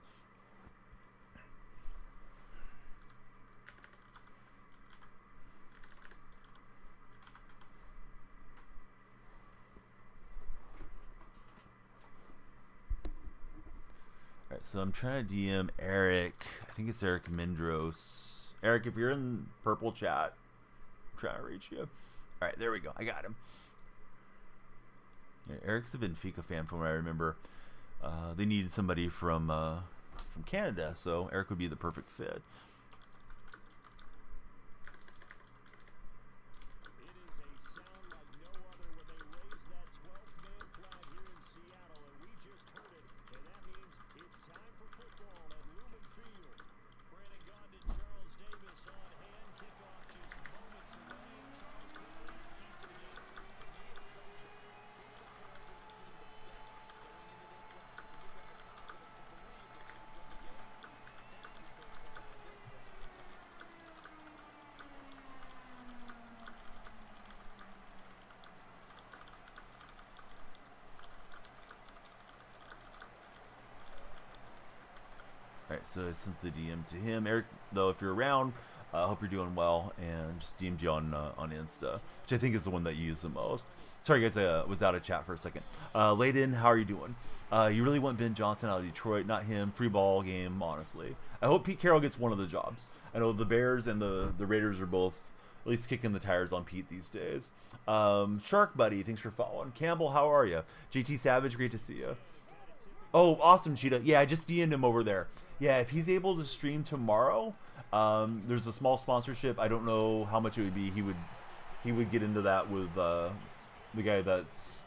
Alright, so I'm trying to DM Eric. I think it's Eric Mindros. Eric, if you're in purple chat, I'm trying to reach you. Alright, there we go. I got him. Yeah, Eric's a Benfica fan from what I remember. They needed somebody from Canada, so Eric would be the perfect fit. Alright, so I sent the DM to him. Eric, though, if you're around, I hope you're doing well, and just DM'd you on Insta, which I think is the one that you use the most. Sorry, guys, I was out of chat for a second. Layden, how are you doing? You really want Ben Johnson out of Detroit, not him. Free ball game, honestly. I hope Pete Carroll gets one of the jobs. I know the Bears and the Raiders are both at least kicking the tires on Pete these days. Shark Buddy, thanks for following. Campbell, how are you? JT Savage, great to see you. Oh, awesome, Cheetah. Yeah, I just DM'd him over there. Yeah, if he's able to stream tomorrow, there's a small sponsorship. I don't know how much it would be. He would get into that with the guy that's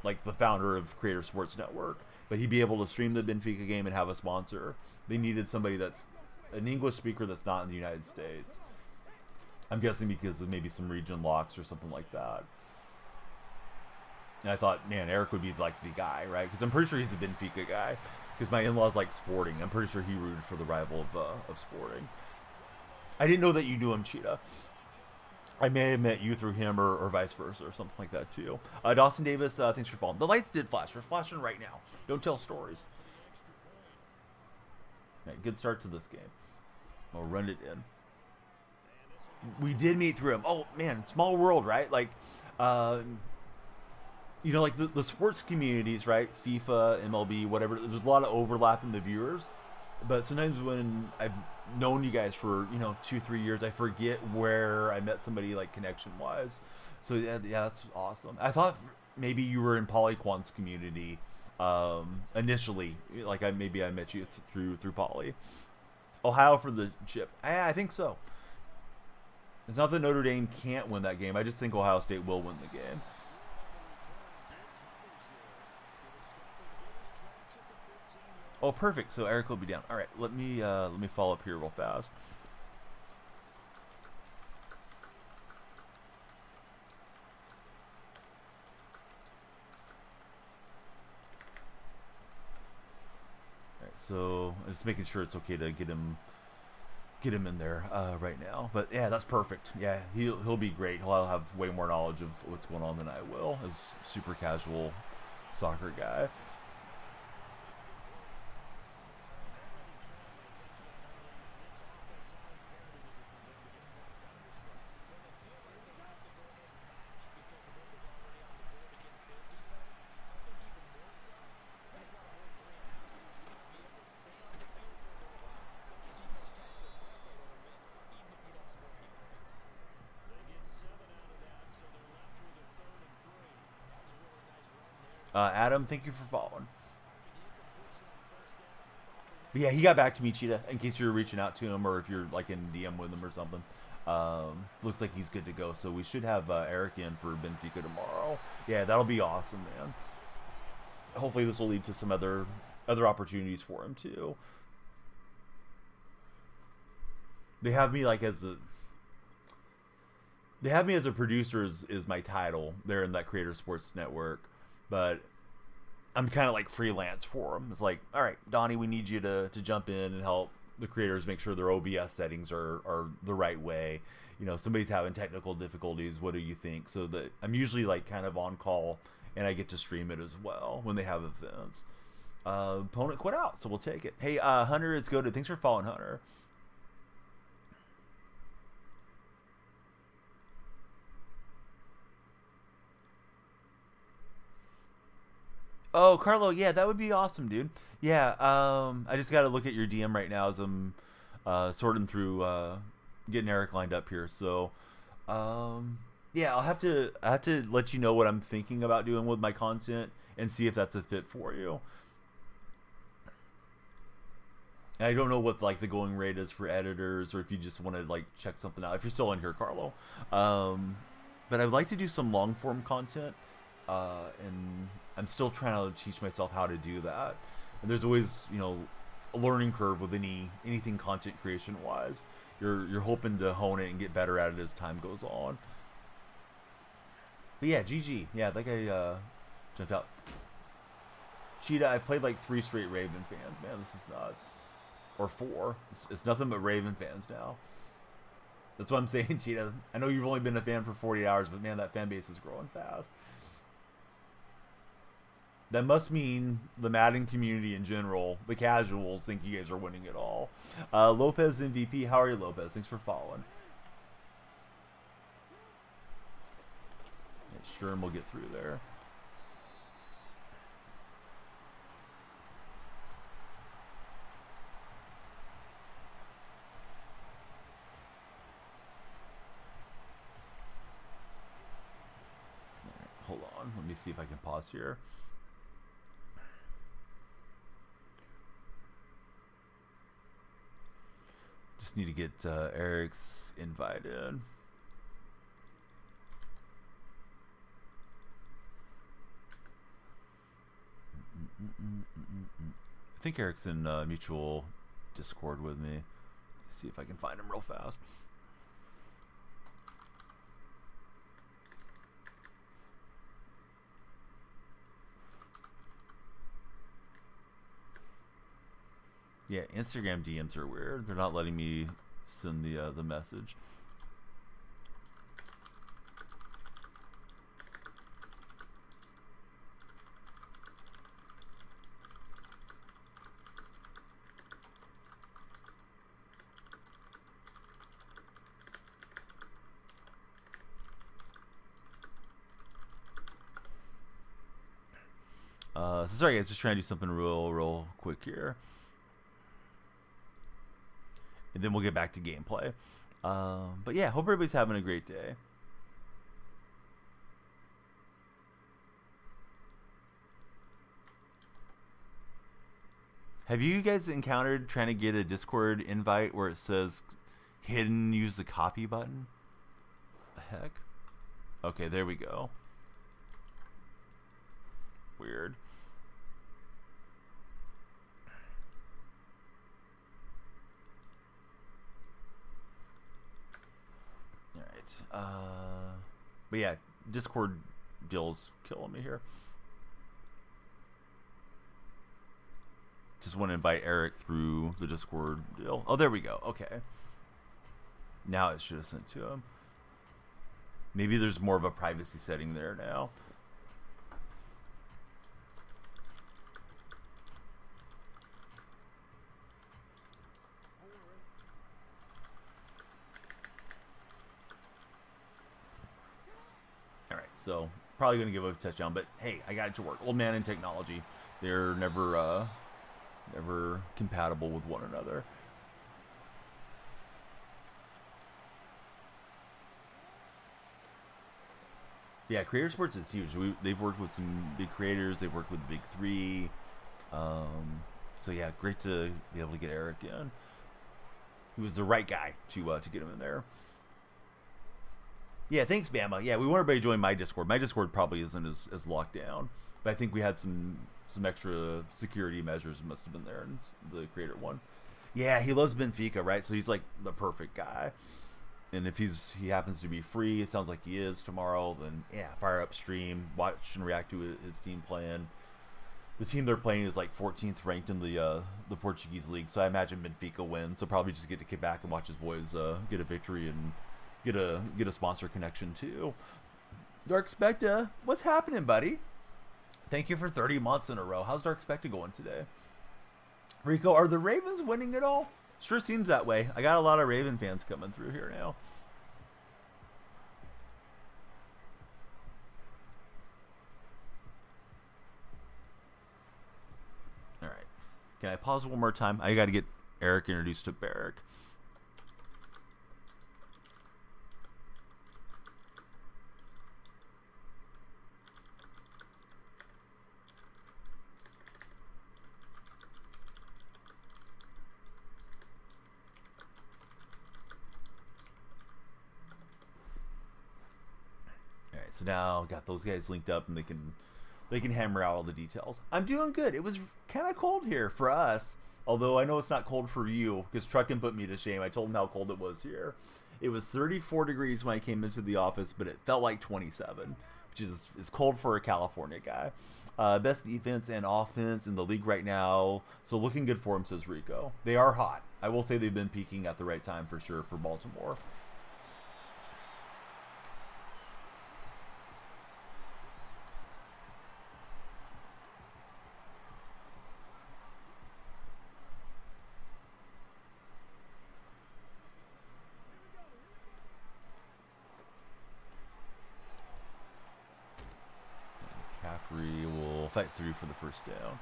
like the founder of Creator Sports Network. But he'd be able to stream the Benfica game and have a sponsor. They needed somebody that's an English speaker that's not in the United States. I'm guessing because of maybe some region locks or something like that. And I thought, man, Eric would be like the guy, right? Because I'm pretty sure he's a Benfica guy. Because my in-laws like Sporting. I'm pretty sure he rooted for the rival of Sporting. I didn't know that you knew him, Cheetah. I may have met you through him or vice versa or something like that too. Dawson Davis, thanks for following. The lights did flash. They're flashing right now. Don't tell stories. Right, good start to this game. I'll run it in. We did meet through him. Oh, man, small world, right? Like, you know, like the sports communities, right? FIFA, MLB, whatever. There's a lot of overlap in the viewers. But sometimes when I've known you guys for, 2-3 years, I forget where I met somebody like connection-wise. So, yeah, that's awesome. I thought maybe you were in Polyquan's community initially. Like, maybe I met you through Poly. Ohio for the chip. I think so. It's not that Notre Dame can't win that game. I just think Ohio State will win the game. Oh, perfect. So Eric will be down. All right, let me follow up here real fast. All right, so I'm just making sure it's okay to get him in there right now. But yeah, that's perfect. Yeah, he'll be great. He'll have way more knowledge of what's going on than I will, as super casual soccer guy. Adam, thank you for following. But yeah, he got back to me, Cheetah, in case you're reaching out to him or if you're like in DM with him or something. Looks like he's good to go. So we should have Eric in for Benfica tomorrow. Yeah, that'll be awesome, man. Hopefully this will lead to some other opportunities for him too. They have me like as a producer is my title there in that Creator Sports Network, but I'm kind of like freelance for them. It's like, all right, Donnie, we need you to jump in and help the creators make sure their OBS settings are the right way. You know, somebody's having technical difficulties. What do you think? So that I'm usually like kind of on call, and I get to stream it as well when they have events. Opponent quit out, so we'll take it. Hey, Hunter is good. Thanks for following, Hunter. Oh, Carlo, yeah, that would be awesome, dude. Yeah, I just got to look at your DM right now as I'm sorting through getting Eric lined up here. So, yeah, I have to let you know what I'm thinking about doing with my content and see if that's a fit for you. And I don't know what like the going rate is for editors, or if you just want to like check something out. If you're still in here, Carlo, but I'd like to do some long form content, and I'm still trying to teach myself how to do that. And there's always, you know, a learning curve with anything content creation wise. You're hoping to hone it and get better at it as time goes on. But yeah, GG. Yeah, that guy jumped out. Cheetah, I've played like 3 straight Raven fans. Man, this is nuts. Or 4. It's nothing but Raven fans now. That's what I'm saying, Cheetah. I know you've only been a fan for 48 hours, but man, that fan base is growing fast. That must mean the Madden community in general, the casuals, think you guys are winning it all. Lopez MVP, how are you, Lopez? Thanks for following. Yeah, Sherm will get through there. All right, hold on, let me see if I can pause here. Just need to get Eric's invited. I think Eric's in mutual Discord with me. Let's see if I can find him real fast. Yeah, Instagram DMs are weird. They're not letting me send the message. So sorry guys, just trying to do something real quick here. And then we'll get back to gameplay. But yeah, hope everybody's having a great day. Have you guys encountered trying to get a Discord invite where it says hidden, use the copy button? The heck? Okay, there we go. Weird. But yeah, Discord deal's killing me here. Just want to invite Eric through the Discord deal. Oh, there we go. Okay. Now it should have sent to him. Maybe there's more of a privacy setting there now. So probably going to give a touchdown, but hey, I got it to work. Old man and technology, they're never compatible with one another. Yeah, Creator Sports is huge. They've worked with some big creators. They've worked with the big 3. So yeah, great to be able to get Eric in. He was the right guy to get him in there. Yeah, thanks, Bama. Yeah, we want everybody to join my Discord. My Discord probably isn't as locked down, but I think we had some extra security measures must have been there in the creator one. Yeah, he loves Benfica, right? So he's like the perfect guy. And if he happens to be free, it sounds like he is tomorrow, then yeah, fire up stream, watch and react to his team playing. The team they're playing is like 14th ranked in the Portuguese league, so I imagine Benfica win. So probably just get to kick back and watch his boys get a victory and get a sponsor connection too. Dark Specta, what's happening, buddy? Thank you for 30 months in a row. How's Dark Specta going today? Rico, are the Ravens winning at all? Sure seems that way. I got a lot of Raven fans coming through here now. All right. Can I pause one more time? I got to get Eric introduced to Barrick. So now got those guys linked up and they can hammer out all the details. I'm doing good. It was kind of cold here for us, although I know it's not cold for you because Truckin put me to shame. I told him how cold it was here. It was 34 degrees when I came into the office, but it felt like 27, which is cold for a California guy. Best defense and offense in the league right now, so looking good for him, says Rico. They are hot. I will say they've been peaking at the right time for sure for Baltimore. Will fight through for the first down.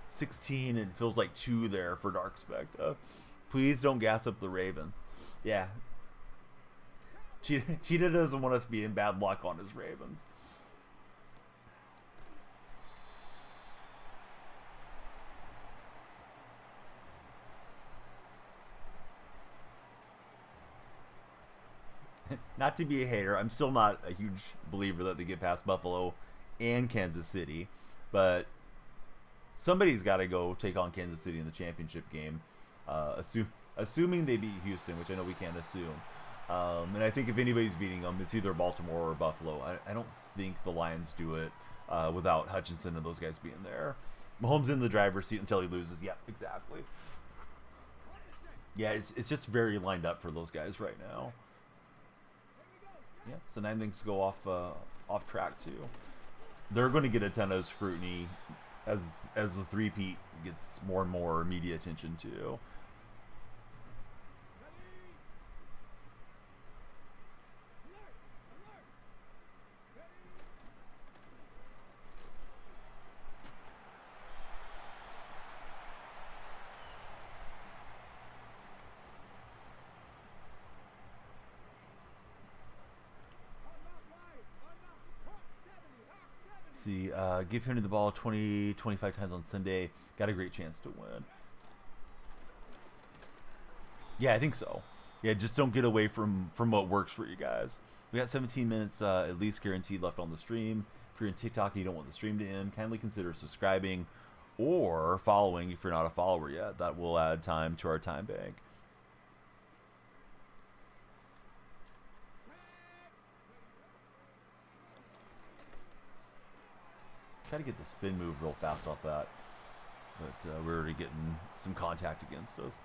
16, and it feels like 2 there for Dark Spectre. Please don't gas up the Raven. Yeah. Cheetah doesn't want us being bad luck on his Ravens. Not to be a hater, I'm still not a huge believer that they get past Buffalo and Kansas City, but somebody's got to go take on Kansas City in the championship game, assuming they beat Houston, which I know we can't assume. And I think if anybody's beating them, it's either Baltimore or Buffalo. I don't think the Lions do it without Hutchinson and those guys being there. Mahomes in the driver's seat until he loses. Yeah, exactly. Yeah, it's just very lined up for those guys right now. Yeah, so 9 things go off track too. They're going to get a ton of scrutiny as the three-peat gets more and more media attention too. Give Henry the ball 20-25 times on Sunday. Got a great chance to win. Yeah, I think so. Yeah, just don't get away from what works for you guys. We got 17 minutes at least guaranteed left on the stream. If you're in TikTok and you don't want the stream to end, kindly consider subscribing or following if you're not a follower yet. That will add time to our time bank. Try to get the spin move real fast off that, but we're already getting some contact against us.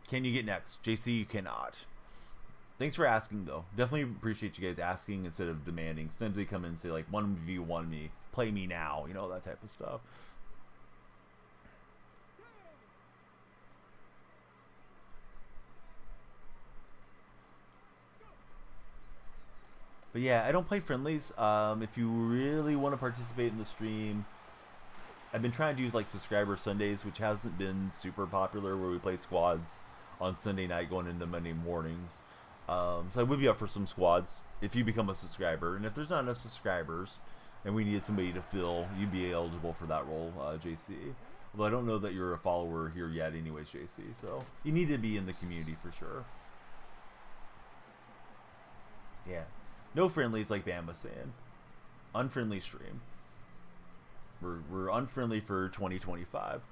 Can you get next? JC, you cannot. Thanks for asking, though. Definitely appreciate you guys asking instead of demanding. Sometimes they come in and say, like, 1v1 me, play me now, you know, that type of stuff. But yeah, I don't play friendlies. If you really want to participate in the stream, I've been trying to use like subscriber Sundays, which hasn't been super popular, where we play squads on Sunday night going into Monday mornings. So I would be up for some squads if you become a subscriber. And if there's not enough subscribers and we needed somebody to fill, you'd be eligible for that role, JC. Although I don't know that you're a follower here yet anyways, JC. So you need to be in the community for sure. Yeah. No friendlies like Bam was saying. Unfriendly stream. We're unfriendly for 2025.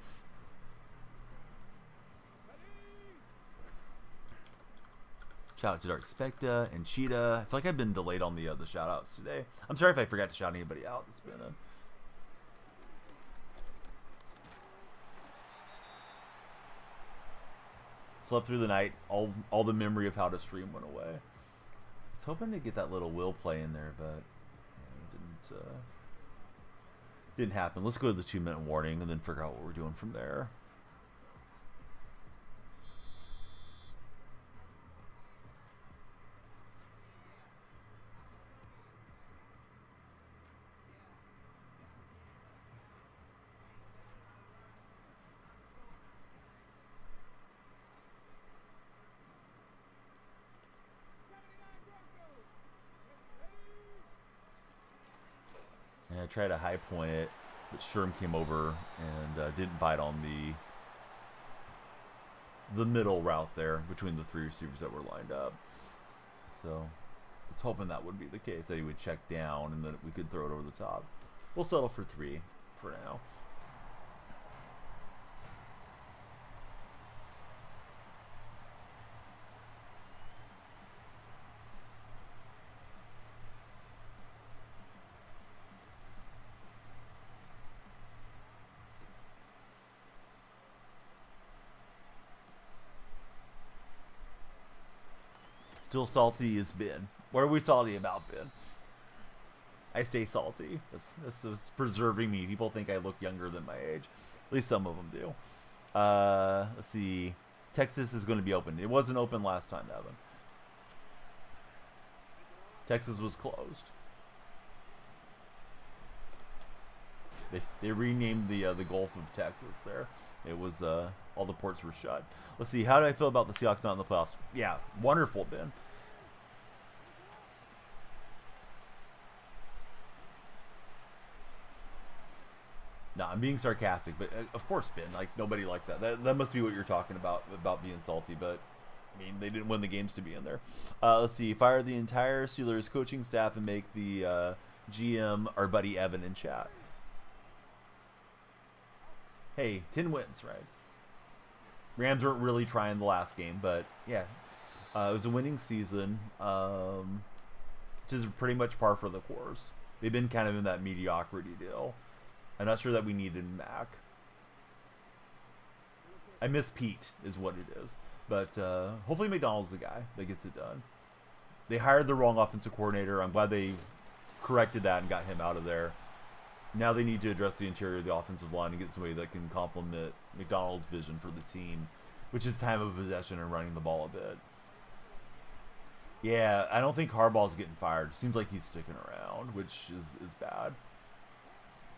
Shout out to Dark Specta and Cheetah. I feel like I've been delayed on the shout outs today. I'm sorry if I forgot to shout anybody out. It's been a... Slept through the night. All the memory of how to stream went away. I was hoping to get that little will play in there, but yeah, it didn't happen. Let's go to the 2-minute warning and then figure out what we're doing from there. I tried to high point it, but Sherm came over and didn't bite on the middle route there between the 3 receivers that were lined up. So I was hoping that would be the case, that he would check down and then we could throw it over the top. We'll settle for 3 for now. Still salty as Ben. What are we salty about, Ben? I stay salty. This is preserving me. People think I look younger than my age. At least some of them do. Let's see. Texas is going to be open. It wasn't open last time, Evan. Texas was closed. They renamed the Gulf of Texas there. It was all the ports were shut. Let's see. How do I feel about the Seahawks not in the playoffs? Yeah, wonderful, Ben. No, I'm being sarcastic, but of course, Ben. Like nobody likes that. That must be what you're talking about being salty. But I mean, they didn't win the games to be in there. Let's see. Fire the entire Steelers coaching staff and make the GM our buddy Evan in chat. Hey, 10 wins, right? Rams weren't really trying the last game, but yeah, it was a winning season, which is pretty much par for the course. They've been kind of in that mediocrity deal. I'm not sure that we needed Mac. I miss Pete, is what it is. But hopefully McDonald's the guy that gets it done. They hired the wrong offensive coordinator. I'm glad they corrected that and got him out of there. Now they need to address the interior of the offensive line and get somebody that can complement McDonald's vision for the team, which is time of possession and running the ball a bit. Yeah, I don't think Harbaugh's getting fired. Seems like he's sticking around, which is bad.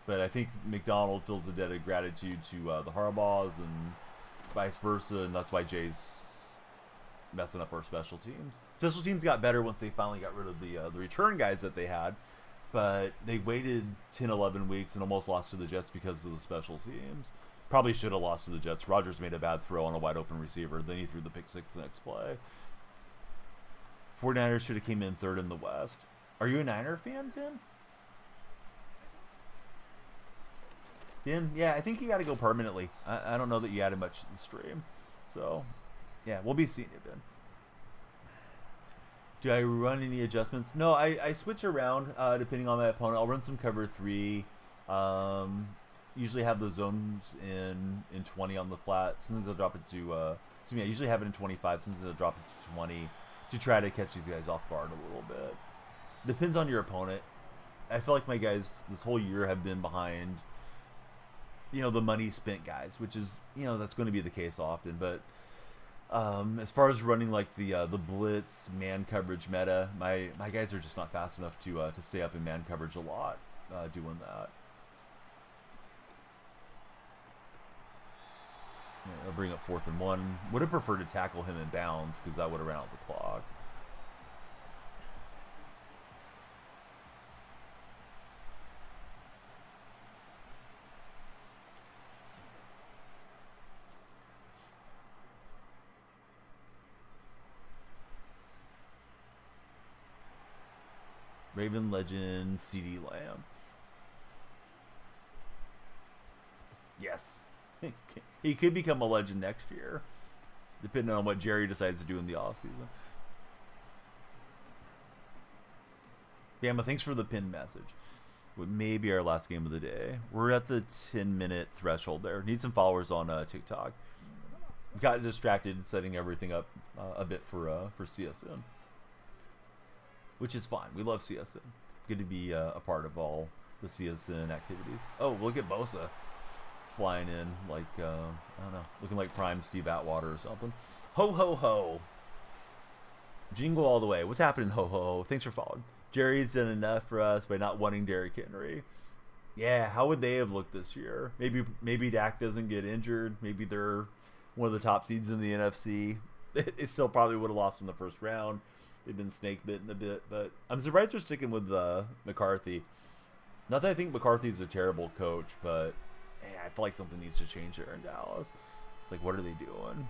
But I think McDonald feels a debt of gratitude to the Harbaughs and vice versa, and that's why Jay's messing up our special teams. Special teams got better once they finally got rid of the return guys that they had. But they waited 10, 11 weeks and almost lost to the Jets because of the special teams. Probably should have lost to the Jets. Rodgers made a bad throw on a wide open receiver. Then he threw the pick six the next play. 49ers should have came in third in the West. Are you a Niner fan, Ben? Ben, yeah, I think you got to go permanently. I don't know that you added much to the stream. So, yeah, we'll be seeing you, Ben. Do I run any adjustments? No, I switch around depending on my opponent. I'll run some cover 3. Usually have the zones in 20 on the flat. Sometimes I'll drop it to, I usually have it in 25. Sometimes I'll drop it to 20 to try to catch these guys off guard a little bit. Depends on your opponent. I feel like my guys this whole year have been behind, the money spent guys, which is, that's going to be the case often. But as far as running like the blitz man coverage meta, my guys are just not fast enough to stay up in man coverage a lot doing that. Yeah, I'll bring up 4th and 1. Would have preferred to tackle him in bounds because that would have ran out the clock. Raven legend CD Lamb. Yes. He could become a legend next year, depending on what Jerry decides to do in the offseason. Bama, thanks for the pin message. What may be our last game of the day. We're at the 10-minute threshold there. Need some followers on TikTok. Got distracted setting everything up a bit for CSN, which is fine. We love CSN. Good to be a part of all the CSN activities. Oh, look at Bosa flying in like, I don't know, looking like prime Steve Atwater or something. Ho, ho, ho. Jingle all the way. What's happening, ho, ho, ho? Thanks for following. Jerry's done enough for us by not wanting Derrick Henry. Yeah, how would they have looked this year? Maybe Dak doesn't get injured. Maybe they're one of the top seeds in the NFC. They still probably would have lost in the first round. They've been snake bitten a bit, but I'm surprised they're sticking with McCarthy. Not that I think McCarthy's a terrible coach, but hey, I feel like something needs to change there in Dallas. It's like, what are they doing?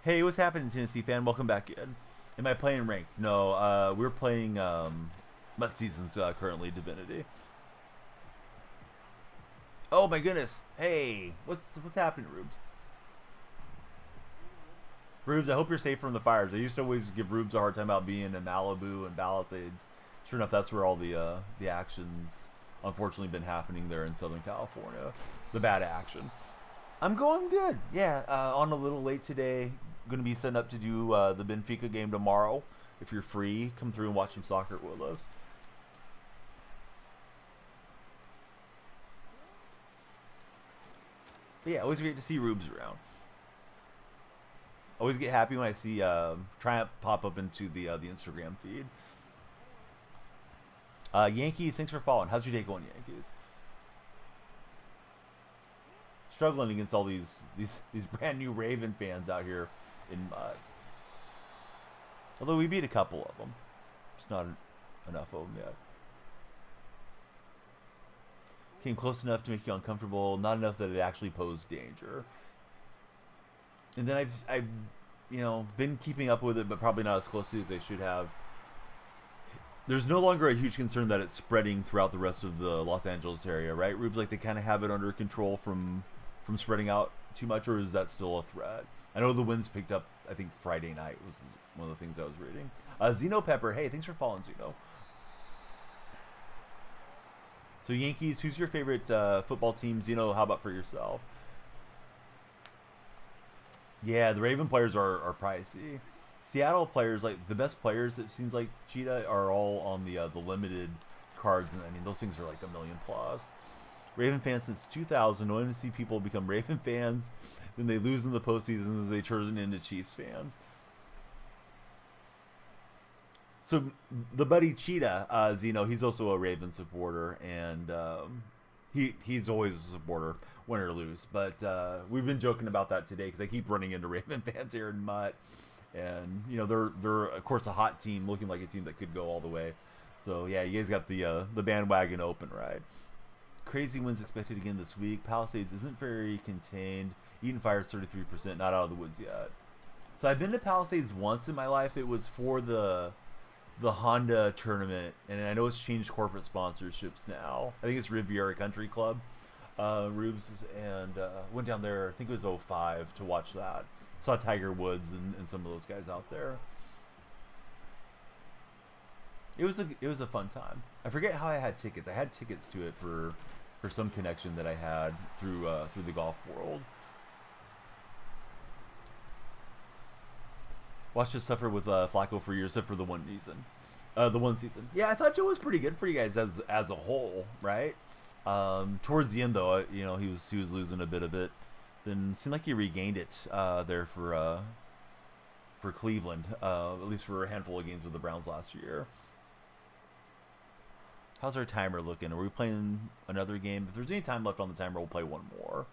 Hey, what's happening, Tennessee fan? Welcome back in. Am I playing ranked? No, we're playing Mud Seasons currently, Divinity. Oh my goodness! Hey, what's happening, Rubes? Rubes, I hope you're safe from the fires. I used to always give Rubes a hard time about being in Malibu and Palisades. Sure enough, that's where all the action's unfortunately been happening there in Southern California. The bad action. I'm going good. Yeah, on a little late today. Going to be setting up to do the Benfica game tomorrow. If you're free, come through and watch some soccer at Willows. But yeah, always great to see Rubes around. Always get happy when I see Triumph pop up into the Instagram feed. Yankees, thanks for following. How's your day going, Yankees? Struggling against all these brand new Raven fans out here in mud. Although we beat a couple of them. Just not enough of them yet. Came close enough to make you uncomfortable, not enough that it actually posed danger. And then I've been keeping up with it, but probably not as closely as I should have. There's no longer a huge concern that it's spreading throughout the rest of the Los Angeles area, right? Rubes, like they kind of have it under control from spreading out too much, or is that still a threat? I know the winds picked up, I think Friday night was one of the things I was reading. Zeno Pepper, hey, thanks for following, Zeno. So Yankees, who's your favorite football team? Zeno, how about for yourself? Yeah, the Raven players are pricey. Seattle players, like the best players, it seems like Cheetah are all on the limited cards, and I mean those things are like $1 million plus. Raven fans since 2000. Wanting to see people become Raven fans, then they lose in the postseason as they turn into Chiefs fans. So the buddy Cheetah, Zeno, he's also a Raven supporter, and he's always a supporter, win or lose. But we've been joking about that today because I keep running into Raven fans here in Mutt, and they're of course a hot team, looking like a team that could go all the way. So yeah, you guys got the bandwagon open, right? Crazy winds expected again this week. Palisades isn't very contained. Eaton Fire's 33%, not out of the woods yet. So I've been to Palisades once in my life. It was for the Honda tournament, and I know it's changed corporate sponsorships now. I think it's Riviera Country Club, Rubes, and went down there, I think it was 2005, to watch that. Saw Tiger Woods and some of those guys out there. It was a fun time. I forget how I had tickets. I had tickets to it for some connection that I had through the golf world. Watched us suffer with Flacco for years, except for the one season. Yeah, I thought Joe was pretty good for you guys as a whole, right? Towards the end, though, he was losing a bit of it. Then seemed like he regained it there for for Cleveland, at least for a handful of games with the Browns last year. How's our timer looking? Are we playing another game? If there's any time left on the timer, we'll play one more.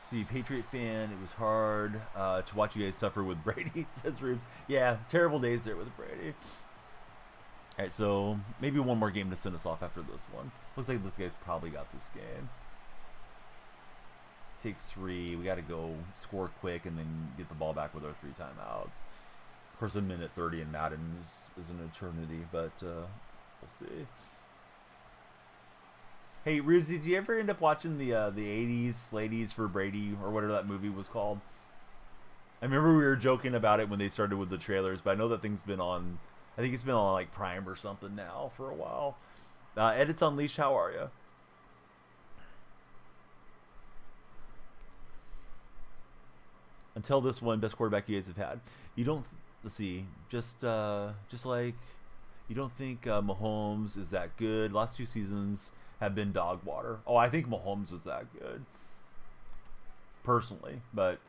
See, Patriot fan, it was hard to watch you guys suffer with Brady, says Rubes. Yeah, terrible days there with Brady. All right, so maybe one more game to send us off after this one. Looks like this guy's probably got this game. Takes 3. We got to go score quick and then get the ball back with our 3 timeouts. Of course, a minute 30 in Madden is an eternity, but we'll see. Hey, Rubes, did you ever end up watching the 80s ladies for Brady or whatever that movie was called? I remember we were joking about it when they started with the trailers, but I know that thing's been on, I think it's been on like Prime or something now for a while. Edits Unleashed, how are you? Until this one, best quarterback you guys have had. You don't, let's see, just like, you don't think Mahomes is that good? Last 2 seasons have been dog water. Oh, I think Mahomes is that good, personally, but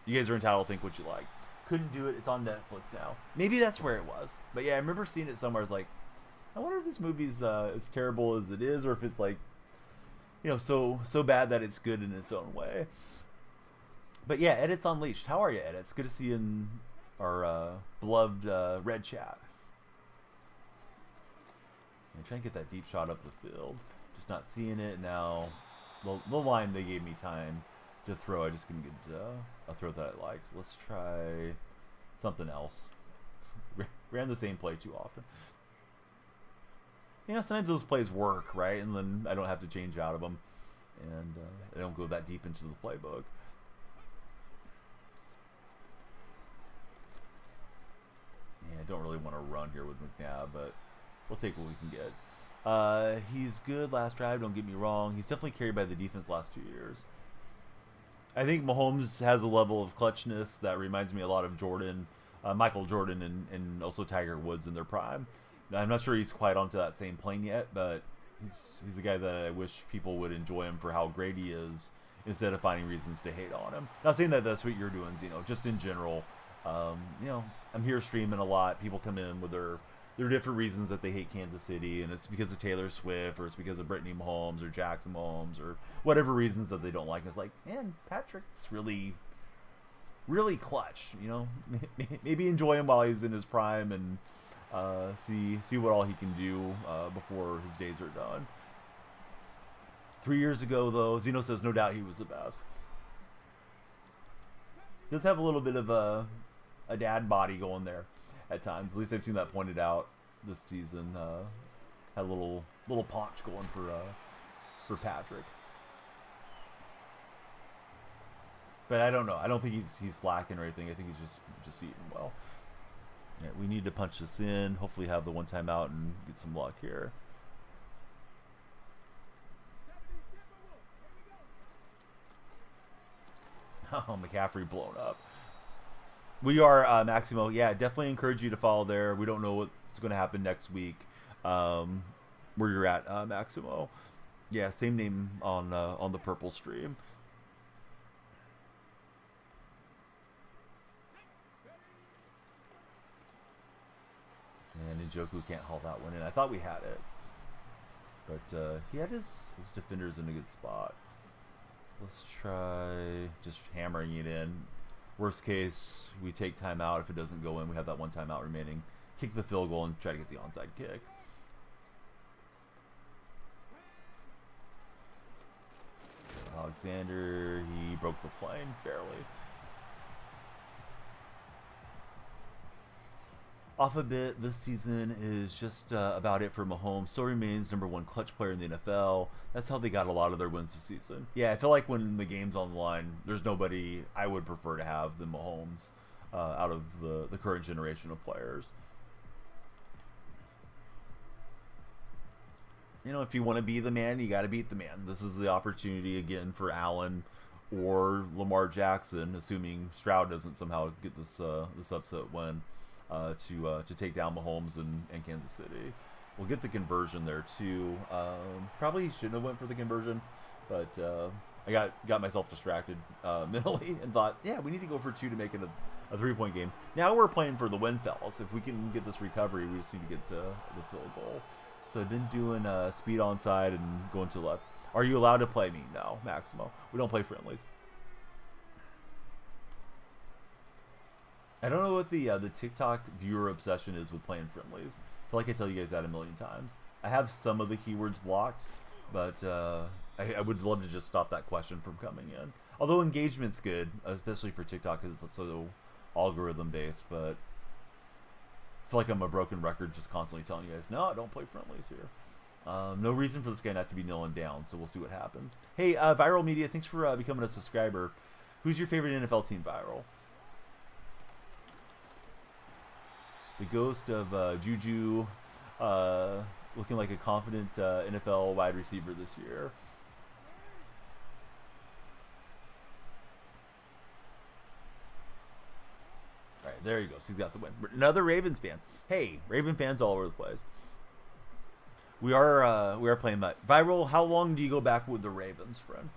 you guys are entitled to think what you like. Couldn't do it. It's on Netflix now. Maybe that's where it was. But yeah, I remember seeing it somewhere. I was like, I wonder if this movie's as terrible as it is, or if it's like, you know, so bad that it's good in its own way. But yeah, Edits Unleashed. How are you, Edits? Good to see you in our beloved red chat. I'm trying to get that deep shot up the field. Just not seeing it now. The line they gave me time to throw, I just couldn't get a throw that I liked. Let's try something else. Ran the same play too often. You know, sometimes those plays work, right? And then I don't have to change out of them. And I don't go that deep into the playbook. Yeah, I don't really want to run here with McNabb, but we'll take what we can get. He's good last drive, don't get me wrong. He's definitely carried by the defense last 2 years. I think Mahomes has a level of clutchness that reminds me a lot of Jordan, Michael Jordan, and also Tiger Woods in their prime. Now, I'm not sure he's quite onto that same plane yet, but he's a guy that I wish people would enjoy him for how great he is instead of finding reasons to hate on him. Not saying that that's what you're doing, you know, just in general. You know, I'm here streaming a lot. People come in with their different reasons that they hate Kansas City, and it's because of Taylor Swift, or it's because of Brittany Mahomes, or Jackson Mahomes, or whatever reasons that they don't like. It's like, man, Patrick's really, really clutch. You know, maybe enjoy him while he's in his prime, and see what all he can do before his days are done. 3 years ago, though, Zeno says no doubt he was the best. Does have a little bit of a dad body going there at times. At least I've seen that pointed out this season. Had a little paunch going for Patrick. But I don't know. I don't think he's slacking or anything. I think he's just eating well. Yeah, we need to punch this in. Hopefully have the one time out and get some luck here. Oh, McCaffrey blown up. We are Maximo. Yeah, definitely encourage you to follow there. We don't know what's going to happen next week. Where you're at, Maximo. Yeah, same name on the purple stream. And Njoku can't haul that one in. I thought we had it, but he had his defenders in a good spot. Let's try just hammering it in. Worst case, we take timeout. If it doesn't go in, we have that one timeout remaining. Kick the field goal and try to get the onside kick. Alexander, he broke the plane, barely. Off a bit this season is just about it for Mahomes. Still remains #1 clutch player in the NFL. That's how they got a lot of their wins this season. Yeah, I feel like when the game's on the line, there's nobody I would prefer to have than Mahomes. out of the current generation of players. You know, if you want to be the man, you got to beat the man. This is the opportunity again for Allen or Lamar Jackson, assuming Stroud doesn't somehow get this this upset win, to take down Mahomes and Kansas City. We'll get the conversion there too. Probably shouldn't have went for the conversion, but I got myself distracted mentally and thought, yeah, we need to go for 2 to make it a 3-point game. Now we're playing for the win, fellas. If we can get this recovery, we just need to get the field goal. So I've been doing speed onside and going to the left. Are you allowed to play me? No, Maximo. We don't play friendlies. I don't know what the TikTok viewer obsession is with playing friendlies. I feel like I tell you guys that a million times. I have some of the keywords blocked, but I would love to just stop that question from coming in. Although engagement's good, especially for TikTok because it's so algorithm based, but I feel like I'm a broken record just constantly telling you guys, no, I don't play friendlies here. No reason for this guy not to be kneeling down, so we'll see what happens. Hey, Viral Media, thanks for becoming a subscriber. Who's your favorite NFL team, Viral? The ghost of Juju looking like a confident NFL wide receiver this year. All right, there he goes. He's got the win. Another Ravens fan. Hey, Raven fans all over the place. We are playing that. Viral, how long do you go back with the Ravens, friend?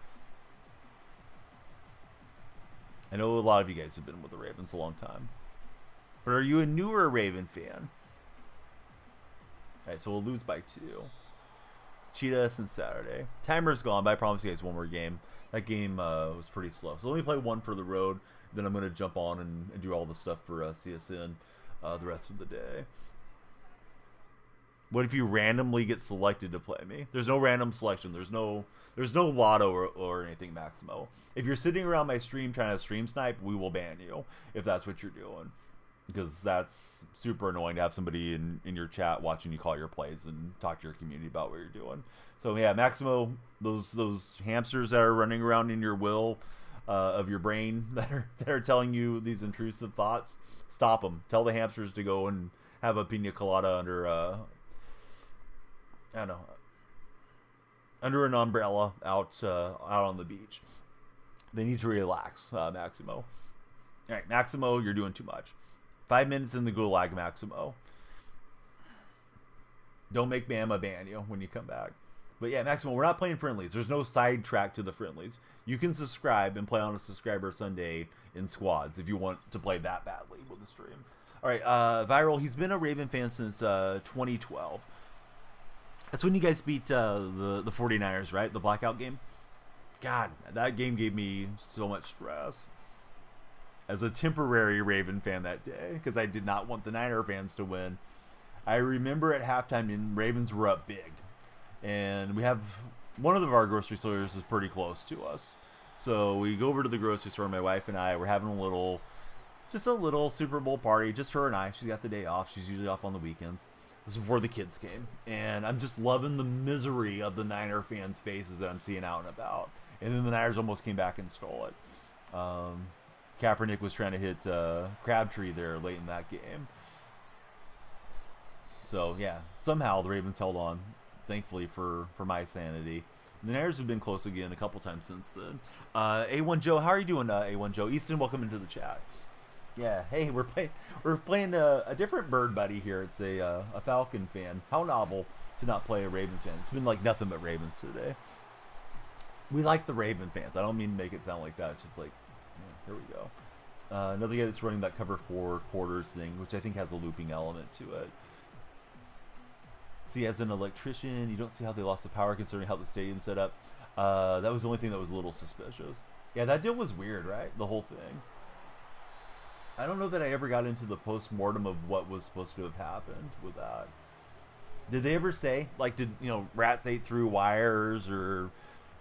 I know a lot of you guys have been with the Ravens a long time. But are you a newer Raven fan? All right, so we'll lose by 2. Cheetah since Saturday. Timer's gone, but I promise you guys one more game. That game was pretty slow. So let me play one for the road. Then I'm going to jump on and do all the stuff for CSN the rest of the day. What if you randomly get selected to play me? There's no random selection. There's no lotto or anything, Maximo. If you're sitting around my stream trying to stream snipe, we will ban you if that's what you're doing. Because that's super annoying to have somebody in your chat watching you call your plays and talk to your community about what you're doing. So yeah, Maximo, those hamsters that are running around in your will of your brain that are telling you these intrusive thoughts, stop them. Tell the hamsters to go and have a pina colada under I don't know, under an umbrella out on the beach. They need to relax, Maximo. All right, Maximo, you're doing too much. 5 minutes in the gulag, Maximo. Don't make Bama ban you when you come back. But yeah, Maximo, we're not playing friendlies. There's no sidetrack to the friendlies. You can subscribe and play on a subscriber Sunday in squads if you want to play that badly with the stream. All right, Viral, he's been a Raven fan since 2012. That's when you guys beat the 49ers, right? The blackout game? God, that game gave me so much stress. As a temporary Raven fan that day, because I did not want the Niner fans to win. I remember at halftime, and Ravens were up big. And we have one of our grocery stores is pretty close to us. So we go over to the grocery store, my wife and I, we're having just a little Super Bowl party, just her and I. She's got the day off. She's usually off on the weekends. This is before the kids came. And I'm just loving the misery of the Niner fans' faces that I'm seeing out and about. And then the Niners almost came back and stole it. Kaepernick was trying to hit Crabtree there late in that game. So, yeah, somehow the Ravens held on, thankfully for my sanity. The Niners have been close again a couple times since then. A1 Joe, how are you doing, A1 Joe? Easton, welcome into the chat. Yeah, hey, we're playing a different bird buddy here. It's a Falcon fan. How novel to not play a Ravens fan. It's been like nothing but Ravens today. We like the Raven fans. I don't mean to make it sound like that. It's just like, here we go. Another guy that's running that cover 4 quarters thing, which I think has a looping element to it. See, as an electrician, you don't see how they lost the power considering how the stadium's set up. That was the only thing that was a little suspicious. Yeah, that deal was weird, right? The whole thing. I don't know that I ever got into the post-mortem of what was supposed to have happened with that. Did they ever say, like, did, rats ate through wires or,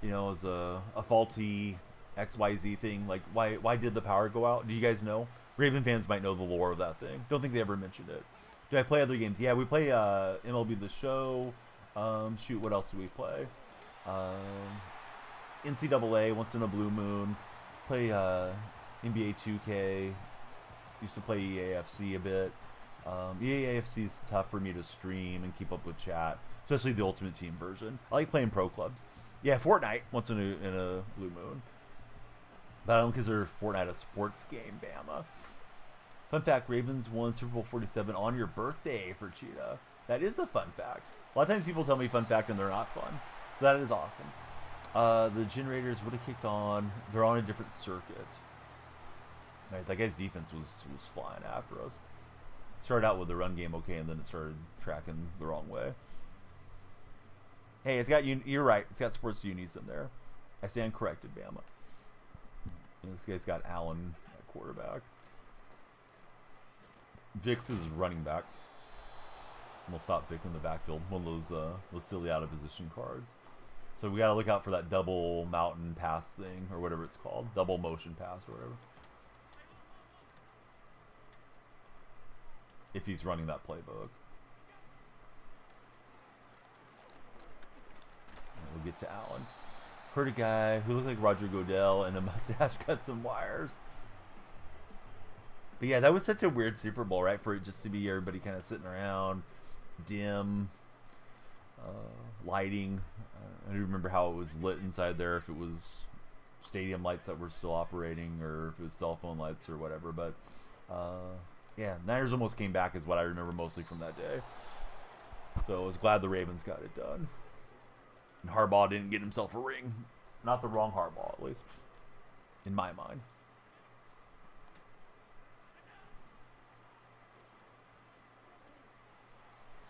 was a faulty XYZ thing? Like, why did the power go out? Do you guys know? Raven fans might know the lore of that thing. Don't think they ever mentioned it. Did I play other games? Yeah, we play MLB The Show. Shoot, what else do we play? NCAA, Once in a Blue Moon. Play NBA 2K. Used to play EAFC a bit. EAFC is tough for me to stream and keep up with chat, especially the Ultimate Team version. I like playing pro clubs. Yeah, Fortnite once in a blue moon. But I don't consider Fortnite a sports game, Bama. Fun fact, Ravens won Super Bowl 47 on your birthday for Cheetah. That is a fun fact. A lot of times people tell me fun fact and they're not fun. So that is awesome. The Generators would have kicked on. They're on a different circuit. Right, that guy's defense was flying after us. Started out with the run game okay, and then it started tracking the wrong way. Hey, it's got you're right. It's got sports unis in there. I stand corrected, Bama. And this guy's got Allen at quarterback. Vix is running back. And we'll stop Vic in the backfield. One of those silly out of position cards. So we got to look out for that double mountain pass thing, or whatever it's called. Double motion pass, or whatever. If he's running that playbook. And we'll get to Allen. Heard a guy who looked like Roger Goodell and a mustache cut some wires. But yeah, that was such a weird Super Bowl, right? For it just to be everybody kind of sitting around, dim, lighting. I don't remember how it was lit inside there, if it was stadium lights that were still operating or if it was cell phone lights or whatever. But yeah, Niners almost came back is what I remember mostly from that day. So I was glad the Ravens got it done. And Harbaugh didn't get himself a ring. Not the wrong Harbaugh, at least. In my mind.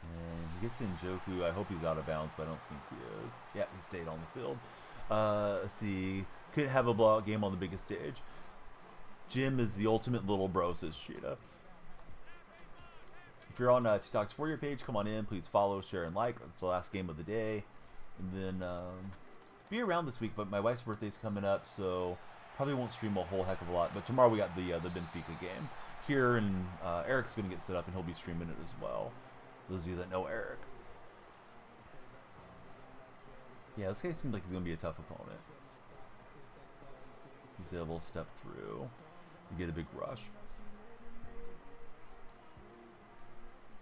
And he gets Njoku. I hope he's out of bounds, but I don't think he is. Yeah, he stayed on the field. Let's see. Could have a blowout game on the biggest stage. Jim is the ultimate little bro, says Cheetah. If you're on TikTok's For Your page, come on in. Please follow, share, and like. It's the last game of the day. And then be around this week, but my wife's birthday's coming up, so probably won't stream a whole heck of a lot. But tomorrow we got the Benfica game here, and Eric's going to get set up, and he'll be streaming it as well. Those of you that know Eric. Yeah, this guy seems like he's going to be a tough opponent. He's able to step through and get a big rush.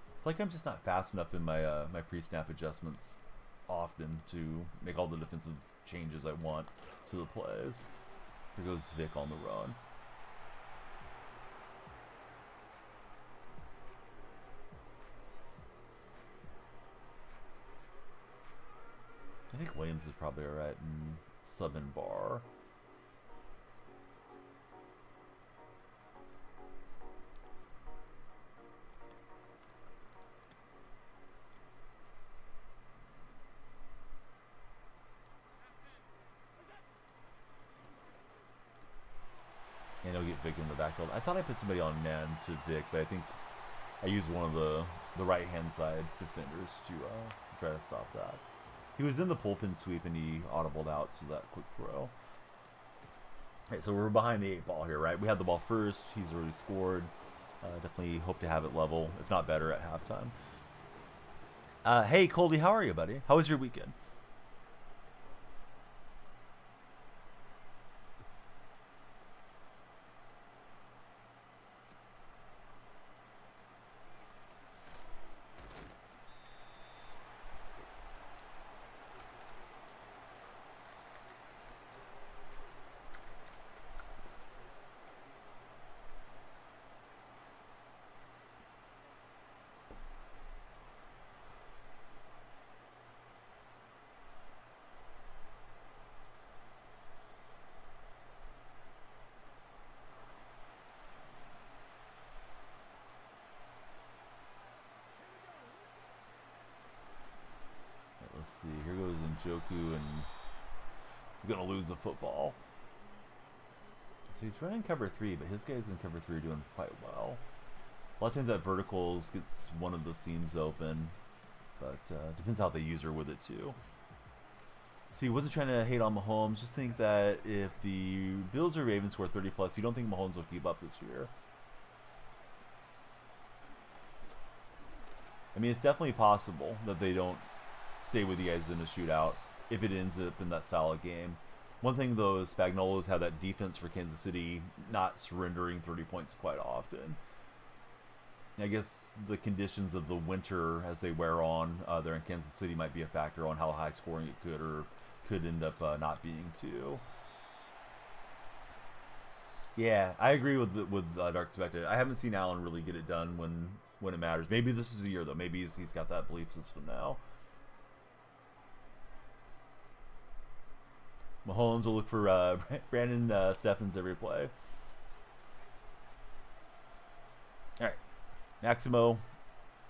I feel like I'm just not fast enough in my my pre-snap adjustments often to make all the defensive changes I want to the plays. Here goes Vic on the run. I think Williams is probably alright in sub and bar. And he'll get Vic in the backfield. I thought I put somebody on man to Vic, but I think I used one of the right-hand side defenders to try to stop that. He was in the bullpen sweep and he audibled out to that quick throw. All right, so we're behind the 8 ball here, right? We had the ball first. He's already scored. Definitely hope to have it level, if not better, at halftime. Hey, Coldy, how are you, buddy? How was your weekend? Let's see. Here goes Njoku, and he's going to lose the football. So he's running cover 3, but his guys in cover 3 are doing quite well. A lot of times that verticals gets one of the seams open, but depends how they use her with it too. See, wasn't trying to hate on Mahomes. Just think that if the Bills or Ravens score 30 plus, you don't think Mahomes will keep up this year. I mean, it's definitely possible that they don't stay with you guys in a shootout if it ends up in that style of game. One thing though is Spagnuolo's had that defense for Kansas City not surrendering 30 points quite often. I guess the conditions of the winter as they wear on there in Kansas City might be a factor on how high scoring it could or could end up not being too. Yeah, I agree with Dark Spectre. I haven't seen Allen really get it done when it matters. Maybe this is the year though. Maybe he's got that belief system now. Mahomes will look for Brandon Steffens every play. All right, Maximo,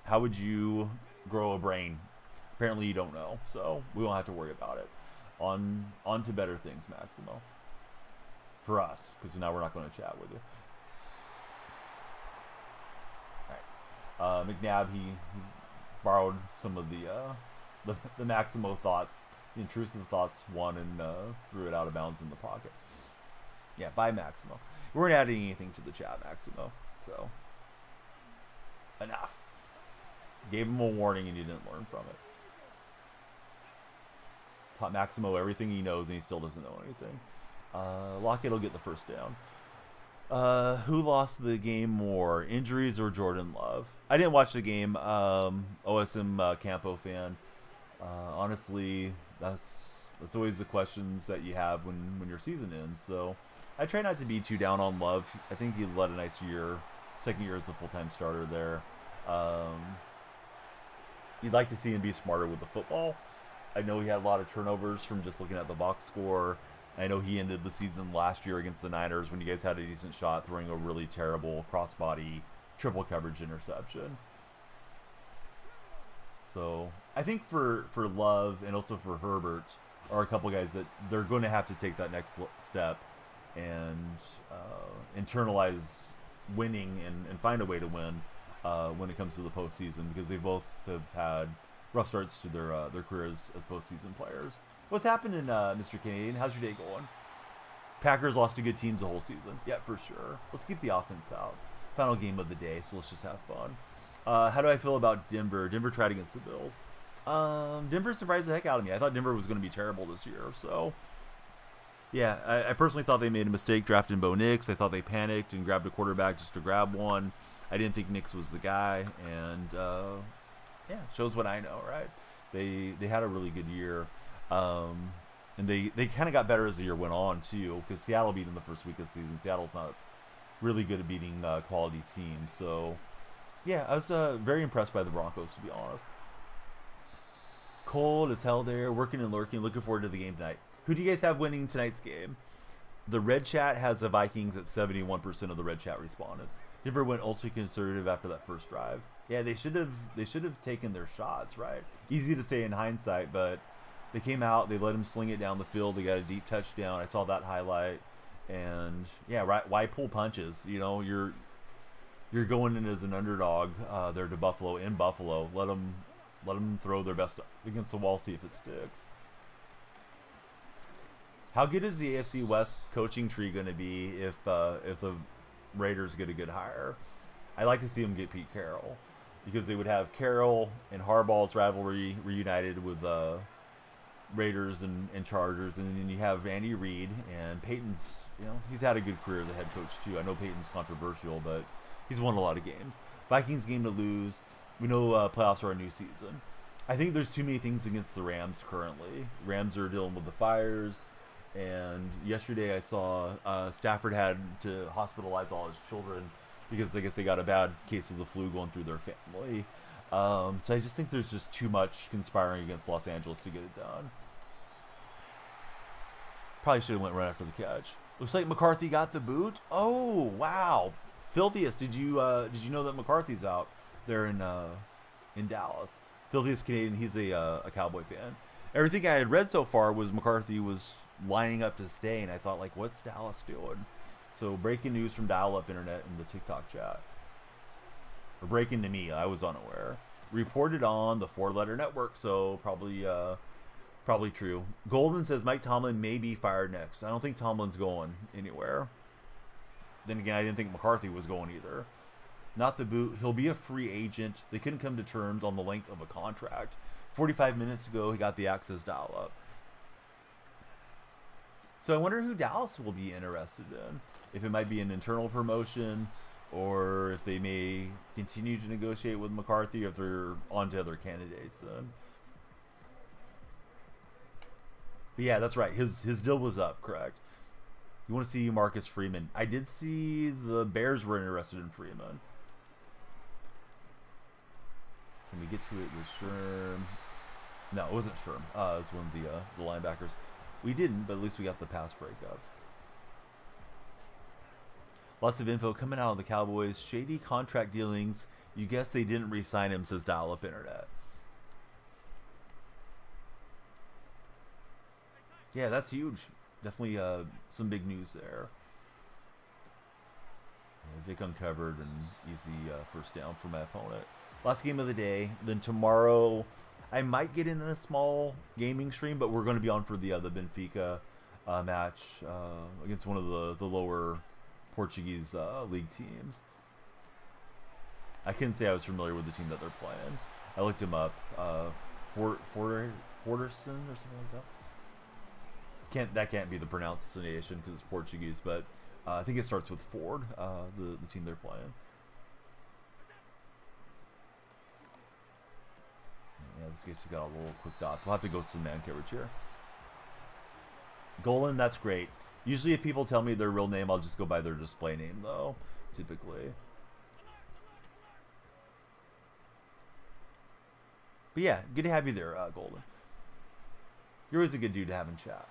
how would you grow a brain? Apparently you don't know, so we won't have to worry about it. On to better things, Maximo. For us, because now we're not going to chat with you. All right, McNabb he borrowed some of the Maximo thoughts. The intrusive thoughts one and threw it out of bounds in the pocket. Yeah, bye Maximo. We weren't adding anything to the chat, Maximo. So enough. Gave him a warning and he didn't learn from it. Taught Maximo everything he knows and he still doesn't know anything. Lockett will get the first down. Who lost the game more, injuries or Jordan Love? I didn't watch the game. OSM Campo fan. Honestly, that's always the questions that you have when your season ends. So I try not to be too down on Love. I think he led a nice year. Second year as a full-time starter there. You'd like to see him be smarter with the football. I know he had a lot of turnovers from just looking at the box score. I know he ended the season last year against the Niners when you guys had a decent shot throwing a really terrible crossbody triple coverage interception. So I think for Love and also for Herbert are a couple guys that they're going to have to take that next step and internalize winning and find a way to win when it comes to the postseason, because they both have had rough starts to their careers as postseason players. What's happening, Mr. Canadian? How's your day going? Packers lost to good teams the whole season. Yeah, for sure. Let's keep the offense out. Final game of the day, so let's just have fun. How do I feel about Denver? Denver tried against the Bills. Denver surprised the heck out of me. I thought Denver was going to be terrible this year. So, yeah, I personally thought they made a mistake drafting Bo Nix. I thought they panicked and grabbed a quarterback just to grab one. I didn't think Nix was the guy. And, yeah, shows what I know, right? They had a really good year. And they kind of got better as the year went on, too, because Seattle beat them the first week of the season. Seattle's not really good at beating quality teams. So, yeah, I was very impressed by the Broncos, to be honest. Cold as hell there, working and lurking, looking forward to the game tonight. Who do you guys have winning tonight's game? The Red Chat has the Vikings at 71% of the Red Chat respondents. Denver went ultra conservative after that first drive. Yeah, they should have taken their shots, right? Easy to say in hindsight, but they came out, they let him sling it down the field, they got a deep touchdown. I saw that highlight, and yeah, right. Why pull punches? You know, you're going in as an underdog there to Buffalo in Buffalo. Let them throw their best against the wall, see if it sticks. How good is the AFC West coaching tree going to be if the Raiders get a good hire? I like to see them get Pete Carroll, because they would have Carroll and Harbaugh's rivalry reunited with Raiders and Chargers, and then you have Andy Reid and Peyton's. You know, he's had a good career as a head coach too. I know Peyton's controversial, but he's won a lot of games. Vikings game to lose. We know playoffs are a new season. I think there's too many things against the Rams currently. Rams are dealing with the fires, and yesterday I saw Stafford had to hospitalize all his children because I guess they got a bad case of the flu going through their family. So I just think there's just too much conspiring against Los Angeles to get it done. Probably should have went right after the catch. Looks like McCarthy got the boot. Oh, wow. Filthiest, did you know that McCarthy's out there in Dallas? Filthiest Canadian, he's a Cowboy fan. Everything I had read so far was McCarthy was lining up to stay, and I thought, like, what's Dallas doing? So breaking news from dial-up internet in the TikTok chat. Or breaking to me, I was unaware. Reported on the 4-letter network, so probably true. Golden says Mike Tomlin may be fired next. I don't think Tomlin's going anywhere. Then again, I didn't think McCarthy was going either. Not the boot. He'll be a free agent. They couldn't come to terms on the length of a contract. 45 minutes ago, he got the access dial-up. So I wonder who Dallas will be interested in. If it might be an internal promotion, or if they may continue to negotiate with McCarthy, or if they're on to other candidates. But yeah, that's right. His deal was up, correct? You want to see Marcus Freeman. I did see the Bears were interested in Freeman. Can we get to it with Sherm? No, it wasn't Sherm. It was one of the linebackers. We didn't, but at least we got the pass breakup. Lots of info coming out of the Cowboys. Shady contract dealings. You guess they didn't re-sign him, says Dial-Up Internet. Yeah, that's huge. Definitely some big news there. Vic uncovered and easy first down for my opponent. Last game of the day. Then tomorrow, I might get in a small gaming stream, but we're going to be on for the Benfica match against one of the lower Portuguese league teams. I couldn't say I was familiar with the team that they're playing. I looked him up. Forderson or something like that. That can't be the pronunciation because it's Portuguese, but I think it starts with Ford, the team they're playing. Yeah, this guy's got a little quick dots. We'll have to go to some man coverage here. Golan, that's great. Usually if people tell me their real name, I'll just go by their display name, though, typically. But yeah, good to have you there, Golden. You're always a good dude to have in chat.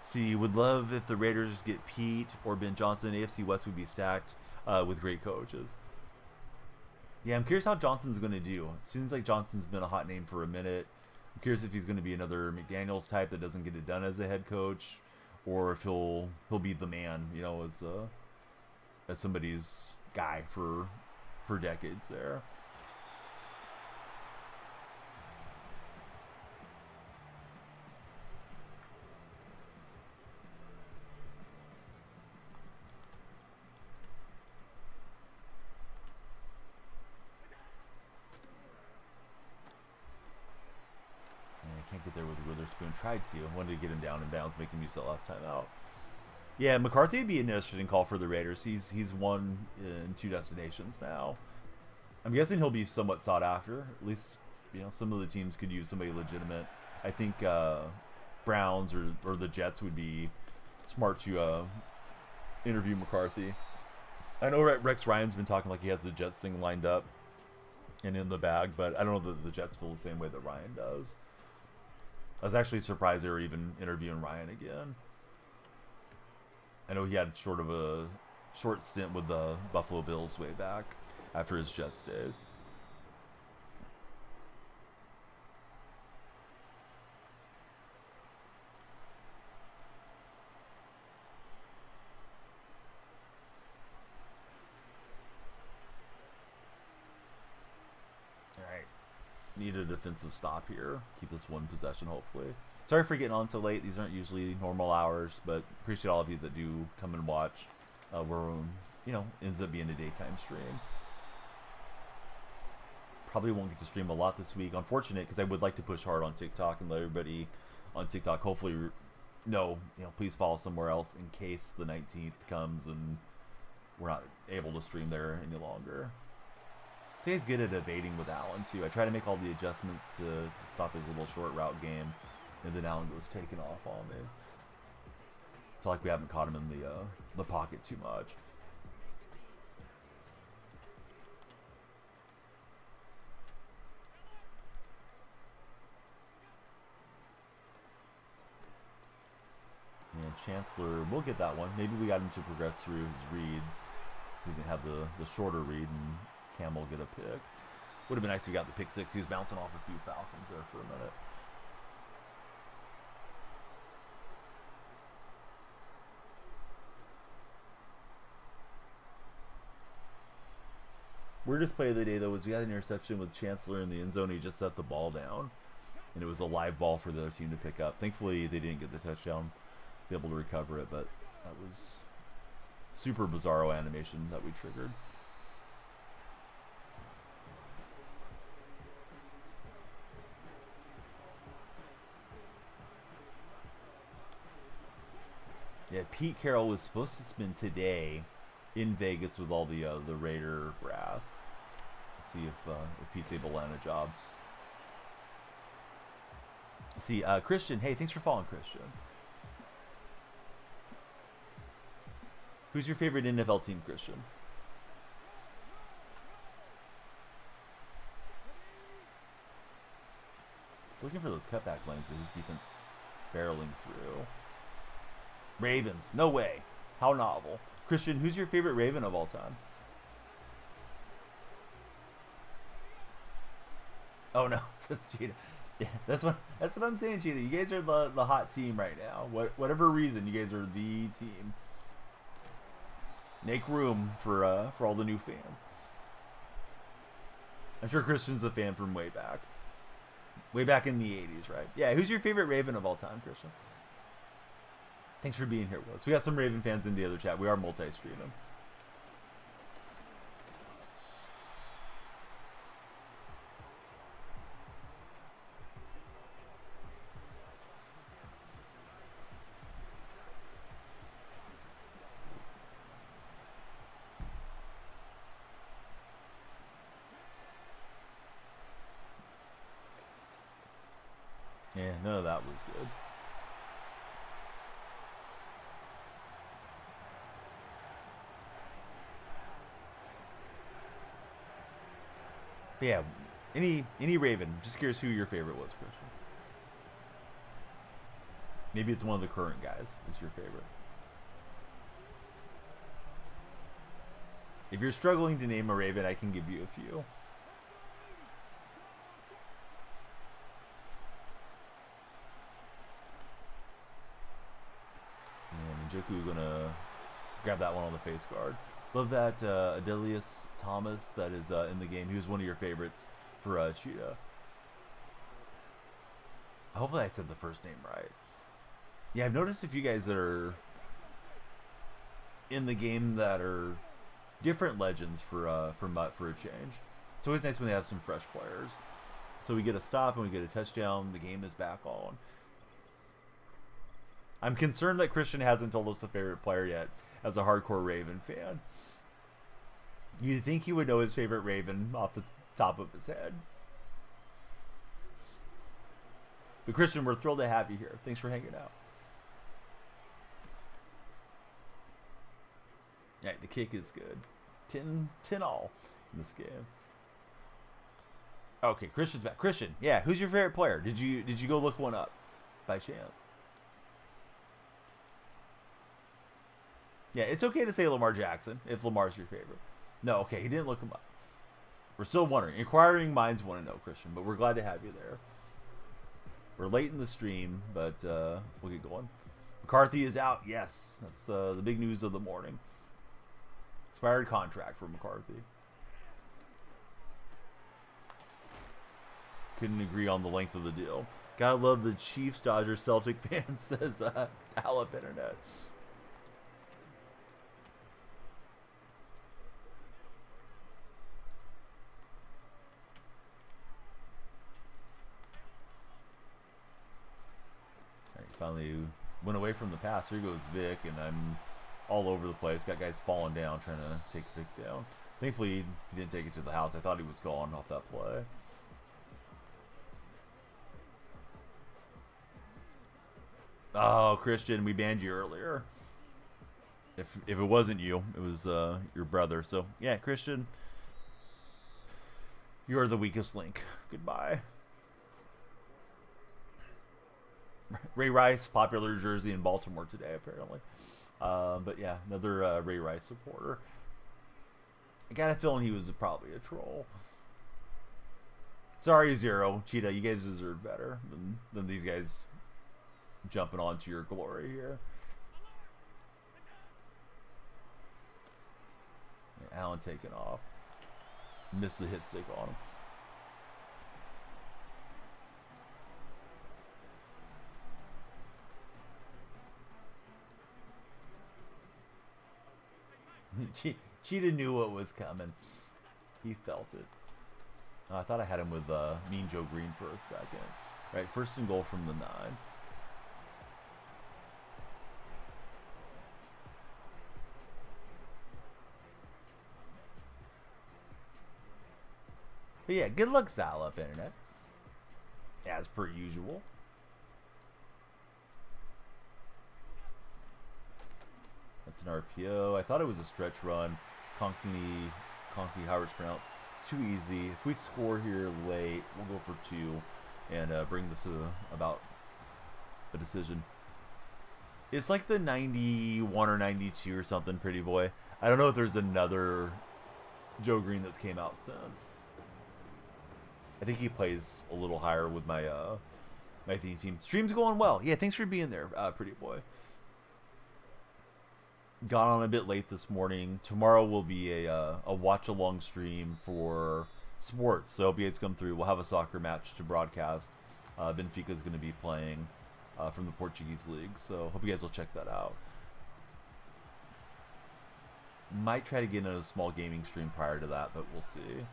See, would love if the Raiders get Pete or Ben Johnson. AFC West would be stacked with great coaches. Yeah, I'm curious how Johnson's going to do. It seems like Johnson's been a hot name for a minute. I'm curious if he's going to be another McDaniels type that doesn't get it done as a head coach, or if he'll be the man, you know, as somebody's guy for decades there. Can't get there with Witherspoon. Tried to. Wanted to get him down in bounds, make him use that last time out. Yeah, McCarthy would be an interesting call for the Raiders. He's won in 2 destinations now. I'm guessing he'll be somewhat sought after. At least, you know, some of the teams could use somebody legitimate. I think Browns or the Jets would be smart to interview McCarthy. I know Rex Ryan's been talking like he has the Jets thing lined up and in the bag, but I don't know that the Jets feel the same way that Ryan does. I was actually surprised they were even interviewing Ryan again. I know he had sort of a short stint with the Buffalo Bills way back after his Jets days. Need a defensive stop here. Keep this one possession, hopefully. Sorry for getting on so late. These aren't usually normal hours, but appreciate all of you that do come and watch. We're, you know, ends up being a daytime stream. Probably won't get to stream a lot this week. Unfortunate, because I would like to push hard on TikTok and let everybody on TikTok hopefully know, you know, please follow somewhere else in case the 19th comes and we're not able to stream there any longer. Today's good at evading with Allen, too. I try to make all the adjustments to stop his little short route game, and then Allen goes taking off on me. It's like we haven't caught him in the pocket too much. And Chancellor, we'll get that one. Maybe we got him to progress through his reads, so he can have the shorter read and Cam will get a pick. Would have been nice if we got the pick six. He was bouncing off a few Falcons there for a minute. Weirdest play of the day, though, was we had an interception with Chancellor in the end zone. He just set the ball down, and it was a live ball for the other team to pick up. Thankfully, they didn't get the touchdown. Was able to recover it, but that was super bizarro animation that we triggered. Pete Carroll was supposed to spend today in Vegas with all the Raider brass. See if Pete's able to land a job. See, Christian. Hey, thanks for following, Christian. Who's your favorite NFL team, Christian? Looking for those cutback lanes, but his defense barreling through. Ravens. No way. How novel. Christian, who's your favorite Raven of all time? Oh no, says Cheetah. Yeah, that's what I'm saying, Cheetah. You guys are the hot team right now. Whatever reason, you guys are the team. Make room for all the new fans. I'm sure Christian's a fan from way back. Way back in the 80s, right? Yeah, who's your favorite Raven of all time, Christian? Thanks for being here with us. We got some Raven fans in the other chat. We are multi-streaming. Yeah, none of that was good. But yeah, any Raven. Just curious who your favorite was, Christian. Maybe it's one of the current guys is your favorite. If you're struggling to name a Raven, I can give you a few. Njoku gonna grab that one on the face guard. Love that Adelius Thomas that is in the game. He was one of your favorites for Cheetah. Hopefully I said the first name right. Yeah, I've noticed a few guys that are in the game that are different legends for Mutt for a change. It's always nice when they have some fresh players. So we get a stop and we get a touchdown. The game is back on. I'm concerned that Christian hasn't told us a favorite player yet as a hardcore Raven fan. You'd think he would know his favorite Raven off the top of his head. But Christian, we're thrilled to have you here. Thanks for hanging out. Yeah, the kick is good. 10 all in this game. Okay, Christian's back. Christian, yeah, who's your favorite player? Did you go look one up by chance? Yeah, it's okay to say Lamar Jackson if Lamar's your favorite. No, okay, he didn't look him up. We're still wondering. Inquiring minds want to know, Christian, but we're glad to have you there. We're late in the stream, but we'll get going. McCarthy is out. Yes, that's the big news of the morning. Expired contract for McCarthy. Couldn't agree on the length of the deal. Gotta love the Chiefs, Dodgers, Celtic fans, says Alep Internet. Finally went away from the pass. Here goes Vic, and I'm all over the place. Got guys falling down trying to take Vic down. Thankfully, he didn't take it to the house. I thought he was gone off that play. Oh, Christian, we banned you earlier. If it wasn't you, it was your brother. So, yeah, Christian, you're the weakest link. Goodbye. Ray Rice, popular jersey in Baltimore today, apparently. But yeah, another Ray Rice supporter. I got a feeling he was probably a troll. Sorry, Zero. Cheetah, you guys deserve better than these guys jumping onto your glory here. Yeah, Allen taking off. Missed the hit stick on him. Cheetah knew what was coming. He felt it. Oh, I thought I had him with Mean Joe Green for a second. Right, first and goal from the 9. But yeah, good luck, Sal up internet. As per usual. That's an RPO. I thought it was a stretch run. Conkney, however it's pronounced. Too easy. If we score here late, we'll go for 2 and bring this about a decision. It's like the 91 or 92 or something, pretty boy. I don't know if there's another Joe Green that's came out since. I think he plays a little higher with my my theme team. Stream's going well. Yeah, thanks for being there, pretty boy. Got on a bit late this morning. Tomorrow will be a watch along stream for sports. So hope you guys come through. We'll have a soccer match to broadcast. Benfica is going to be playing from the Portuguese league. So hope you guys will check that out. Might try to get in a small gaming stream prior to that, but we'll see.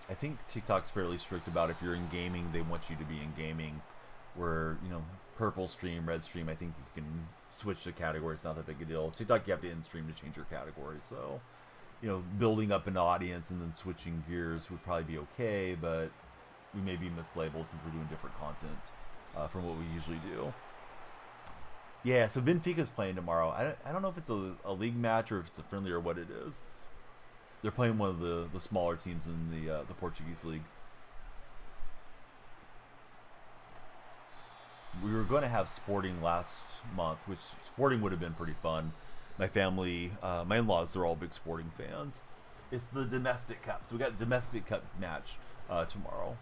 I think TikTok's fairly strict about if you're in gaming, they want you to be in gaming. Where, you know, purple stream, red stream, I think you can switch the category. It's not that big a deal. TikTok, you have to in stream to change your category. So, you know, building up an audience and then switching gears would probably be okay, but we may be mislabeled since we're doing different content from what we usually do. Yeah, so Benfica's playing tomorrow. I don't know if it's a league match or if it's a friendly or what it is. They're playing one of the smaller teams in the Portuguese league. We were going to have Sporting last month, which Sporting would have been pretty fun. My family, my in-laws, they're all big Sporting fans. It's the Domestic Cup. So we got Domestic Cup match tomorrow.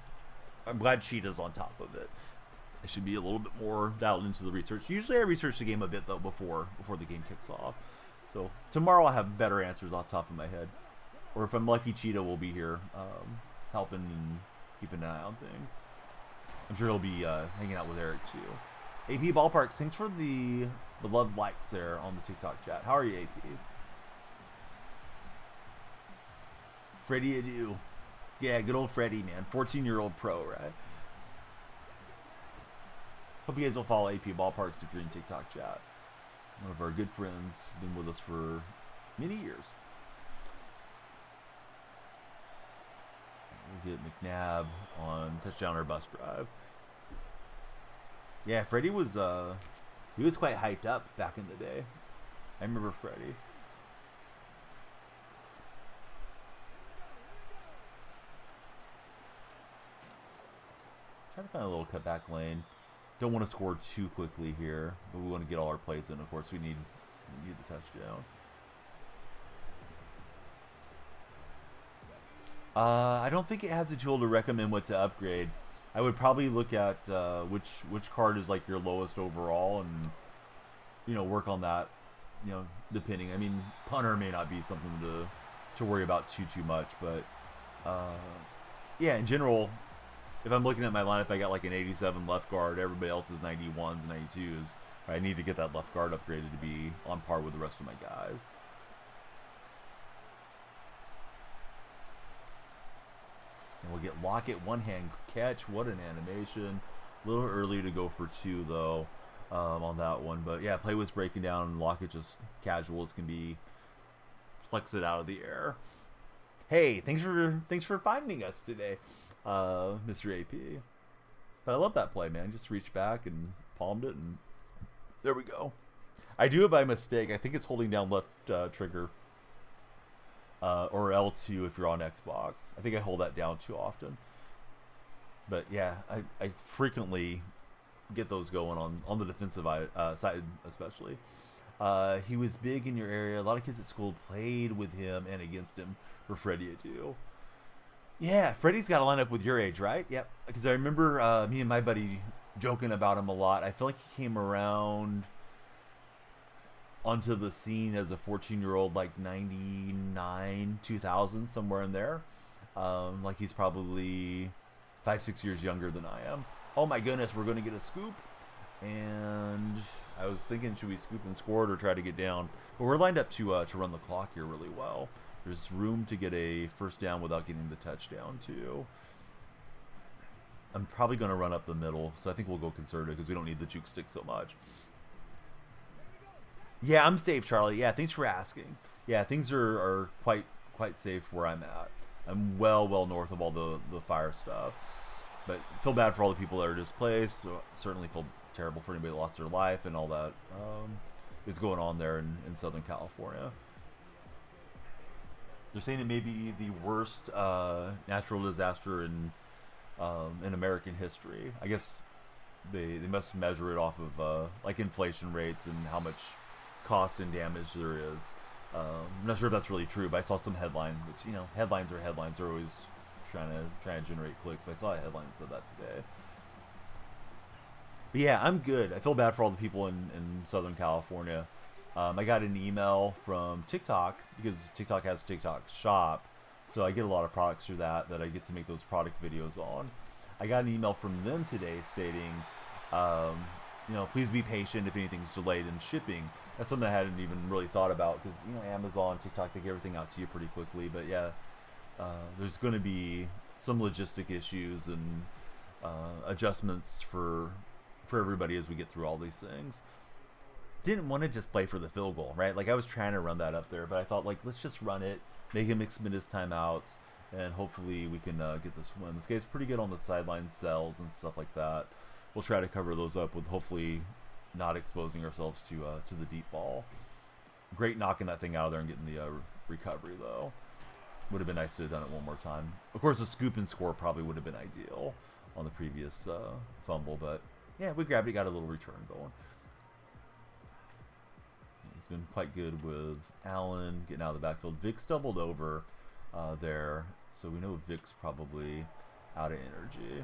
I'm glad Cheetah's on top of it. I should be a little bit more dialed into the research. Usually I research the game a bit, though, before the game kicks off. So tomorrow I'll have better answers off the top of my head. Or if I'm lucky, Cheetah will be here helping and keeping an eye on things. I'm sure he'll be hanging out with Eric, too. AP Ballpark, thanks for the love likes there on the TikTok chat. How are you, AP? Freddie Adu. Yeah, good old Freddie, man. 14-year-old pro, right? Hope you guys will follow AP Ballparks if you're in TikTok chat. One of our good friends, been with us for many years. We'll get McNabb on touchdown or bus drive. Yeah, Freddie was he was quite hyped up back in the day. I remember Freddie. Trying to find a little cutback lane. Don't want to score too quickly here, but we want to get all our plays in. Of course, we need the touchdown. I don't think it has a tool to recommend what to upgrade. I would probably look at which card is like your lowest overall, and you know, work on that. You know, depending. I mean, punter may not be something to worry about too much, but yeah, in general, if I'm looking at my lineup, I got like an 87 left guard. Everybody else is 91s, 92s. I need to get that left guard upgraded to be on par with the rest of my guys. And we'll get Lockett, one-hand catch. What an animation. A little early to go for 2, though, on that one. But, yeah, play was breaking down, and Lockett just casual as can be. Flex it out of the air. Hey, thanks for finding us today, Mr. AP. But I love that play, man. Just reached back and palmed it, and there we go. I do it by mistake. I think it's holding down left trigger. Or L2 if you're on Xbox. I think I hold that down too often. But yeah, I frequently get those going on the defensive side especially. He was big in your area. A lot of kids at school played with him and against him for Freddie Adu. Yeah, Freddie's got to line up with your age, right? Yep. Because I remember me and my buddy joking about him a lot. I feel like he came around onto the scene as a 14-year-old, like 99, 2000, somewhere in there. Like he's probably 5-6 years younger than I am. Oh my goodness, we're going to get a scoop. And I was thinking, should we scoop and score it or try to get down? But we're lined up to run the clock here really well. There's room to get a first down without getting the touchdown, too. I'm probably going to run up the middle, so I think we'll go conservative because we don't need the juke stick so much. Yeah, I'm safe, Charlie. Yeah, thanks for asking. Yeah, things are quite quite safe where I'm at. I'm well north of all the fire stuff. But feel bad for all the people that are displaced. So certainly feel terrible for anybody that lost their life and all that is going on there in Southern California. They're saying it may be the worst natural disaster in American history. I guess they must measure it off of like inflation rates and how much cost and damage there is. I'm not sure if that's really true, but I saw some headline, which, you know, headlines are headlines. They're always trying to generate clicks. But I saw a headline that said that today. But yeah, I'm good. I feel bad for all the people in Southern California. I got an email from TikTok because TikTok has TikTok Shop, so I get a lot of products through that I get to make those product videos on. I got an email from them today stating, you know, please be patient if anything's delayed in shipping. That's something I hadn't even really thought about because, you know, Amazon, TikTok, they get everything out to you pretty quickly. But yeah, there's going to be some logistic issues and adjustments for everybody as we get through all these things. Didn't want to just play for the field goal, right? Like, I was trying to run that up there, but I thought, like, let's just run it, make him expend his timeouts, and hopefully we can get this win. This guy's pretty good on the sideline cells and stuff like that. We'll try to cover those up with hopefully not exposing ourselves to the deep ball. Great knocking that thing out of there and getting the recovery, though. Would have been nice to have done it one more time. Of course, a scoop and score probably would have been ideal on the previous fumble, but yeah, we grabbed it, got a little return going. He's been quite good with Allen getting out of the backfield. Vic stumbled over there, so we know Vic's probably out of energy.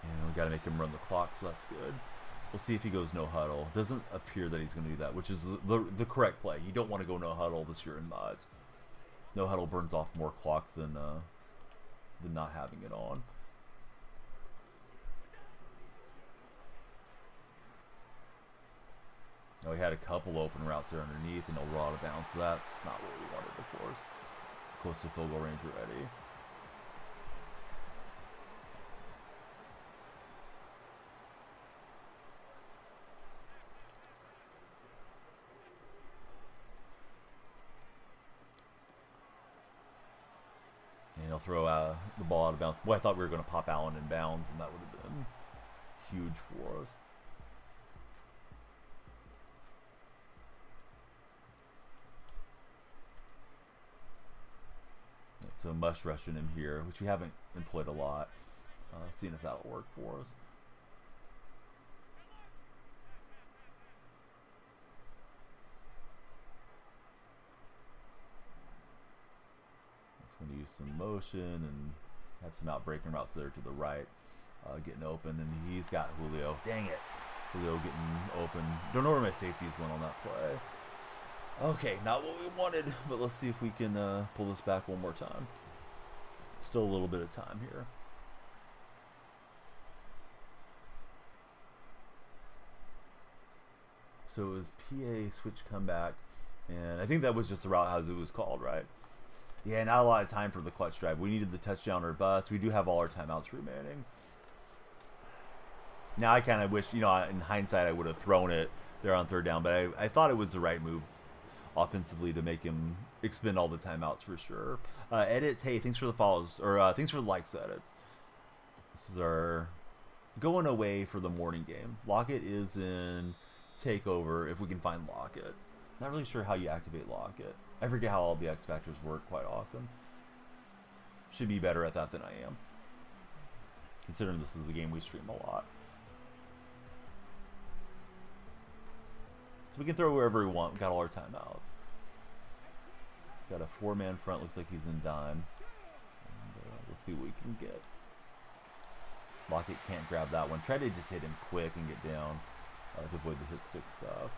And we got to make him run the clock, so that's good. We'll see if he goes no huddle. Doesn't appear that he's going to do that, which is the correct play. You don't want to go no huddle this year in mods. No huddle burns off more clock than not having it on. Now we had a couple open routes there underneath, and they'll roll out of bounds. So that's not what we wanted, of course. It's close to field goal range already. And he'll throw the ball out of bounds. Boy, I thought we were going to pop Allen in bounds, and that would have been huge for us. So mush rushing him here, which we haven't employed a lot. Seeing if that'll work for us. It's going to use some motion and have some out-breaking routes there to the right. Getting open, and he's got Julio. Dang it. Julio getting open. Don't know where my safeties went on that play. Okay, not what we wanted, but let's see if we can pull this back one more time. Still a little bit of time here. So it was PA switch comeback, and I think that was just the route as it was called, right? Yeah, not a lot of time for the clutch drive. We needed the touchdown or bust. We do have all our timeouts remaining. Now I kind of wish, you know, in hindsight I would have thrown it there on third down, but I thought it was the right move offensively to make him expend all the timeouts for sure. Edits, hey, thanks for the follows, or thanks for the likes, Edits. This is our going away for the morning game. Lockett is in takeover if we can find Lockett. Not really sure how you activate Lockett. I forget how all the X factors work quite often. Should be better at that than I am, considering this is the game we stream a lot. So we can throw wherever we want. We got all our timeouts. It's got a four-man front. Looks like he's in dime. And, let's see what we can get. Lockett can't grab that one. Try to just hit him quick and get down to avoid the hit stick stuff.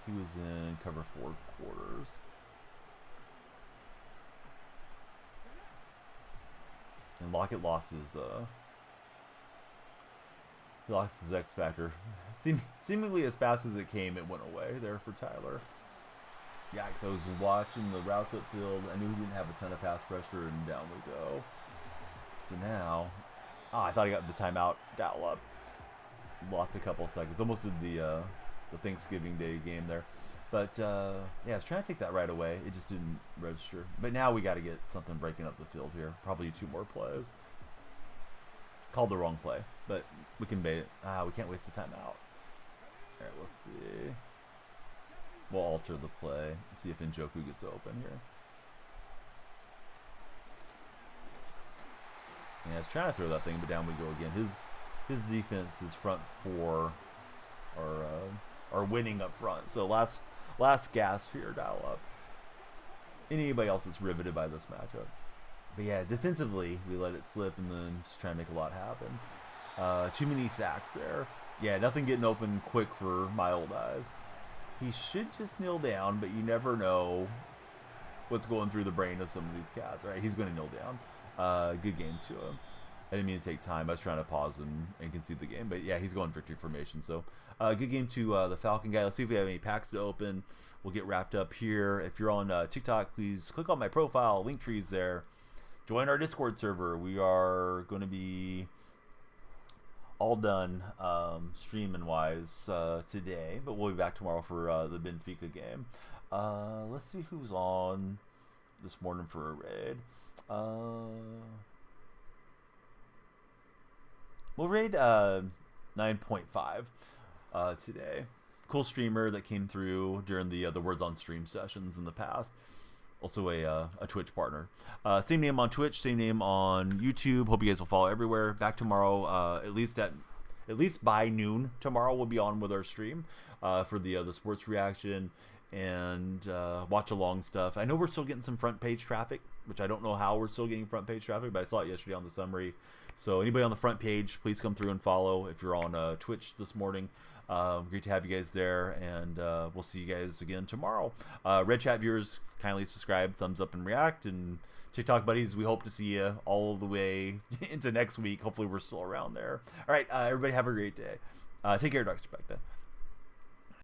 He was in cover 4 quarters. And Lockett lost his X factor. Seemingly as fast as it came, it went away there for Tyler. Yikes, I was watching the routes upfield. I knew he didn't have a ton of pass pressure, and down we go. So now, I thought he got the timeout. Dial up. Lost a couple seconds. Almost did the the Thanksgiving Day game there. But yeah, I was trying to take that right away. It just didn't register. But now we got to get something breaking up the field here. Probably 2 more plays. Called the wrong play, but we can bait it. We can't waste the timeout. All right, let's see. We'll alter the play and see if Njoku gets open here. Yeah, I was trying to throw that thing, but down we go again. His defense, his front 4 are winning up front. So last gasp here, dial up. Anybody else that's riveted by this matchup. But yeah, defensively, we let it slip and then just try to make a lot happen. Too many sacks there. Yeah, nothing getting open quick for my old eyes. He should just kneel down, but you never know what's going through the brain of some of these cats. All right, he's going to kneel down. Good game to him. I didn't mean to take time. I was trying to pause and concede the game. But yeah, he's going victory formation. So good game to the Falcon guy. Let's see if we have any packs to open. We'll get wrapped up here. If you're on TikTok, please click on my profile. Link tree's there. Join our Discord server. We are going to be all done streaming wise today, but we'll be back tomorrow for the Benfica game. Let's see who's on this morning for a raid. We'll raid 9.5 today. Cool streamer that came through during the Words on Stream sessions in the past. Also a Twitch partner. Same name on Twitch, same name on YouTube. Hope you guys will follow everywhere. Back tomorrow, at least by noon tomorrow, we'll be on with our stream for the sports reaction and watch along stuff. I know we're still getting some front page traffic, which I don't know how we're still getting front page traffic, but I saw it yesterday on the summary. So anybody on the front page, please come through and follow. If you're on Twitch this morning, great to have you guys there, and we'll see you guys again tomorrow. Red Chat viewers, kindly subscribe, thumbs up, and react. And TikTok buddies, we hope to see you all the way into next week. Hopefully we're still around there. All right, everybody have a great day. Take care, Dr. Specta.